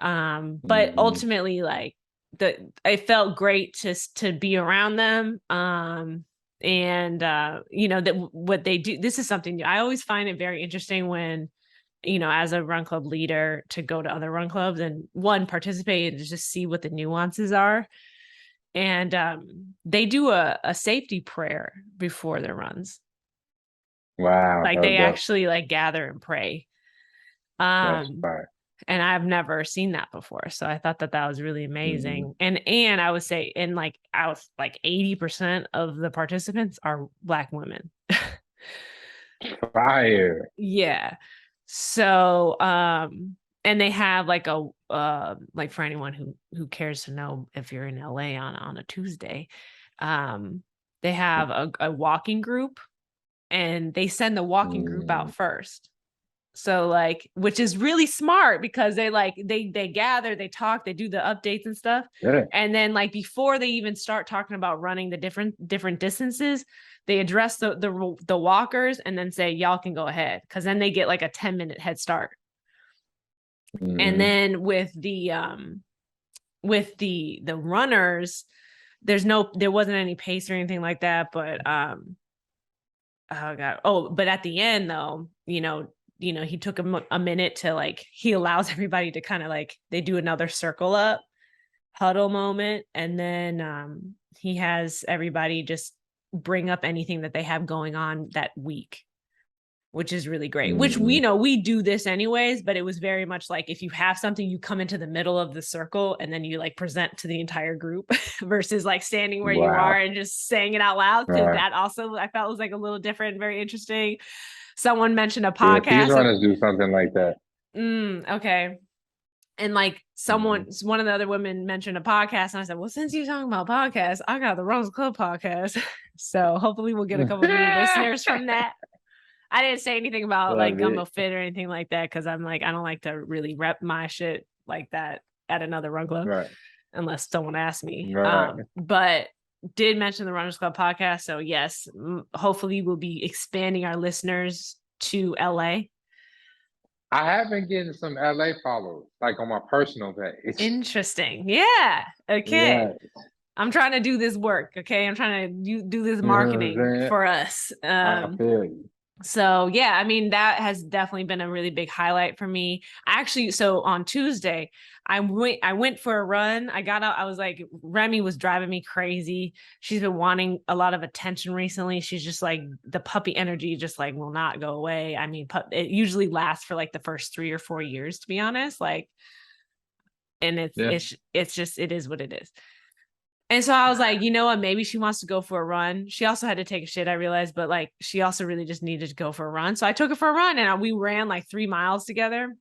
But ultimately, like, it felt great to be around them. And you know, that what they do, this is something new. I always find it very interesting when, you know, as a run club leader, to go to other run clubs and participate and just see what the nuances are. And they do a safety prayer before their runs. Wow. Like they actually like gather and pray. That's fine. And I've never seen that before. So I thought that was really amazing. And I would say, and like, I was like 80% of the participants are Black women. Fire. Yeah. So, and they have like like for anyone who cares to know, if you're in LA on a Tuesday, they have a walking group, and they send the walking group out first. So like, which is really smart, because they gather, they talk, they do the updates and stuff. Yeah. And then like before they even start talking about running the different distances, they address the walkers and then say, y'all can go ahead. Cause then they get like a 10-minute head start. And then with the runners, there wasn't any pace or anything like that. But, oh God. Oh, but at the end though, you know, he took a minute to like, he allows everybody to kind of like, they do another circle up huddle moment. And then he has everybody just bring up anything that they have going on that week, which is really great, which we do this anyways, but it was very much like, if you have something, you come into the middle of the circle and then you like present to the entire group versus like standing where you are and just saying it out loud. So that also I felt was like a little different, very interesting. Someone mentioned a podcast. Yeah, these runners do something like that. Okay. And like one of the other women mentioned a podcast, and I said, well, since you're talking about podcasts, I got the Runners Club podcast. So hopefully we'll get a couple of new listeners from that. I didn't say anything about like Gumbo Fit or anything like that, because I'm like, I don't like to really rep my shit like that at another run club, unless someone asks me. But did mention the Runners Club podcast. So yes, hopefully we'll be expanding our listeners to LA. I have been getting some LA followers, like on my personal page. Interesting. Yeah. Okay. Yes. I'm trying to do this work. Okay. I'm trying to do this marketing for us. I feel you. So yeah, I mean, that has definitely been a really big highlight for me. So on Tuesday, I went for a run. I got out. I was like, Remy was driving me crazy. She's been wanting a lot of attention recently. She's just like, the puppy energy just like will not go away. I mean, it usually lasts for like the first 3 or 4 years, to be honest. Like, and it's just, it is what it is. And so I was like, you know what, maybe she wants to go for a run. She also had to take a shit, I realized, but like, she also really just needed to go for a run. So I took her for a run, and we ran like 3 miles together.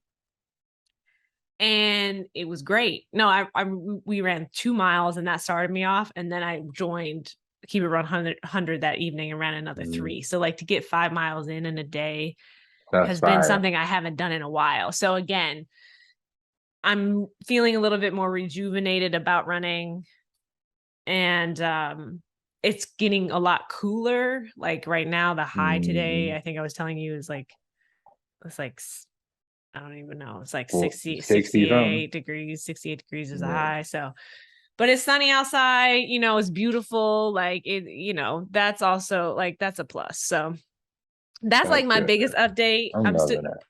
And it was great. No, we ran 2 miles, and that started me off. And then I joined Keep It Run 100 that evening and ran another 3. So like, to get 5 miles in a day has been something I haven't done in a while. So again, I'm feeling a little bit more rejuvenated about running. And it's getting a lot cooler. Like right now, the high today, I think I was telling you, is like, it's like, I don't even know. It's like 68 degrees. 68 degrees is a high. So, but it's sunny outside, you know, it's beautiful. Like it, you know, that's also like, that's a plus. So that's like my biggest update.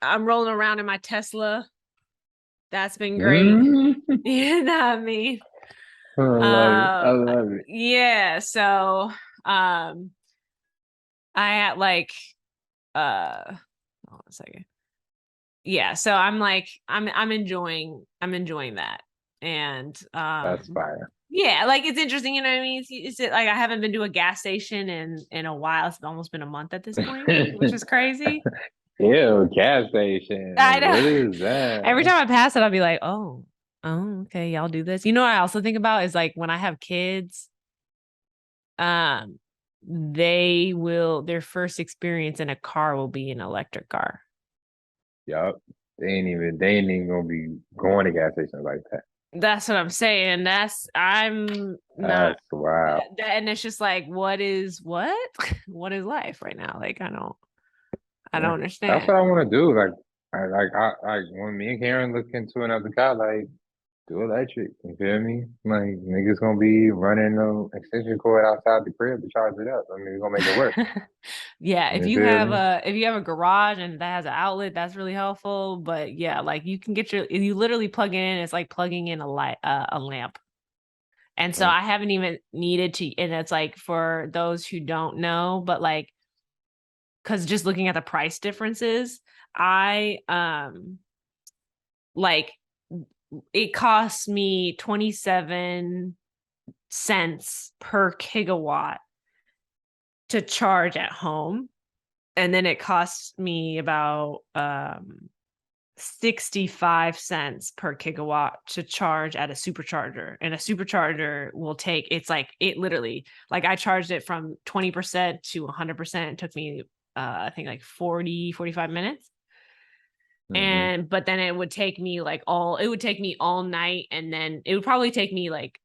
I'm rolling around in my Tesla. That's been great. You know what I mean? I love it. Yeah. So, I had like, hold on a second. Yeah. So I'm like, I'm enjoying that. And, that's fire. Yeah. Like, it's interesting. You know what I mean? It's like, I haven't been to a gas station in a while. It's almost been a month at this point, which is crazy. Ew, gas station. I know. What is that? Every time I pass it, I'll be like, oh, Oh, okay. Y'all do this. You know what I also think about is like when I have kids, their first experience in a car will be an electric car. Yup. They ain't even gonna be going to gas stations like that. That's what I'm saying. I'm not That's wild. and it's just like, what is what is life right now? Like, I don't Yeah. That's understand. what I want to do. Like when me and Karen look into another car, like do electric. You feel me? Like niggas gonna be running the extension cord outside the crib to charge it up. I mean, we're gonna make it work. Yeah, if You you feel have me? a garage and that has an outlet, that's really helpful. But yeah, like you can get you literally plug it in. It's like plugging in a light, a lamp. And so Mm. I haven't even needed to, and it's like for those who don't know, but like, because just looking at the price differences, I like it costs me 27 cents per kilowatt to charge at home. And then it costs me about 65 cents per kilowatt to charge at a supercharger. And a supercharger will take, it's like, it literally, like I charged it from 20% to 100%. It took me, I think like 45 minutes. Mm-hmm. But then it would take me it would take me all night. And then it would probably take me like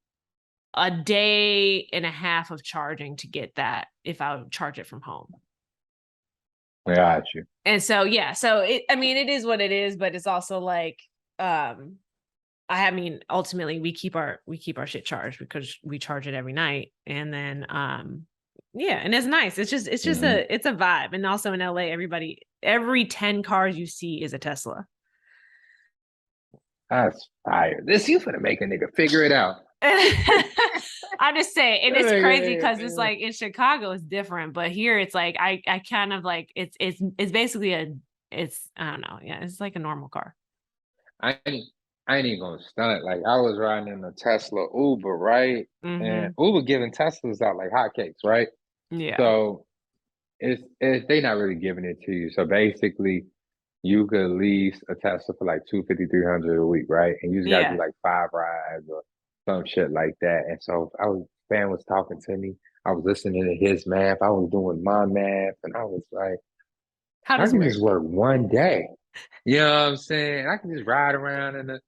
a day and a half of charging to get that if I would charge it from home. I got you. And so, yeah, so I mean, it is what it is, but it's also like, I mean, ultimately we keep our shit charged because we charge it every night. And then, yeah, and it's nice. It's just Mm-hmm. it's a vibe. And also in LA, every 10 cars you see is a Tesla. That's fire. This you finna make a nigga figure it out. I'm just saying, and it's crazy because it's Yeah. like in Chicago it's different, but here it's like I kind of like it's basically I don't know, yeah, it's like a normal car. I ain't even gonna stunt. Like I was riding in a Tesla Uber, right? And Mm-hmm. Uber giving Teslas out like hotcakes, right? Yeah. So it's they not really giving it to you. So basically, you could lease a Tesla for like 250, 300 a week, right? And you just gotta do Yeah. like 5 rides or some shit like that. And so fan was talking to me. I was listening to his math. I was doing my math, and I was like, How I does it can work? just work one day. You know what I'm saying? I can just ride around and the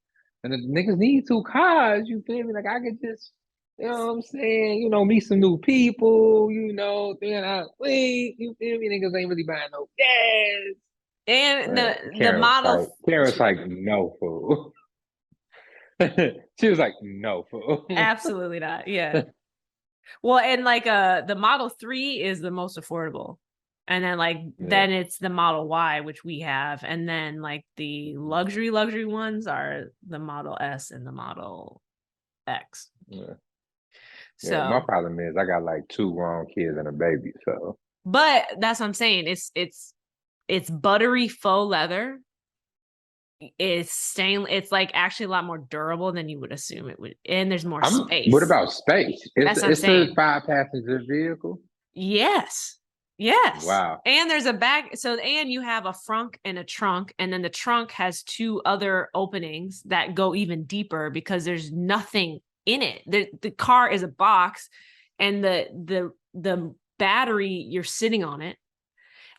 niggas need 2 cars. You feel me? Like I could just, you know what I'm saying? You know, meet some new people. You know, then I leave. You feel me? Niggas ain't really buying no gas. And Man, the model Karen's like, no fool. She was like, no fool. absolutely not. Yeah. Well, and like the Model 3 is the most affordable. And then Yeah. then it's the Model Y, which we have. And then like the luxury ones are the Model S and the Model X. Yeah. Yeah. My So, problem is I got like 2 grown kids and a baby. So but that's what I'm saying. It's buttery faux leather. It's stainless. It's like actually a lot more durable than you would assume it would. And there's more what space. about space? That's what I'm It's a saying. 5-passenger vehicle. Yes. Yes. Wow. And there's a back. So, and you have a frunk and a trunk. And then the trunk has 2 other openings that go even deeper because there's nothing in it. The car is a box and the battery, you're sitting on it.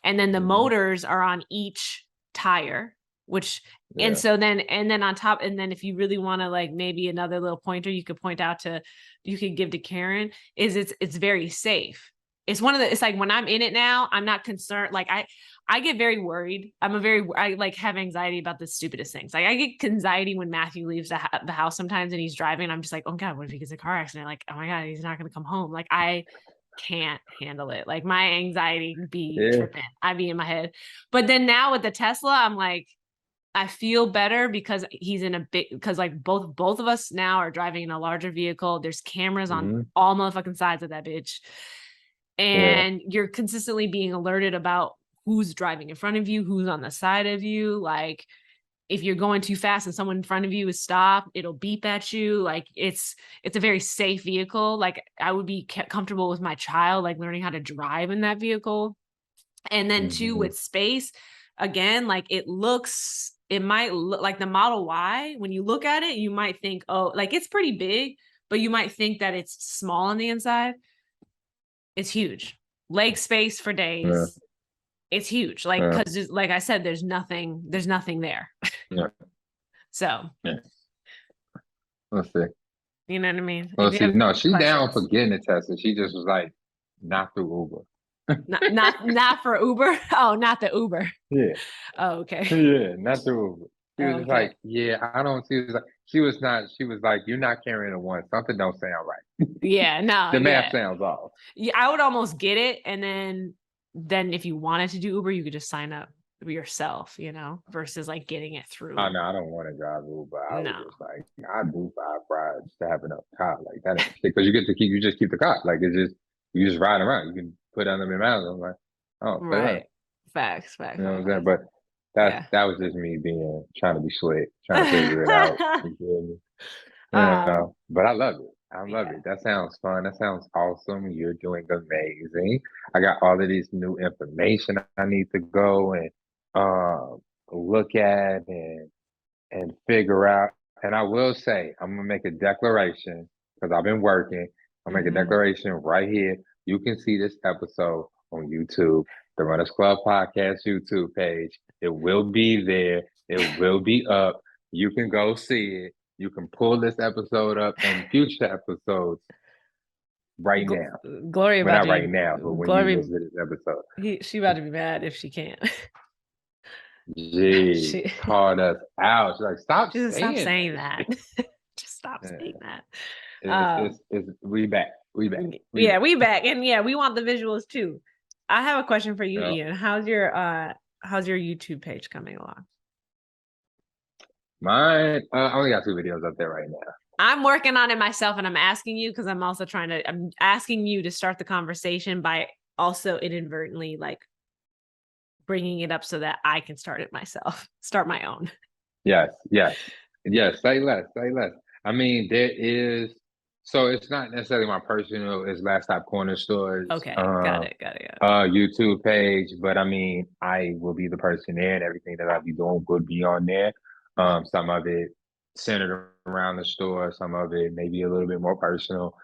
And then the Mm-hmm. motors are on each tire, which, and Yeah. so then on top, and then if you really want to like maybe another little pointer you could you could give to Karen is it's very safe. It's it's like when I'm in it now, I'm not concerned. Like I get very worried. I like have anxiety about the stupidest things. Like I get anxiety when Matthew leaves the house sometimes and he's driving. And I'm just like, oh God, what if he gets a car accident? Like, oh my God, he's not going to come home. Like I can't handle it. Like my anxiety be Yeah. tripping. I'd be in my head. But then now with the Tesla, I'm like, I feel better because he's in a big, because like both of us now are driving in a larger vehicle. There's cameras on Mm-hmm. all motherfucking sides of that bitch. Yeah. And you're consistently being alerted about who's driving in front of you, who's on the side of you. Like if you're going too fast and someone in front of you is stopped, it'll beep at you. Like it's a very safe vehicle. Like I would be comfortable with my child, like learning how to drive in that vehicle. And then too, Mm-hmm. with space, again, like it looks it might look like the Model Y. When you look at it, you might think, oh, like it's pretty big, but you might think that it's small on the inside. It's huge. Leg space for days. Yeah. It's huge. Like, because like I said, there's nothing there. Yeah. So yeah. Let's see. you know what I mean? Let's see. No, she down for getting it tested. She just was like, not through Uber. not for Uber. Oh, not the Uber. Yeah. Oh, okay. Yeah, not through Uber. She was just like, yeah, I don't see. She was like, you're not carrying a one. Something don't sound right. Yeah, no. The math sounds off. Yeah, I would almost get it. And then if you wanted to do Uber, you could just sign up yourself, you know, versus like getting it through. Oh no, I don't want to drive Uber. I was just like, I do 5 rides to have enough car like that, because you just keep the car. Like it's just you just ride around. You can put unlimited miles. I'm like, oh, right. Facts. You know what I'm saying? But that was just me trying to be slick, trying to figure it out. You feel me? But I love it. I love it. That sounds fun. That sounds awesome. You're doing amazing. I got all of this new information I need to go and look at and figure out. And I will say, I'm gonna make a declaration because I've been working. I'll make a declaration right here. You can see this episode on YouTube, the Runners Club Podcast YouTube page. It will be there. It will be up. You can go see it. You can pull this episode up and future episodes right now. Gloria, well, not right now, but when you listen to this episode. She about to be mad if she can't. She called us out. She's like, stop saying that. Just stop saying that. We back. We back. We back. And yeah, we want the visuals too. I have a question for you, Ian. How's your YouTube page coming along? Mine, I only got 2 videos up there right now. I'm working on it myself, and I'm asking you because I'm asking you to start the conversation by also inadvertently like bringing it up so that I can start it myself, start my own. Yes. Say less. I mean, so it's not necessarily my personal, it's Last Stop Corner Stores. Okay, got it. YouTube page, but I mean, I will be the person there, and everything that I'll be doing would be on there. Some of it centered around the store, some of it maybe a little bit more personal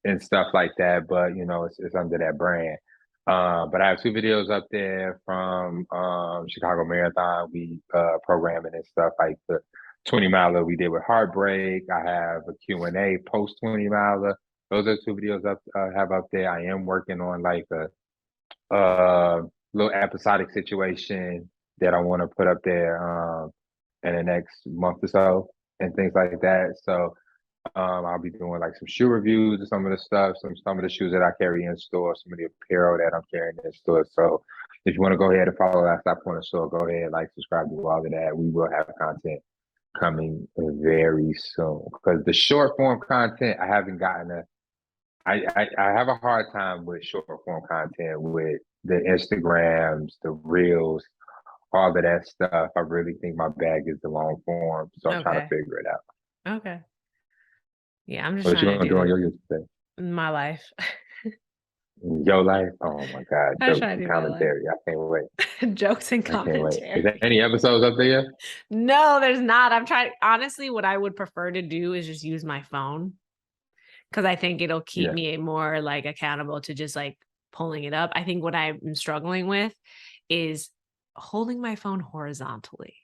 and stuff like that, but you know, it's under that brand. But I have 2 videos up there from Chicago Marathon. We programming and stuff like the 20 miler we did with Heartbreak. I have a Q&A post 20 miler. Those are 2 videos have up there. I am working on like a little episodic situation that I want to put up there in the next month or so and things like that. So I'll be doing like some shoe reviews of some of the stuff, some of the shoes that I carry in store, some of the apparel that I'm carrying in store. So if you want to go ahead and follow Last Stop Corner Store, go ahead, like, subscribe, do all of that. We will have content coming very soon, because the short form content, I haven't gotten I have a hard time with short form content, with the Instagrams, the reels, all of that stuff. I really think my bag is the long form, so I'm trying to figure it out. Okay. Yeah, I'm just what trying to do on your YouTube page? My life. Your life? Oh my God. Jokes and commentary. I can't wait. Jokes and commentary. Is there any episodes up there? No, there's not. I'm trying. Honestly, what I would prefer to do is just use my phone, because I think it'll keep me more like accountable to just like pulling it up. I think what I'm struggling with is holding my phone horizontally.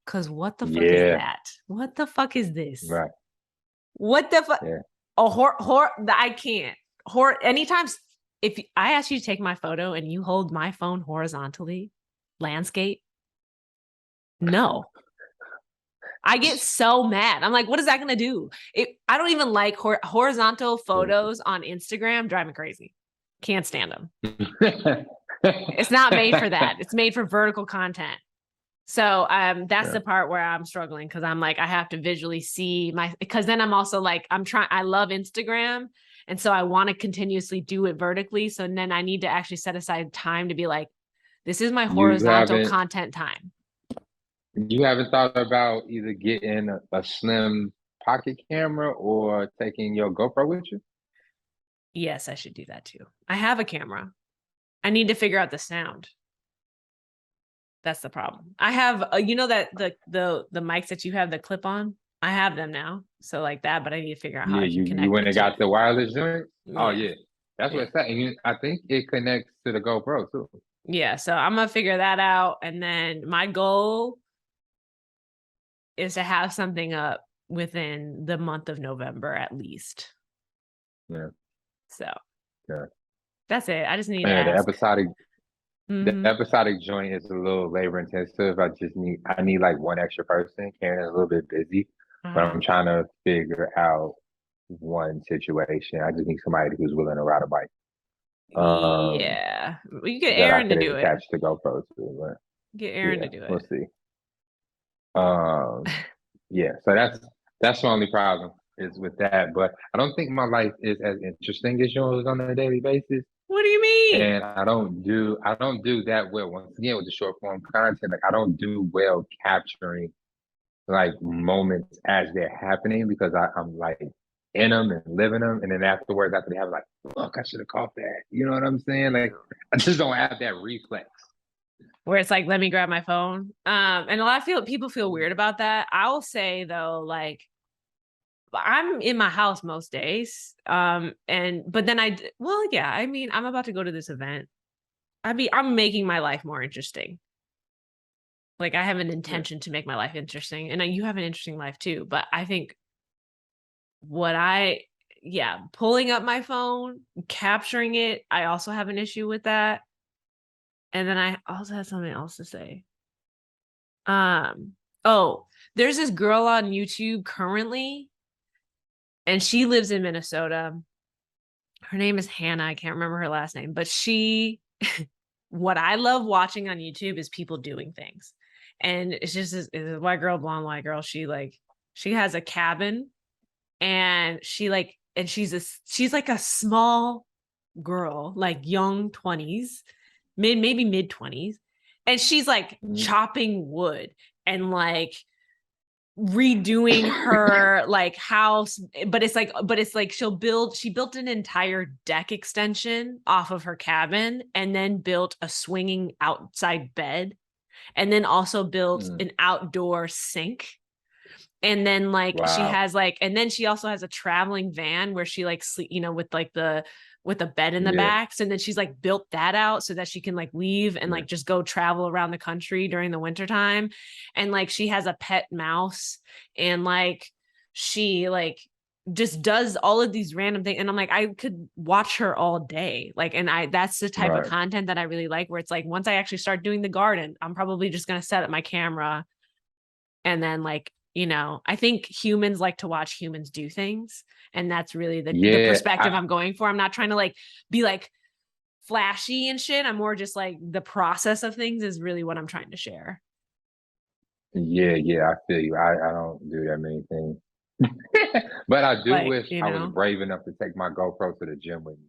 Because what the fuck is that? What the fuck is this? Right. What the fuck? Yeah. I can't. Anytime if I ask you to take my photo and you hold my phone horizontally, landscape, no. I get so mad. I'm like, what is that going to do? I don't even like horizontal photos on Instagram. Drive me crazy. Can't stand them. It's not made for that. It's made for vertical content. So that's the part where I'm struggling, because I'm like, I have to visually see because then I'm also like, I love Instagram. And so I want to continuously do it vertically. So then I need to actually set aside time to be like, this is my horizontal content time. You haven't thought about either getting a slim pocket camera or taking your GoPro with you? Yes, I should do that too. I have a camera. I need to figure out the sound. That's the problem. I have, you know, that the mics that you have the clip on, I have them now. So like that, but I need to figure out how Yeah, I can you connect went the and two. got the wireless joint? Oh Yeah. yeah. That's what Yeah. it's at. And I think it connects to the GoPro too. Yeah. So I'm gonna figure that out. And then my goal is to have something up within the month of November at least. Yeah. So Yeah. that's it. I just need to Yeah, ask. the Mhm. episodic joint is a little labor intensive. I need like one extra person. Karen is a little bit busy, but Uh-huh. I'm trying to figure out one situation. I just need somebody who's willing to ride a bike. Um, Yeah. Well, you get that I Aaron to could do it. attach to GoPro to, but Get Aaron yeah, to do we'll it. see. Yeah, so that's the only problem is with that. But I don't think my life is as interesting as yours on a daily basis. What do you mean? And I don't do that well. Once again, with the short form content, like I don't do well capturing like moments as they're happening because I'm like in them and living them, and then afterwards, after they have like, look, I should have caught that. You know what I'm saying? Like I just don't have that reflex. Where it's like, let me grab my phone. And a lot of people feel weird about that. I'll say though, like I'm in my house most days. But then well, yeah, I mean, I'm about to go to this event. I'm making my life more interesting. Like I have an Yeah. intention to make my life interesting, and you have an interesting life too. But I think what I, yeah, pulling up my phone, capturing it, I also have an issue with that. And then I also have something else to say. Oh, there's this girl on YouTube currently, and she lives in Minnesota. Her name is Hannah. I can't remember her last name, but what I love watching on YouTube is people doing things. And it's just this white girl, blonde white girl. She has a cabin, and she's like a small girl, like young 20s, maybe mid 20s. And she's like Mhm. chopping wood and like redoing her like house, but it's like she built an entire deck extension off of her cabin, and then built a swinging outside bed, and then also built Mhm. an outdoor sink. And then like she Wow. has like, and then she also has a traveling van where she like sleep, with like with a bed in the Yeah. back. So then she's like built that out so that she can like leave and Yeah. like just go travel around the country during the winter time. And like she has a pet mouse, and like she like just does all of these random things. And I'm like, I could watch her all day. Like, and that's the type of Right. content that I really like, where it's like, once I actually start doing the garden, I'm probably just going to set up my camera, and then like, I think humans like to watch humans do things. And that's really the Yeah. perspective I'm going for. I'm not trying to like be like flashy and shit. I'm more just like the process of things is really what I'm trying to share. Yeah, I feel you. I don't do that many things. But I do Like, wish I was brave enough to take my GoPro to the gym with me.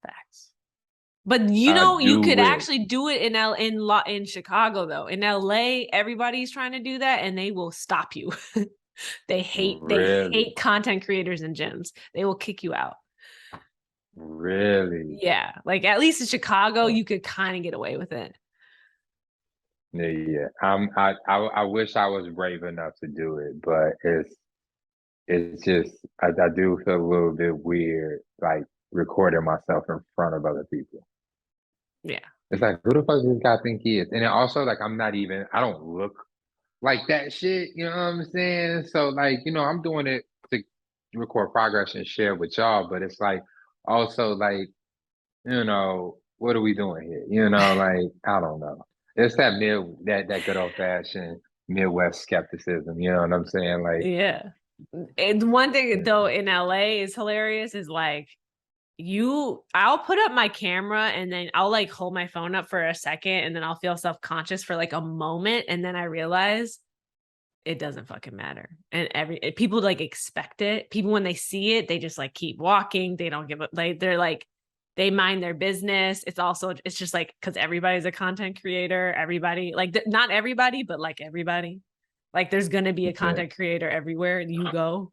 facts. But I you do could wish. actually do it in Chicago though. In LA, everybody's trying to do that and they will stop you. They hate Really? content creators in gyms. They will kick you out. Really? Yeah, like at least in Chicago, Uh, you could kind of get away with it. yeah. I wish I was brave enough to do it, but it's just I do feel a little bit weird, like recording myself in front of other people. Yeah. It's like, who the fuck does this guy think he is? And then also, like, I don't look like that shit. You know what I'm saying? So, like, I'm doing it to record progress and share with y'all, but it's like, also, like, what are we doing here? Like, I don't know. It's that good old fashioned Midwest skepticism. You know what I'm saying? Like, Yeah. And one thing yeah, though in LA is hilarious is like I'll put up my camera and then I'll like hold my phone up for a second and then I'll feel self-conscious for like a moment, and then I realize it doesn't fucking matter. And people like expect it. People, when they see it, they just like keep walking. They don't give up. Like they're like, they mind their business. It's just like, because everybody's a content creator. Everybody, like not everybody, but like everybody. Like there's gonna be a yeah. content creator everywhere you go.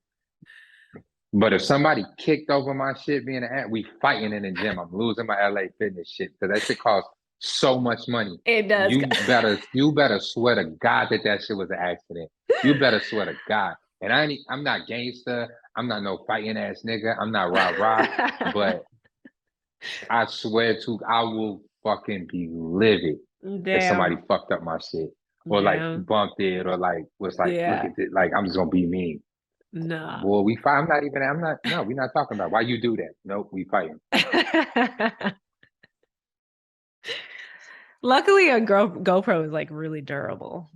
But if somebody kicked over my shit being an ad, we fighting in the gym. I'm losing my LA fitness shit because that shit costs so much money. It does. You better swear to God that shit was an accident. You better swear to God. And I'm not gangster. I'm not no fighting ass nigga. I'm not rah, but I swear to, I will fucking be livid if somebody fucked up my shit or like bumped it or like was like, look at it. Like, I'm just gonna be mean. No. Boy, we fight. No, we're not talking about why you do that. Nope, we fighting. Luckily, a GoPro is like really durable.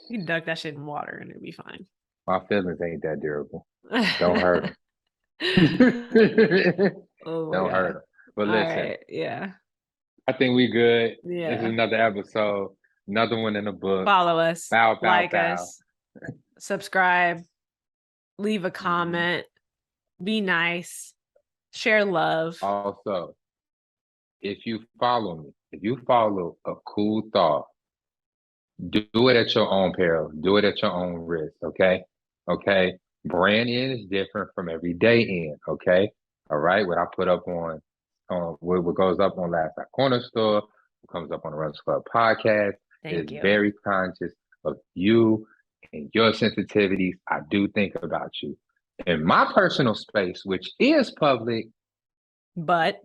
You can dunk that shit in water and it'll be fine. My feelings ain't that durable. Don't hurt them. Don't hurt them. But listen, right, yeah. I think we good. Yeah. This is another episode, another one in the book. Follow us, like bow. us, subscribe, leave a comment, be nice, share love. Also, if you follow a cool thought, do it at your own peril. Do it at your own risk. Okay. Brand in is different from everyday in. Okay. All right. What I put up on what goes up on Last Night Corner Store, what comes up on the Runs Club podcast is very conscious of you and your sensitivities. I do think about you. In my personal space, which is public, but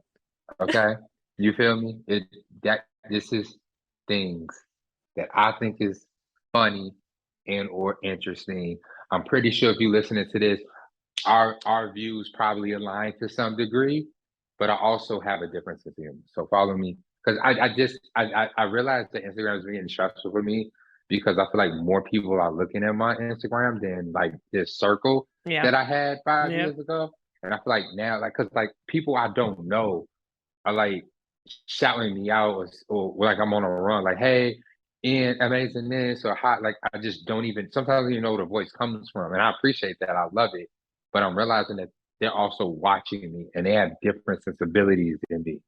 okay, you feel me? This is things that I think is funny and or interesting. I'm pretty sure if you listening to this, our views probably align to some degree, but I also have a different sense of humor. So follow me, because I realized that Instagram is getting stressful for me because I feel like more people are looking at my Instagram than like this circle that I had 5 years ago. And I feel like now, like, because like people I don't know are like shouting me out or like I'm on a run, like, hey, Ian, amazing this or hot. Like I just don't even sometimes know where the voice comes from. And I appreciate that. I love it. But I'm realizing that they're also watching me and they have different sensibilities than me.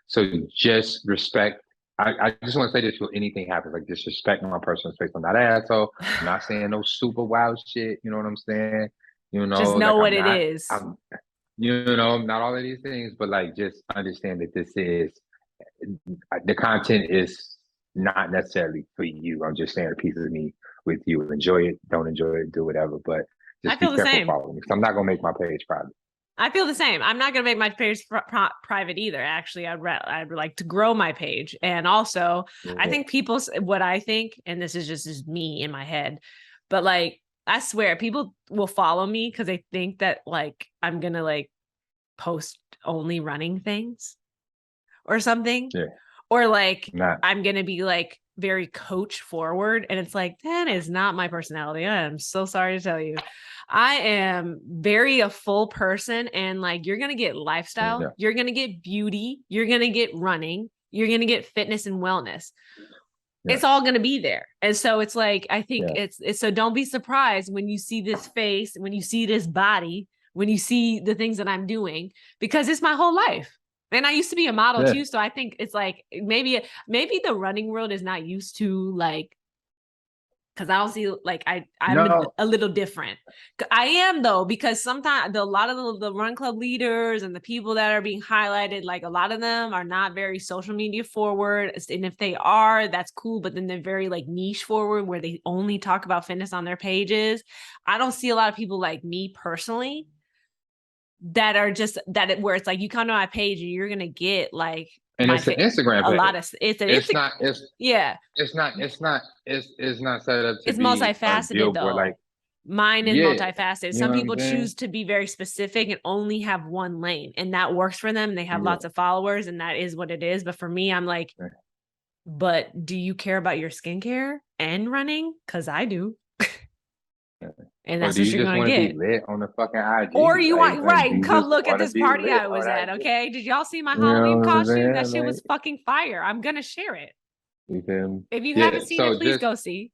So just respect. I just want to say this before anything happens, like just respect my personal space. I'm not an asshole. I'm not saying no super wild shit. You know what I'm saying? You know, just know like what it is. Not all of these things, but like just understand that this is the content is not necessarily for you. I'm just sharing a piece of me with you. Enjoy it, don't enjoy it, do whatever. But just be careful following me because I'm not gonna make my page private. I feel the same. I'm not going to make my page private either. Actually, I'd like to grow my page. And also, I think what I think, and this is just me in my head, but like, I swear people will follow me because they think that like, I'm going to like post only running things or something. Yeah. Or like, I'm going to be like very coach forward. And it's like, that is not my personality. I am so sorry to tell you. I am very a full person, and like you're gonna get lifestyle, you're gonna get beauty, you're gonna get running, you're gonna get fitness and wellness. It's all gonna be there. And so it's like I think it's so don't be surprised when you see this face, when you see this body, when you see the things that I'm doing, because it's my whole life. And I used to be a model too, so I think it's like maybe the running world is not used to like. Because I don't see like I'm a little different. I am though, because sometimes a lot of the run club leaders and the people that are being highlighted, like a lot of them are not very social media forward. And if they are, that's cool. But then they're very like niche forward where they only talk about fitness on their pages. I don't see a lot of people like me personally that are just where it's like you come to my page and you're gonna get like and it's an Instagram page. A lot of it's not set up to it's multifaceted though. Like mine is multifaceted. Some people choose to be very specific and only have one lane, and that works for them. They have lots of followers, and that is what it is. But for me, I'm like, but do you care about your skincare and running? Because I do. And that's what you're gonna get. Be lit on the fucking IG, or you want come look at this party I was at. Okay, did y'all see my Halloween costume? That shit was fucking fire. I'm gonna share it. If you haven't seen it, please go see.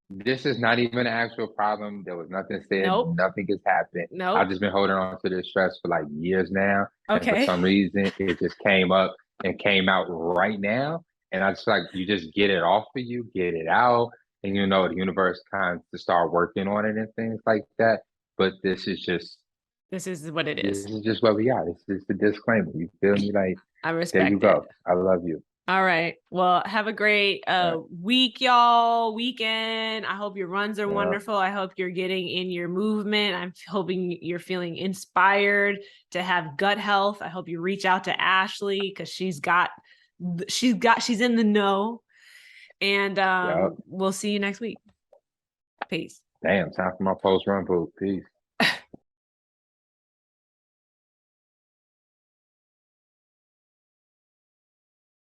This is not even an actual problem. There was nothing said. Nope. Nothing has happened. Nope. I've just been holding on to this stress for like years now. Okay. And for some reason, it just came up and came out right now. And I just like you just get it off of you, get it out. And the universe kind of to start working on it and things like that. But this is just This is what it This is. is just what we got. It's just a disclaimer. You feel me? Like, I there you respect go. it. I love you. All right. Well, have a great week, y'all. Weekend. I hope your runs are wonderful. I hope you're getting in your movement. I'm hoping you're feeling inspired to have gut health. I hope you reach out to Ashley because she's in the know. And we'll see you next week. Peace. Damn, time for my post run poop. Peace.